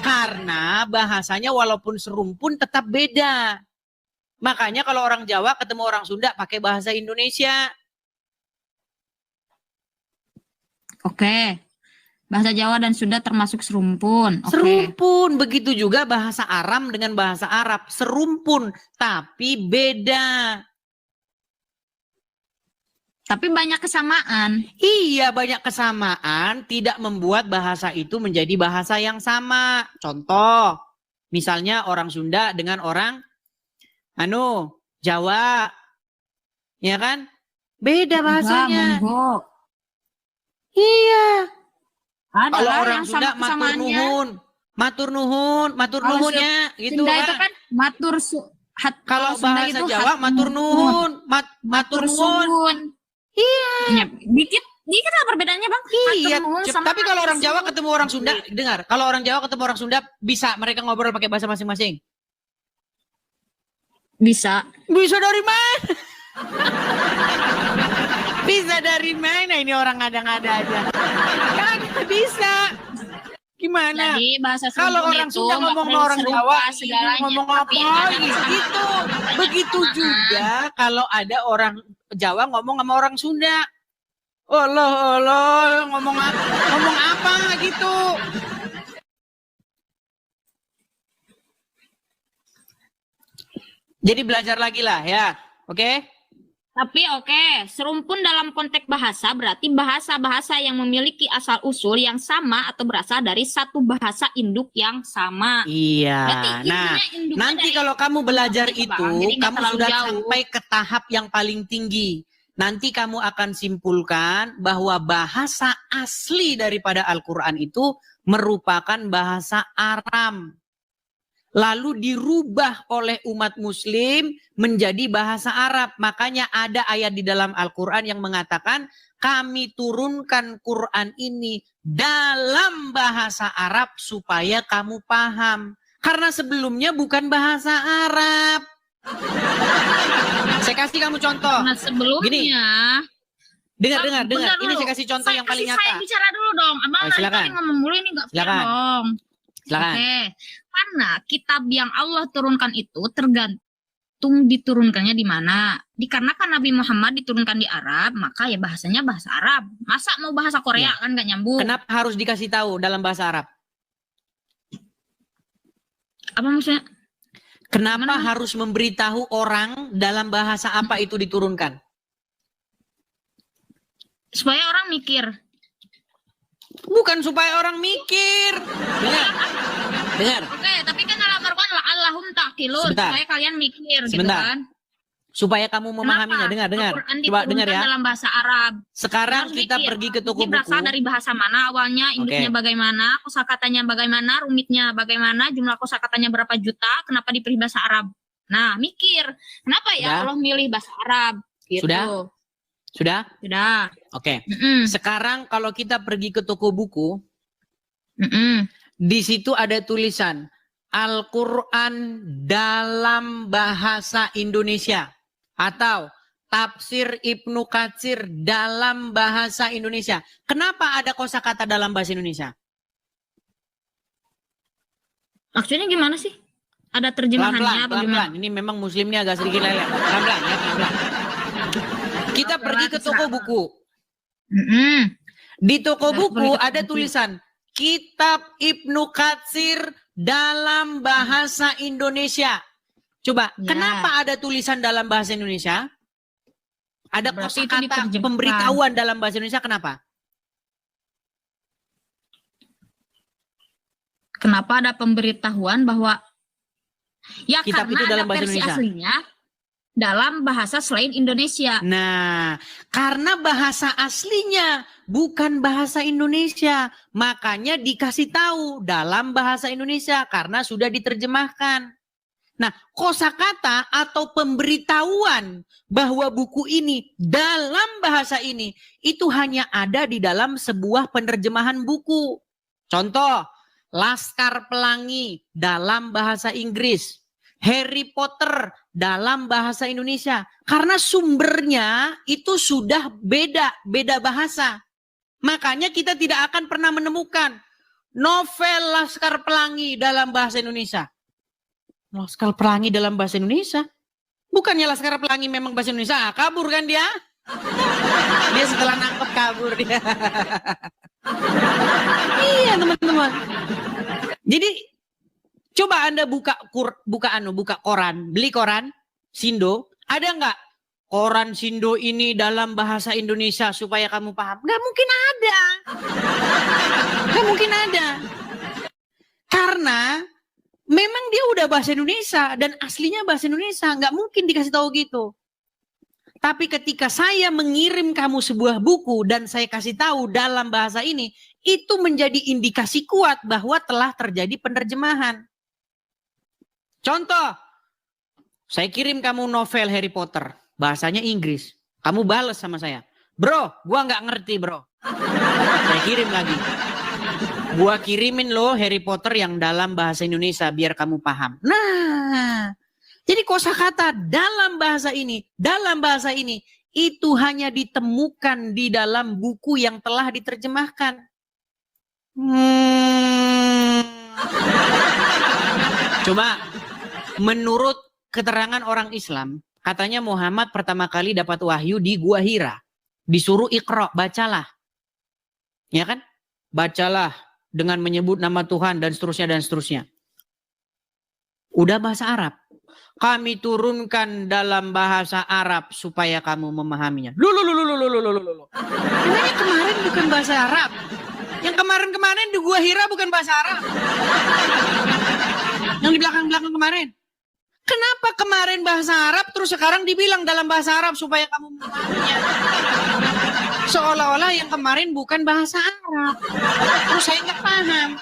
Karena bahasanya walaupun serumpun tetap beda. Makanya kalau orang Jawa ketemu orang Sunda pakai bahasa Indonesia. Oke. Bahasa Jawa dan Sunda termasuk serumpun. Serumpun. Begitu juga bahasa Aram dengan bahasa Arab. Serumpun. Tapi beda. Tapi banyak kesamaan. Iya, banyak kesamaan tidak membuat bahasa itu menjadi bahasa yang sama. Contoh, Misalnya orang Sunda dengan orang Jawa. Ya kan? Beda bahasanya. Monggo. Iya. Ada Kalau lah orang yang Sunda sama kesamaannya. matur nuhunnya gitu Sunda kan. itu kan Kalau Sunda bahasa itu Jawa matur nuhun, matur nuhun. suwun. Iya. Dikit lah perbedaannya, Bang. Iya, Matur nuhun sama tapi kalau orang matur Jawa suwun. ketemu orang Sunda, dengar. Kalau orang Jawa ketemu orang Sunda, bisa mereka ngobrol pakai bahasa masing-masing. Bisa. Bisa dari mana? Bisa dari mana ini orang ngada-ngada aja? Kagak bisa. Gimana? Jadi bahasa Kalau Sunda orang itu Sunda nggak ngomong perlu sama orang serupa Jawa, segalanya, ngomong tapi apa ada lagi? kesamaan. Gitu. Makanya Begitu kesamaan. juga kalau ada orang Jawa ngomong sama orang Sunda. Allah, ngomong apa gitu. Jadi belajar lagi lah ya, oke? Tapi oke, serumpun dalam konteks bahasa berarti bahasa-bahasa yang memiliki asal-usul yang sama atau berasal dari satu bahasa induk yang sama. Iya. Berarti Nah, intinya induknya nanti dari- kalau kamu belajar Gitu, itu, Bang. Jadi nggak kamu terlalu sudah jauh. sampai ke tahap yang paling tinggi. Nanti kamu akan simpulkan bahwa bahasa asli daripada Al-Quran itu merupakan bahasa Aram. Lalu dirubah oleh umat muslim menjadi bahasa Arab. Makanya ada ayat di dalam Al-Quran yang mengatakan, kami turunkan Quran ini dalam bahasa Arab supaya kamu paham. Karena sebelumnya bukan bahasa Arab. Saya kasih kamu contoh. Nah, sebelumnya Dengar. Bentar Ini dulu. saya kasih contoh yang paling Saya nyata. bicara dulu dong. Abang dari silakan. tadi ngomong mulu ini nggak fair Silakan. dong. Silakan. Oke. Karena kitab yang Allah turunkan itu tergantung diturunkannya di mana. Dikarenakan Nabi Muhammad diturunkan di Arab, maka ya bahasanya bahasa Arab. Masa mau bahasa Korea kan nggak nyambung. Kenapa harus dikasih tahu dalam bahasa Arab? Apa maksudnya? Kenapa Gimana? harus memberitahu orang dalam bahasa apa itu diturunkan? Supaya orang mikir. Bukan supaya orang mikir. Dengar. Oke, tapi kan dalam Al-Quran Allahum ta'qilun, Sebentar. supaya kalian mikir gitu Sebentar. kan. Supaya kamu memahaminya. Kenapa Dengar. Al-Quran Coba dengar diturunkan ya. dalam bahasa Arab. Sekarang Harus kita mikir, pergi ke toko Ini berasal buku. dari bahasa mana awalnya, induknya Oke. bagaimana, kosakatanya bagaimana, rumitnya bagaimana, jumlah kosakatanya berapa juta, kenapa dipilih bahasa Arab. Nah, mikir, kenapa ya Sudah? Allah milih bahasa Arab? Gitu. Sudah? Sudah. Oke. Mm-mm. Sekarang kalau kita pergi ke toko buku, Mm-mm. di situ ada tulisan Al-Quran dalam bahasa Indonesia atau Tafsir Ibnu Katsir dalam bahasa Indonesia. Kenapa ada kosakata dalam bahasa Indonesia? Maksudnya gimana sih? Ada terjemahannya apa gimana? Pelan-pelan. Ini memang muslimnya agak sedikit leleh. Pelan-pelan ya, pelan-pelan. Kita pergi ke toko buku. Mm-mm. Di toko Kita buku pergi ke toko ada buku. tulisan Kitab Ibnu Katsir dalam bahasa Indonesia. Coba, Ya. kenapa ada tulisan dalam bahasa Indonesia? Ada Berarti itu kosakata diterjemahkan. pemberitahuan dalam bahasa Indonesia, kenapa? Kenapa ada pemberitahuan bahwa ya Kitab karena itu dalam ada bahasa versi Indonesia. aslinya dalam bahasa selain Indonesia. Nah, karena bahasa aslinya bukan bahasa Indonesia, makanya dikasih tahu dalam bahasa Indonesia karena sudah diterjemahkan. Nah, kosakata atau pemberitahuan bahwa buku ini dalam bahasa ini itu hanya ada di dalam sebuah penerjemahan buku. Contoh, Laskar Pelangi dalam bahasa Inggris, Harry Potter dalam bahasa Indonesia. Karena sumbernya itu sudah beda bahasa. Makanya kita tidak akan pernah menemukan novel Laskar Pelangi dalam bahasa Indonesia. Laskar Pelangi dalam bahasa Indonesia? Bukannya Laskar Pelangi memang bahasa Indonesia? Ah, kabur kan dia? Dia setelah nangkep kabur dia. Iya teman-teman. Jadi coba Anda buka koran, beli koran Sindo, ada nggak koran Sindo ini dalam bahasa Indonesia supaya kamu paham? Nggak mungkin ada. Nggak mungkin ada. Karena Memang dia udah bahasa Indonesia dan aslinya bahasa Indonesia, nggak mungkin dikasih tahu gitu. Tapi ketika saya mengirim kamu sebuah buku dan saya kasih tahu dalam bahasa ini, itu menjadi indikasi kuat bahwa telah terjadi penerjemahan. Contoh, saya kirim kamu novel Harry Potter, bahasanya Inggris. Kamu balas sama saya, bro, gua nggak ngerti bro. Saya kirim lagi. Gua kirimin lo Harry Potter yang dalam bahasa Indonesia biar kamu paham. Nah, jadi kosakata dalam bahasa ini itu hanya ditemukan di dalam buku yang telah diterjemahkan. Coba menurut keterangan orang Islam, katanya Muhammad pertama kali dapat wahyu di Gua Hira. Disuruh Iqra, bacalah. Ya kan? Bacalah dengan menyebut nama Tuhan dan seterusnya dan seterusnya. Udah bahasa Arab. Kami turunkan dalam bahasa Arab supaya kamu memahaminya. Emangnya kemarin bukan bahasa Arab? Yang kemarin-kemarin di Gua Hira bukan bahasa Arab? Yang di belakang-belakang kemarin? Kenapa kemarin bahasa Arab terus sekarang dibilang dalam bahasa Arab supaya kamu memahaminya? Seolah-olah yang kemarin bukan bahasa Arab. Terus saya nggak paham.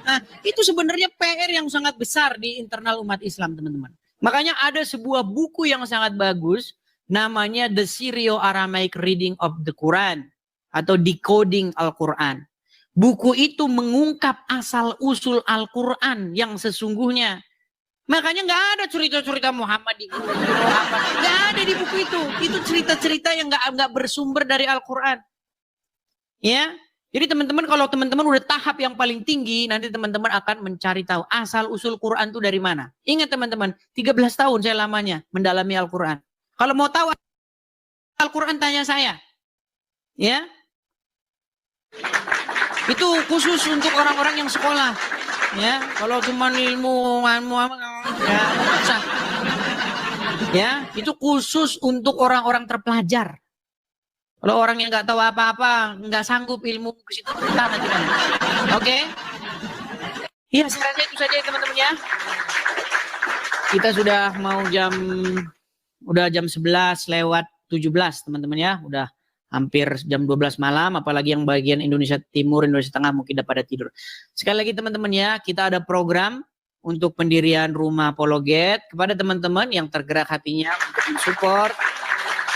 Nah, itu sebenarnya PR yang sangat besar di internal umat Islam, teman-teman. Makanya ada sebuah buku yang sangat bagus, namanya The Syrio-Aramaic Reading of the Quran, atau Decoding Al-Quran. Buku itu mengungkap asal-usul Al-Quran yang sesungguhnya. Makanya nggak ada cerita-cerita Muhammad di Quran, nggak ada di buku itu. Itu cerita-cerita yang nggak bersumber dari Al-Quran. Ya, jadi teman-teman kalau teman-teman udah tahap yang paling tinggi, nanti teman-teman akan mencari tahu asal usul Quran itu dari mana. Ingat teman-teman, 13 tahun saya lamanya mendalami Al-Quran. Kalau mau tahu Al-Quran tanya saya, ya. Itu khusus untuk orang-orang yang sekolah. Ya, kalau cuma ilmu ya, susah. Ya, itu khusus untuk orang-orang terpelajar. Kalau orang yang nggak tahu apa-apa, nggak sanggup ilmu ke situ nanti kan. Oke? Iya, saya rasa itu saja teman-teman ya. Kita sudah mau jam 11 lewat 17 teman-teman ya. Udah hampir jam 12 malam, apalagi yang bagian Indonesia Timur, Indonesia Tengah mungkin udah pada tidur. Sekali lagi teman-teman ya, kita ada program untuk pendirian rumah apologet. Kepada teman-teman yang tergerak hatinya untuk mensupport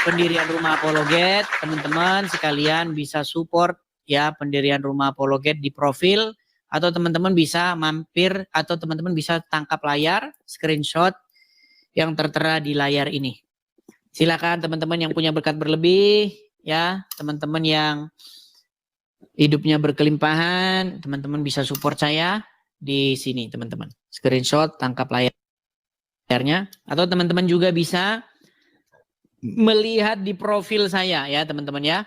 pendirian rumah apologet, teman-teman sekalian bisa support ya pendirian rumah apologet di profil, atau teman-teman bisa mampir, atau teman-teman bisa tangkap layar, screenshot yang tertera di layar ini. Silakan teman-teman yang punya berkat berlebih, ya, teman-teman yang hidupnya berkelimpahan, teman-teman bisa support saya di sini, teman-teman. Screenshot, tangkap layarnya, atau teman-teman juga bisa melihat di profil saya, ya, teman-teman ya.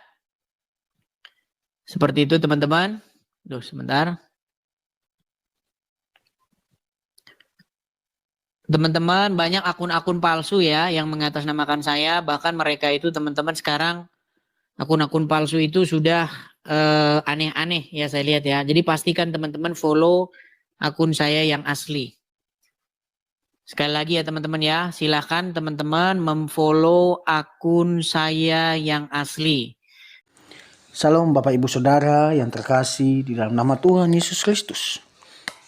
Seperti itu, teman-teman. Duh, sebentar. Teman-teman, banyak akun-akun palsu ya yang mengatasnamakan saya, bahkan mereka itu teman-teman sekarang akun-akun palsu itu sudah aneh-aneh ya saya lihat ya. Jadi pastikan teman-teman follow akun saya yang asli. Sekali lagi ya teman-teman ya, silahkan teman-teman memfollow akun saya yang asli. Salam Bapak Ibu Saudara yang terkasih di dalam nama Tuhan Yesus Kristus.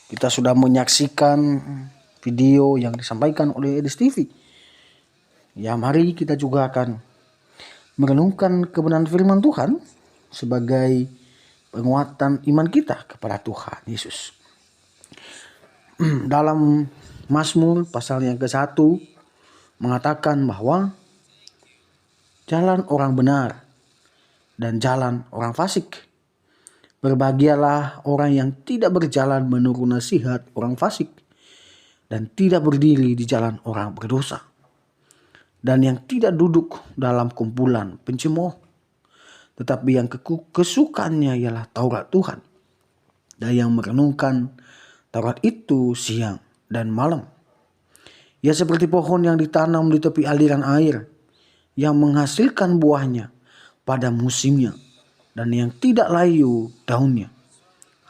Kita sudah menyaksikan video yang disampaikan oleh Edis TV. Ya, mari kita juga akan merenungkan kebenaran firman Tuhan sebagai penguatan iman kita kepada Tuhan Yesus. Dalam Mazmur pasal yang ke-1 mengatakan bahwa jalan orang benar dan jalan orang fasik. Berbahagialah orang yang tidak berjalan menurut nasihat orang fasik dan tidak berdiri di jalan orang berdosa, dan yang tidak duduk dalam kumpulan pencemooh, tetapi yang kesukaannya ialah Taurat Tuhan, dan yang merenungkan Taurat itu siang dan malam. Ia seperti pohon yang ditanam di tepi aliran air, yang menghasilkan buahnya pada musimnya, dan yang tidak layu daunnya.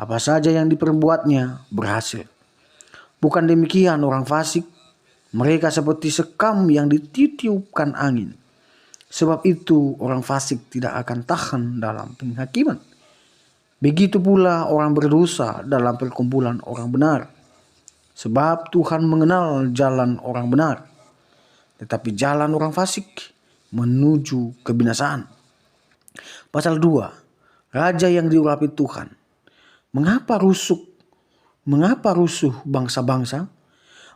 Apa saja yang diperbuatnya berhasil. Bukan demikian orang fasik, mereka seperti sekam yang ditiupkan angin. Sebab itu orang fasik tidak akan tahan dalam penghakiman. Begitu pula orang berdosa dalam perkumpulan orang benar. Sebab Tuhan mengenal jalan orang benar, tetapi jalan orang fasik menuju kebinasaan. Pasal 2. Raja yang diurapi Tuhan. Mengapa rusuh bangsa-bangsa?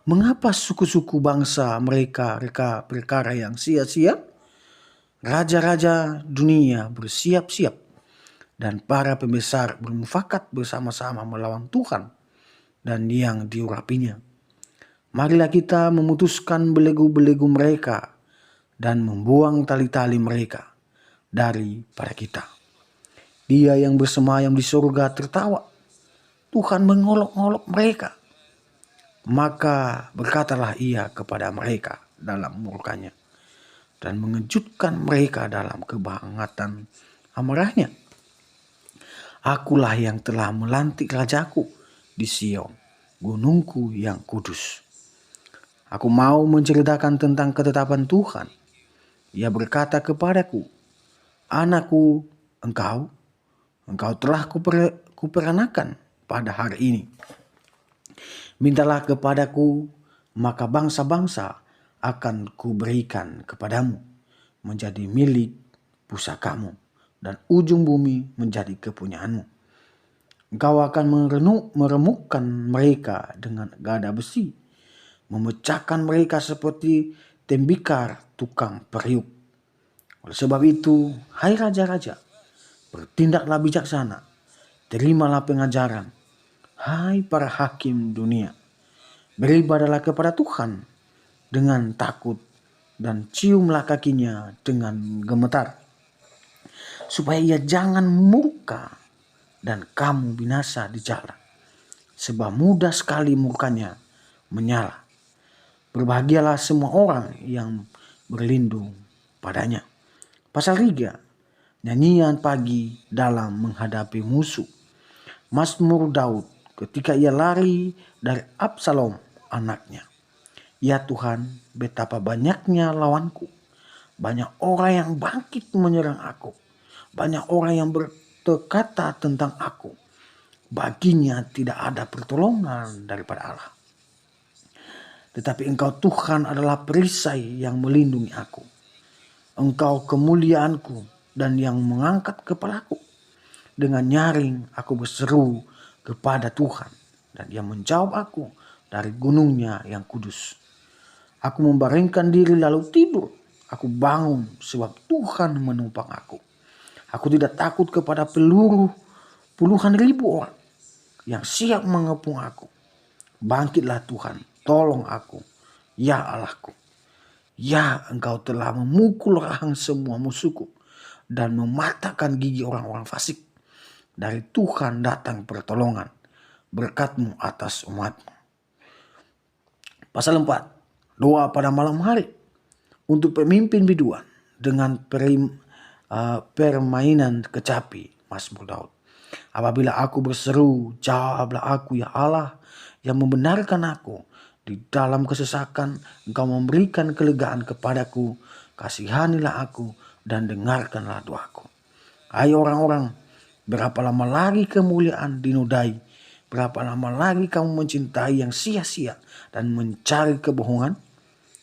Mengapa suku-suku bangsa mereka perkara yang sia-sia? Raja-raja dunia bersiap-siap dan para pembesar bermufakat bersama-sama melawan Tuhan dan yang diurapinya. Marilah kita memutuskan belenggu-belenggu mereka dan membuang tali-tali mereka daripada kita. Dia yang bersemayam di surga tertawa. Tuhan mengolok-olok mereka. Maka berkatalah ia kepada mereka dalam murkanya dan mengejutkan mereka dalam kebangatan amarahnya. Akulah yang telah melantik rajaku di Sion, gunungku yang kudus. Aku mau menceritakan tentang ketetapan Tuhan. Ia berkata kepadaku, anakku, engkau telah kuperanakan pada hari ini. Mintalah kepadaku, maka bangsa-bangsa akan kuberikan kepadamu menjadi milik pusakamu dan ujung bumi menjadi kepunyaanmu. Engkau akan meremukkan mereka dengan gada besi, memecahkan mereka seperti tembikar tukang periuk. Oleh sebab itu, hai raja-raja, bertindaklah bijaksana, terimalah pengajaran, hai para hakim dunia, beribadahlah kepada Tuhan dengan takut dan ciumlah kakinya dengan gemetar, supaya ia jangan murka dan kamu binasa di jalan, sebab mudah sekali murkanya menyala. Berbahagialah semua orang yang berlindung padanya. Pasal 3. Nyanyian pagi dalam menghadapi musuh. Mazmur Daud ketika ia lari dari Absalom anaknya. Ya Tuhan, betapa banyaknya lawanku. Banyak orang yang bangkit menyerang aku. Banyak orang yang berkata tentang aku. Baginya tidak ada pertolongan daripada Allah. Tetapi Engkau Tuhan adalah perisai yang melindungi aku. Engkau kemuliaanku dan yang mengangkat kepalaku. Dengan nyaring aku berseru kepada Tuhan dan Dia menjawab aku dari gunungnya yang kudus. Aku membaringkan diri lalu tidur. Aku bangun sebab Tuhan menumpang aku. Aku tidak takut kepada peluru puluhan ribu orang yang siap mengepung aku. Bangkitlah Tuhan, tolong aku, ya Allahku. Ya, Engkau telah memukul rahang semua musuhku dan mematahkan gigi orang-orang fasik. Dari Tuhan datang pertolongan, berkat-Mu atas umat-Mu. Pasal 4. Doa pada malam hari untuk pemimpin biduan dengan permainan kecapi. Mazmur Daud. Apabila aku berseru, jawablah aku ya Allah yang membenarkan aku. Di dalam kesesakan Engkau memberikan kelegaan kepadaku. Kasihanilah aku dan dengarkanlah doaku. Hai orang-orang, berapa lama lagi kemuliaan dinodai? Berapa lama lagi kamu mencintai yang sia-sia dan mencari kebohongan?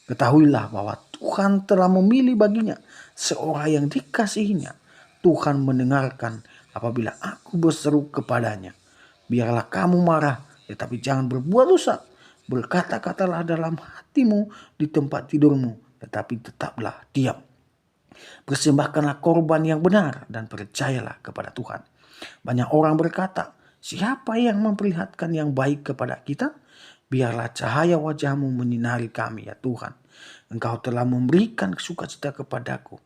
Ketahuilah bahwa Tuhan telah memilih baginya seorang yang dikasihinya. Tuhan mendengarkan apabila aku berseru kepadanya. Biarlah kamu marah, tetapi jangan berbuat dosa. Berkata-katalah dalam hatimu di tempat tidurmu, tetapi tetaplah diam. Persembahkanlah korban yang benar dan percayalah kepada Tuhan. Banyak orang berkata, siapa yang memperlihatkan yang baik kepada kita? Biarlah cahaya wajah-Mu menyinari kami ya Tuhan. Engkau telah memberikan sukacita kepadaku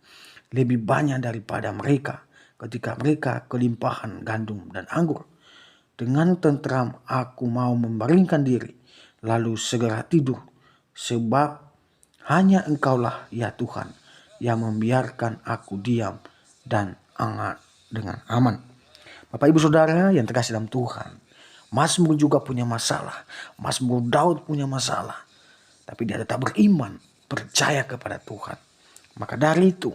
lebih banyak daripada mereka ketika mereka kelimpahan gandum dan anggur. Dengan tentram aku mau membaringkan diri, lalu segera tidur, sebab hanya Engkaulah ya Tuhan yang membiarkan aku diam dan hangat dengan aman. Bapak Ibu Saudara yang terkasih dalam Tuhan, Mazmur juga punya masalah. Mazmur Daud punya masalah. Tapi dia tetap beriman, percaya kepada Tuhan. Maka dari itu,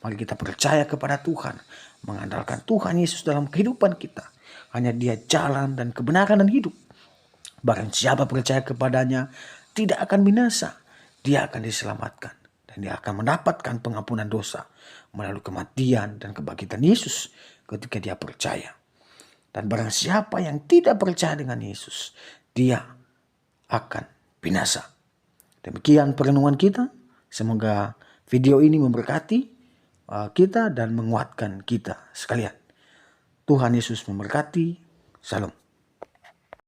mari kita percaya kepada Tuhan. Mengandalkan Tuhan Yesus dalam kehidupan kita. Hanya Dia jalan dan kebenaran dan hidup. Barang siapa percaya kepadanya tidak akan binasa. Dia akan diselamatkan. Dan dia akan mendapatkan pengampunan dosa melalui kematian dan kebangkitan Yesus ketika dia percaya. Dan barang siapa yang tidak percaya dengan Yesus, dia akan binasa. Demikian perenungan kita. Semoga video ini memberkati kita dan menguatkan kita sekalian. Tuhan Yesus memberkati. Salam.